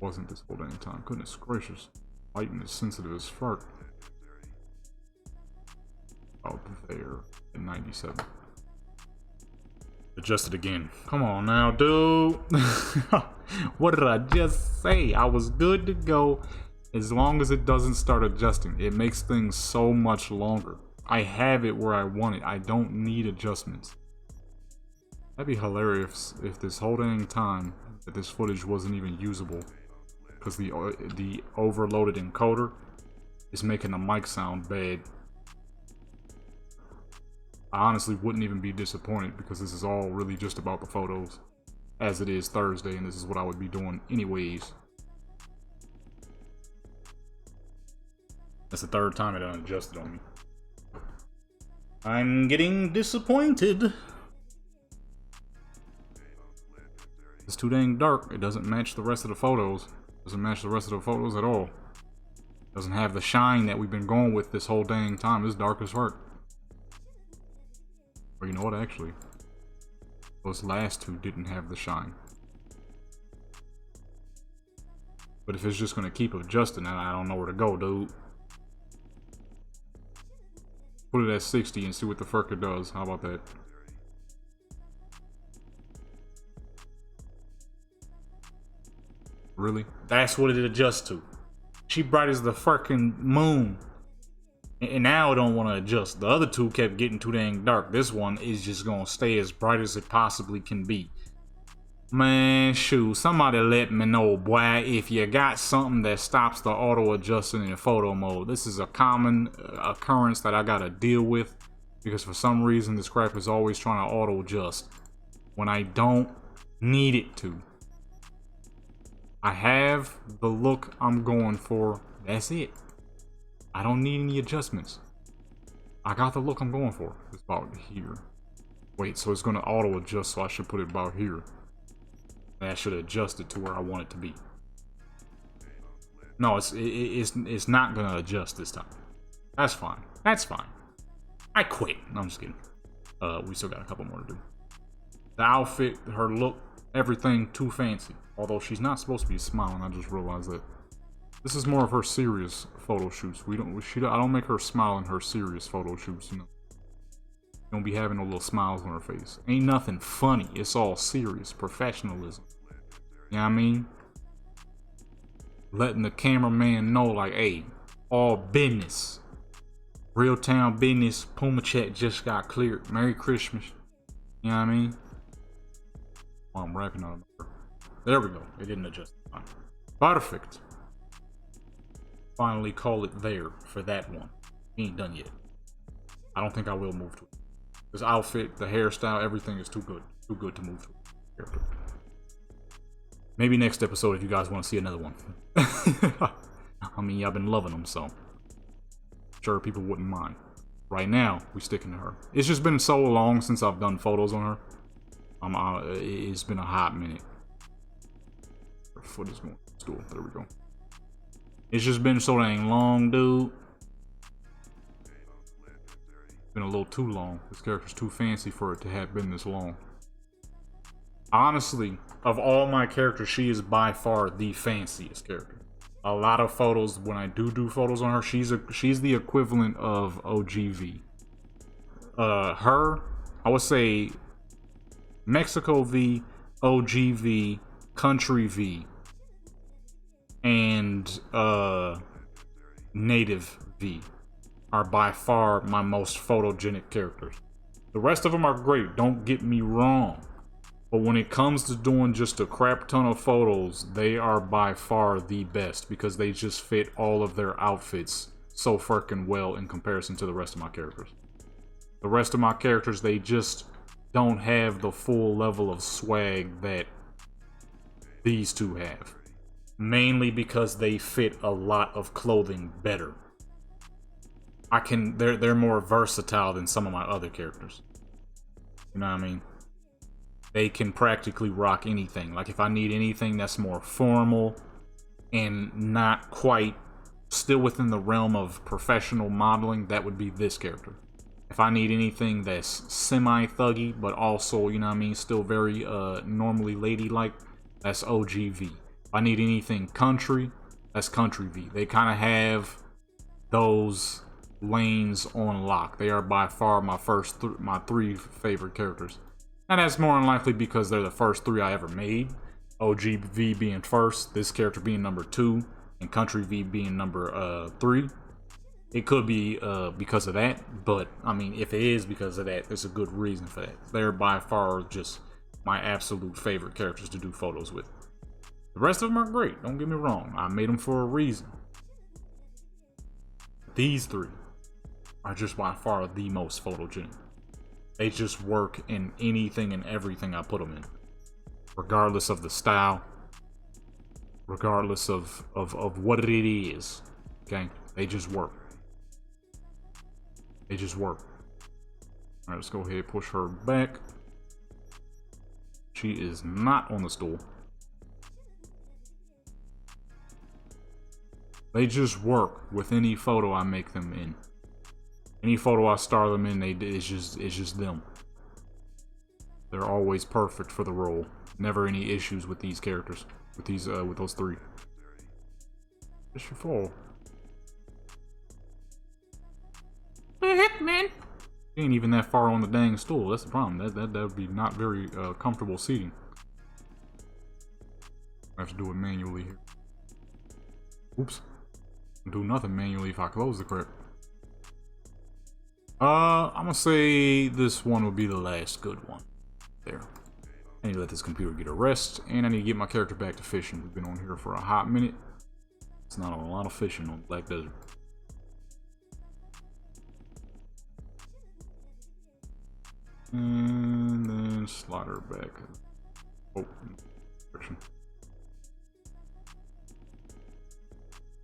Wasn't this whole dang time. Goodness gracious. Lighting is sensitive as fuck. Out there at 97. Adjust it again. Come on now, dude. What did I just say? I was good to go as long as it doesn't start adjusting. It makes things so much longer. I have it where I want it. I don't need adjustments. That'd be hilarious if this whole dang time that this footage wasn't even usable because the overloaded encoder is making the mic sound bad. I honestly wouldn't even be disappointed because this is all really just about the photos, as it is Thursday, and this is what I would be doing anyways. That's the third time it unadjusted on me. I'm getting disappointed. It's too dang dark. It doesn't match the rest of the photos. It doesn't match the rest of the photos at all. It doesn't have the shine that we've been going with this whole dang time. It's dark as fuck. Or you know what, actually, those last two didn't have the shine. But if it's just gonna keep adjusting, I don't know where to go, dude. Put it at 60 and see what the fuck it does. How about that? Really? That's what it adjusts to. She bright as the fucking moon. And now it don't want to adjust. The other two kept getting too dang dark. This one is just gonna stay as bright as it possibly can be. Man, shoot, somebody let me know, boy, if you got something that stops the auto adjusting in photo mode. This is a common occurrence that I gotta deal with because for some reason this crap is always trying to auto adjust when I don't need it to. I have the look I'm going for. That's it. I don't need any adjustments. I got the look I'm going for. It's about here. Wait, so it's gonna auto adjust, so I should put it about here. And I should adjust it to where I want it to be. No, it's not gonna adjust this time. That's fine. That's fine. I quit. No, I'm just kidding. We still got a couple more to do. The outfit, her look, everything too fancy. Although she's not supposed to be smiling, I just realized that. This is more of her serious photo shoots. I don't make her smile in her serious photo shoots, you know. You don't be having no little smiles on her face. Ain't nothing funny. It's all serious professionalism. You know what I mean? Letting the cameraman know, like, hey, all business. Real town business. Puma check just got cleared. Merry Christmas. You know what I mean? Oh, I'm rapping on it. There we go. It didn't adjust. Perfect. Finally call it there for that one. He ain't done yet. I don't think I will move to it. This outfit, the hairstyle, everything is too good. Too good to move to it. Maybe next episode if you guys want to see another one. I mean, I've been loving them, so sure people wouldn't mind. Right now, we sticking to her. It's just been so long since I've done photos on her. It's been a hot minute. Her foot is going to stool. There we go. It's just been so dang long, dude. It's been a little too long. This character's too fancy for it to have been this long. Honestly, of all my characters, she is by far the fanciest character. A lot of photos, when I do photos on her, she's the equivalent of OGV. Her, I would say Mexico V, OGV, Country V, and Native V are by far my most photogenic characters. The rest of them are great, don't get me wrong. But when it comes to doing just a crap ton of photos, they are by far the best because they just fit all of their outfits so freaking well in comparison to the rest of my characters. The rest of my characters, they just don't have the full level of swag that these two have. Mainly because they fit a lot of clothing better. they're more versatile than some of my other characters. You know what I mean? They can practically rock anything. Like if I need anything that's more formal and not quite still within the realm of professional modeling, that would be this character. If I need anything that's semi-thuggy, but also, you know what I mean, still very normally ladylike, that's OGV. If I need anything country, that's Country V. They kind of have those lanes on lock. They are by far my my three favorite characters. And that's more than likely because they're the first three I ever made. OGV being first, this character being number 2, and Country V being number 3. It could be because of that, but I mean, if it is because of that, there's a good reason for that. They're by far just my absolute favorite characters to do photos with. The rest of them are great, don't get me wrong. I made them for a reason. These three are just by far the most photogenic. They just work in anything and everything I put them in. Regardless of the style. Regardless of what it is. Okay? They just work. They just work. Alright, let's go ahead and push her back. She is not on the stool. They just work with any photo I make them in. Any photo I star them in, it's just them. They're always perfect for the role. Never any issues with these characters. With those three. It's your fall. The heck, man? She ain't even that far on the dang stool. That's the problem. That would be not very comfortable seating. I have to do it manually here. Oops. Do nothing manually if I close the crap. I'm gonna say this one will be the last good one. There. I need to let this computer get a rest, and I need to get my character back to fishing. We've been on here for a hot minute. It's not a lot of fishing on Black Desert. And then slide her back. Oh, friction.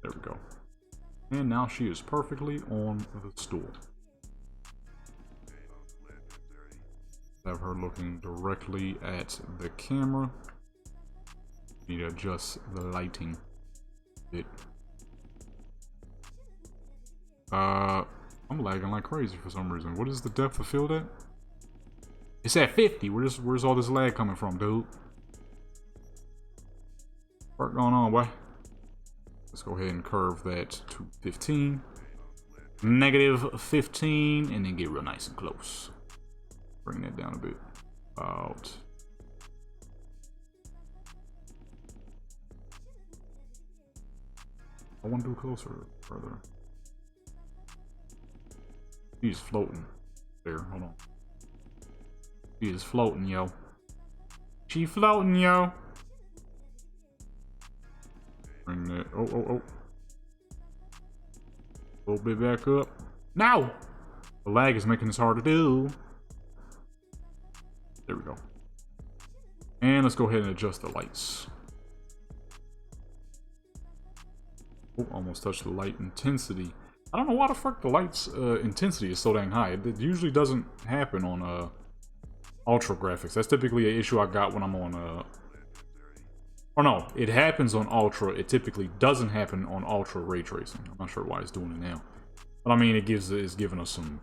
There we go. And now she is perfectly on the stool. Have her looking directly at the camera. Need to adjust the lighting a bit. I'm lagging like crazy for some reason. What is the depth of field at? It's at 50. Where's all this lag coming from, dude? What's going on, boy? Let's go ahead and curve that to 15. Negative 15, and then get real nice and close. Bring that down a bit. About. I want to do closer, further. He's floating. There, hold on. She is floating, yo. She floating, yo. Bring that. Oh. A little bit back up. Now! The lag is making this hard to do. There we go. And let's go ahead and adjust the lights. Oh, almost touched the light intensity. I don't know why the fuck the light's intensity is so dang high. It usually doesn't happen on ultra graphics. That's typically an issue I got when I'm on or no, it happens on ultra. It typically doesn't happen on ultra ray tracing. I'm not sure why it's doing it now, but I mean it's giving us some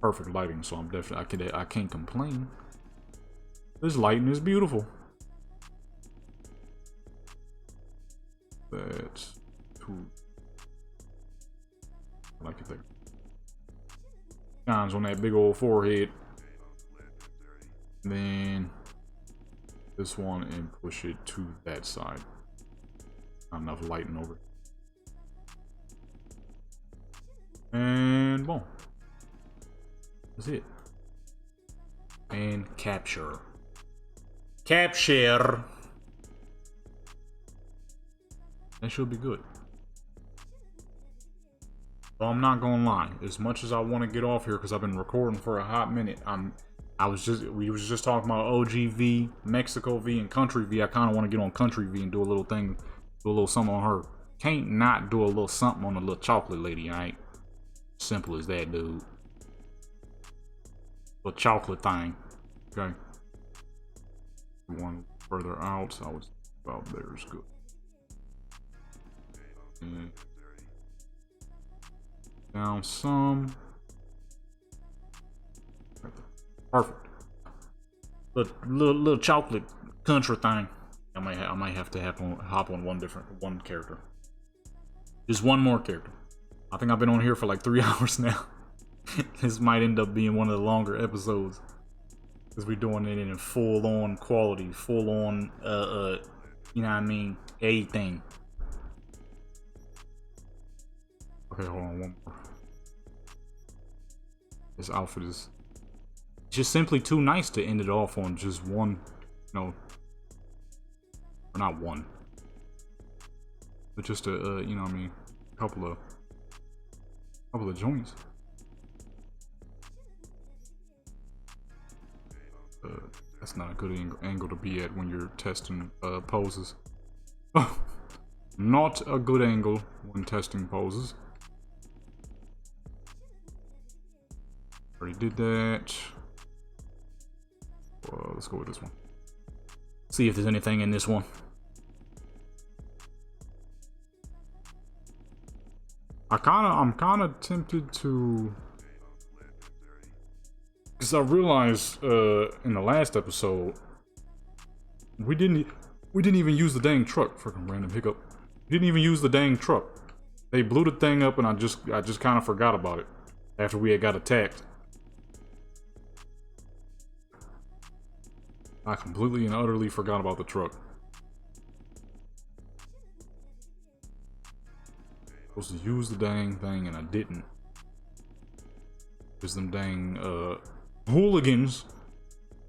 perfect lighting, so I'm definitely I can't complain. This lighting is beautiful. That's too. I like it there. Shines on that big old forehead. Then this one and push it to that side. Not enough lighting over. And boom. That's it. And capture. Capture. That should be good. So I'm not gonna lie. As much as I want to get off here because I've been recording for a hot minute, we was just talking about OGV, Mexico V, and Country V. I kind of want to get on Country V and do a little thing, do a little something on her. Can't not do a little something on the little chocolate lady, alright? Simple as that, dude. The chocolate thing. Okay. One further out. I was about there is good. And down some. Perfect. Little chocolate country thing. I might have to hop on one character. Just one more character. I think I've been on here for like 3 hours now. This might end up being one of the longer episodes. Because we're doing it in full on quality, full on you know what I mean, everything. Okay, hold on, one more. This outfit is just simply too nice to end it off on just one, you know, or not one, but just a you know what I mean, couple of joints. That's not a good angle to be at when you're testing poses. Not a good angle when testing poses. Already did that. Let's go with this one. See if there's anything in this one. I'm kind of tempted to, because I realized in the last episode we didn't even use the dang truck. Freaking random hiccup. We didn't even use the dang truck. They blew the thing up, and I just kind of forgot about it after we had got attacked. I completely and utterly forgot about the truck. Supposed to use the dang thing, and I didn't. Because them dang hooligans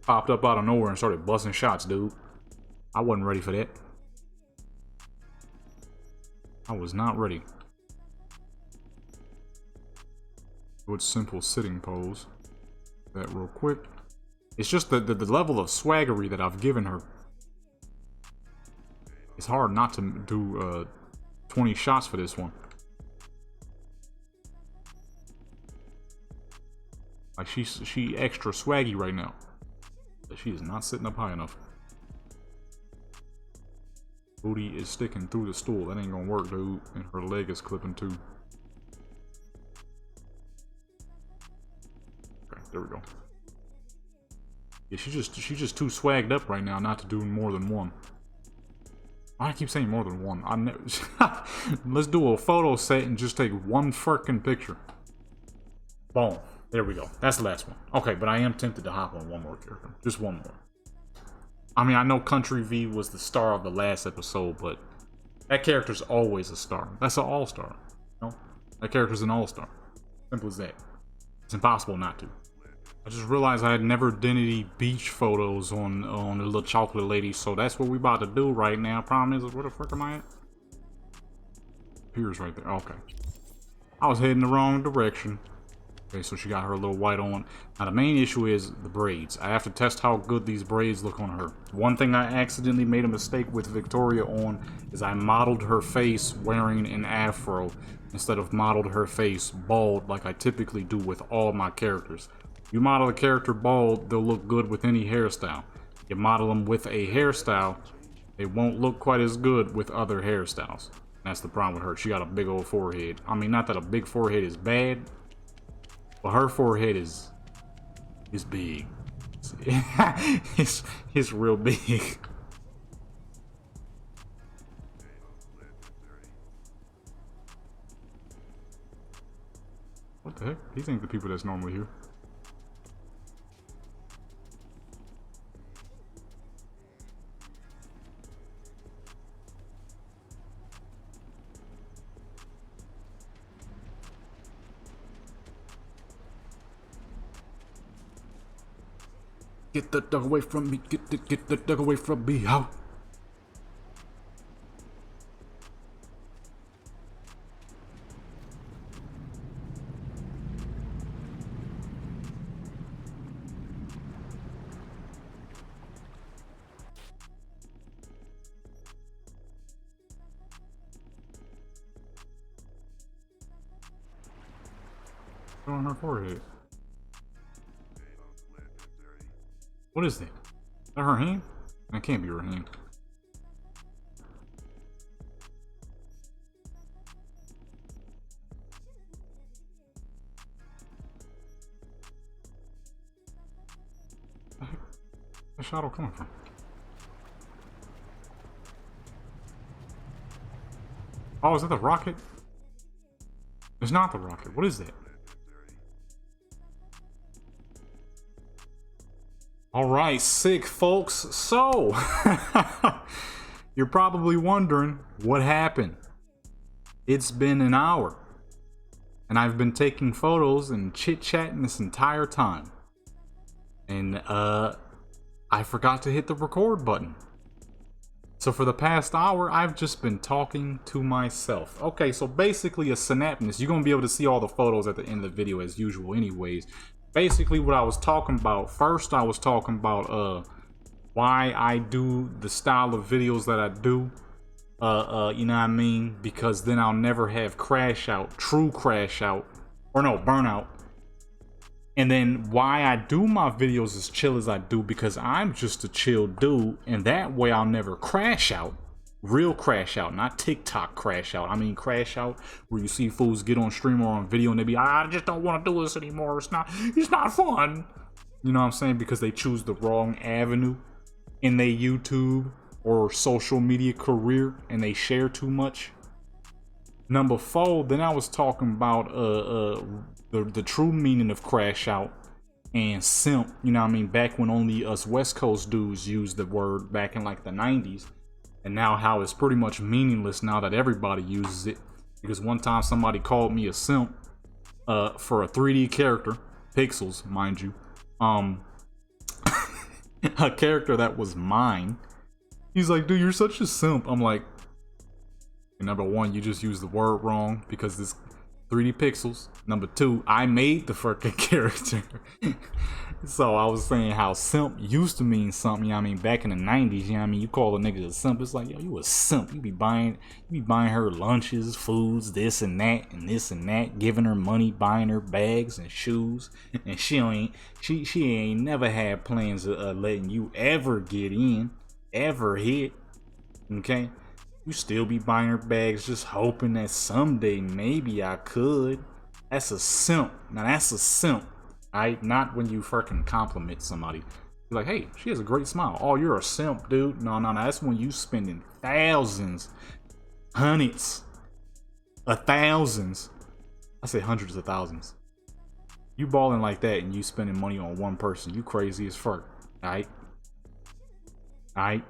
popped up out of nowhere and started busting shots, dude. I wasn't ready for that. I was not ready. Good simple sitting pose. That real quick. It's just the level of swaggery that I've given her. It's hard not to do 20 shots for this one. Like she extra swaggy right now. But she is not sitting up high enough. Booty is sticking through the stool. That ain't gonna work, dude. And her leg is clipping too. Okay, there we go. Yeah, she's just too swagged up right now not to do more than one. I keep saying more than one. I never. Let's do a photo set and just take one freaking picture. Boom. There we go. That's the last one. Okay, but I am tempted to hop on one more character. Just one more. I mean, I know Country V was the star of the last episode, but that character's always a star. That's an all-star. You know? That character's an all-star. Simple as that. It's impossible not to. I just realized I had never done any beach photos on the little chocolate lady, so that's what we about to do right now. Problem is, where the frick am I at? Piers right there. Okay. I was heading the wrong direction. Okay, so she got her little white on. Now the main issue is the braids. I have to test how good these braids look on her. One thing I accidentally made a mistake with Victoria on is I modeled her face wearing an afro instead of modeled her face bald like I typically do with all my characters. You model a character bald, they'll look good with any hairstyle. You model them with a hairstyle, they won't look quite as good with other hairstyles. That's the problem with her. She got a big old forehead. I mean, not that a big forehead is bad, but her forehead is big. It's real big. What the heck? These ain't the people that's normally here. Get the dog away from me. Get the dog away from me. How? on her forehead. What is that? Is that her hand? That can't be her hand. Where's the shadow coming from? Oh, is that the rocket? It's not the rocket. What is that? Alright, sick folks. So, you're probably wondering what happened. It's been an hour. And I've been taking photos and chit-chatting this entire time. And, I forgot to hit the record button. So for the past hour, I've just been talking to myself. Okay, so basically a synapness. You're going to be able to see all the photos at the end of the video as usual anyways. Basically what I was talking about, first I was talking about why I do the style of videos that I do. You know what I mean? Because then I'll never have crash out, true crash out, or no, burnout. And then why I do my videos as chill as I do, because I'm just a chill dude, and that way I'll never crash out. Real crash out, not TikTok crash out. I mean crash out where you see fools get on stream or on video and they be, I just don't want to do this anymore. It's not fun. You know what I'm saying? Because they choose the wrong avenue in their YouTube or social media career and they share too much. Number 4, then I was talking about the true meaning of crash out and simp, you know what I mean, back when only us West Coast dudes used the word back in like the 90s, and now how it's pretty much meaningless now that everybody uses it. Because one time somebody called me a simp for a 3D character, pixels mind you, a character that was mine. He's like, dude, you're such a simp. I'm like, number 1, you just used the word wrong because this 3D pixels. Number 2, I made the fucking character. So I was saying how simp used to mean something, you know what I mean, back in the 90s, you know what I mean, you call a nigga a simp, it's like, yo, you a simp, you be buying her lunches, foods, this and that, giving her money, buying her bags and shoes, and she ain't never had plans of letting you ever get in, ever hit, okay? You still be buying her bags, just hoping that someday maybe I could. That's a simp. Now that's a simp. Alright? Not when you fucking compliment somebody. You're like, hey, she has a great smile. Oh, you're a simp, dude. No. That's when you spending thousands, hundreds of thousands. I say hundreds of thousands. You balling like that and you spending money on one person. You crazy as fuck. Alright? Alright?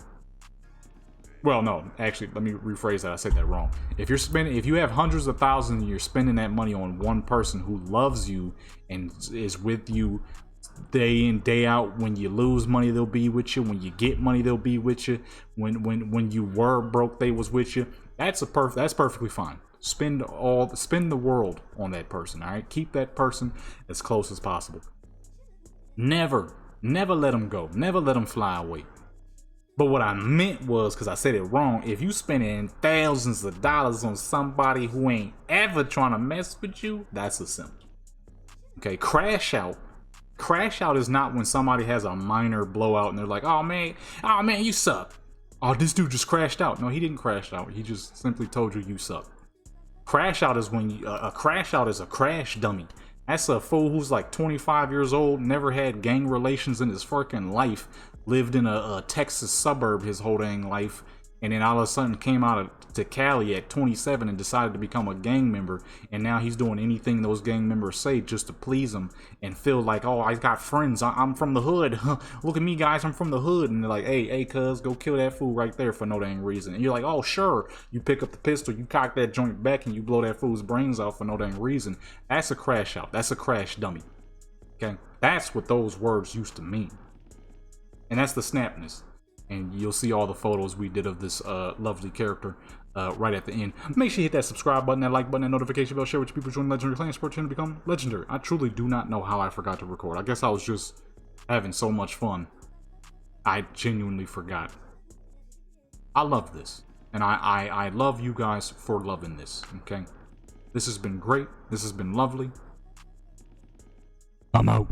Well, no, actually, let me rephrase that. I said that wrong. If you have hundreds of thousands and you're spending that money on one person who loves you and is with you day in, day out, when you lose money, they'll be with you. When you get money, they'll be with you. When you were broke, they was with you. That's perfectly fine. Spend the world on that person. All right, keep that person as close as possible. Never let them go. Never let them fly away. But what I meant was, because I said it wrong, if you spending thousands of dollars on somebody who ain't ever trying to mess with you, that's a simp. Okay, crash out. Crash out is not when somebody has a minor blowout and they're like, oh man, you suck. Oh, this dude just crashed out. No, he didn't crash out. He just simply told you suck. Crash out is when a crash out is a crash dummy. That's a fool who's like 25 years old, never had gang relations in his fucking life, lived in a Texas suburb his whole dang life, and then all of a sudden came out to Cali at 27 and decided to become a gang member, and now he's doing anything those gang members say just to please them and feel like, oh, I got friends, I'm from the hood, look at me guys, I'm from the hood, and they're like, hey cuz, go kill that fool right there for no dang reason, and you're like, oh sure, you pick up the pistol, you cock that joint back, and you blow that fool's brains out for no dang reason. That's a crash out. That's a crash dummy. Okay, that's what those words used to mean. And that's the snapness. And you'll see all the photos we did of this lovely character right at the end. Make sure you hit that subscribe button, that like button, that notification bell, share with your people, join Legendary Clan, support channel to become legendary. I truly do not know how I forgot to record. I guess I was just having so much fun. I genuinely forgot. I love this. And I love you guys for loving this, okay? This has been great. This has been lovely. I'm out.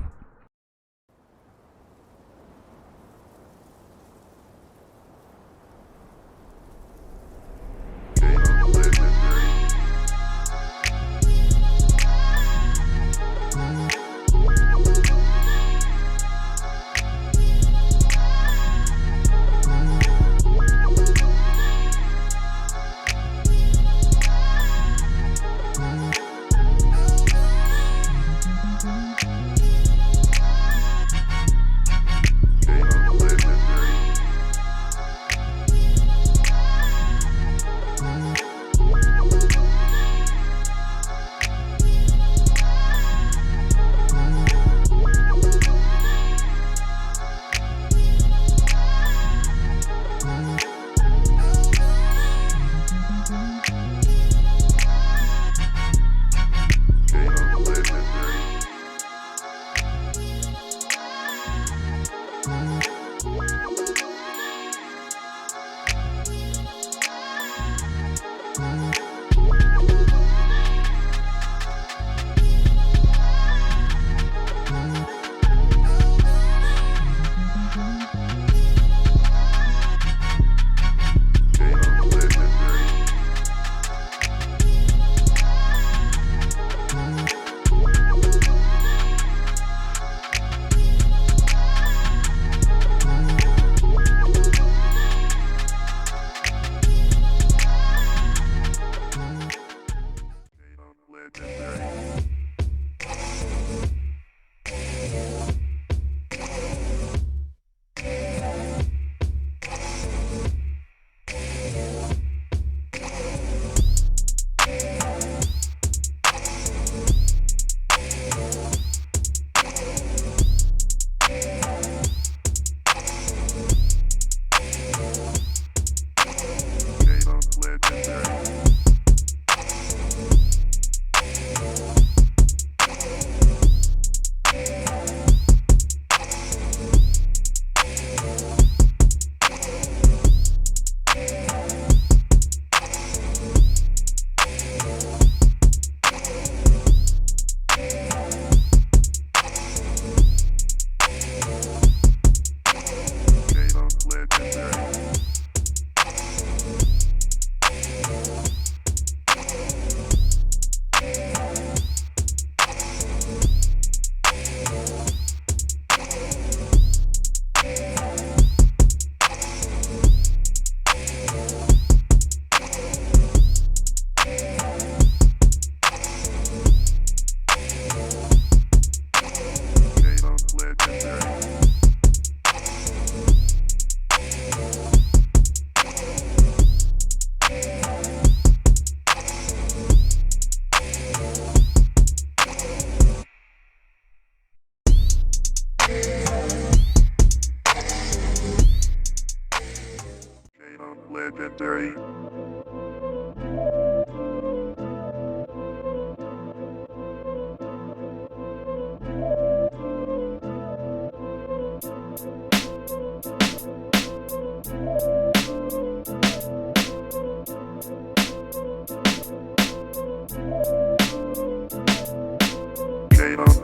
Legendary.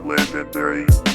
Legendary.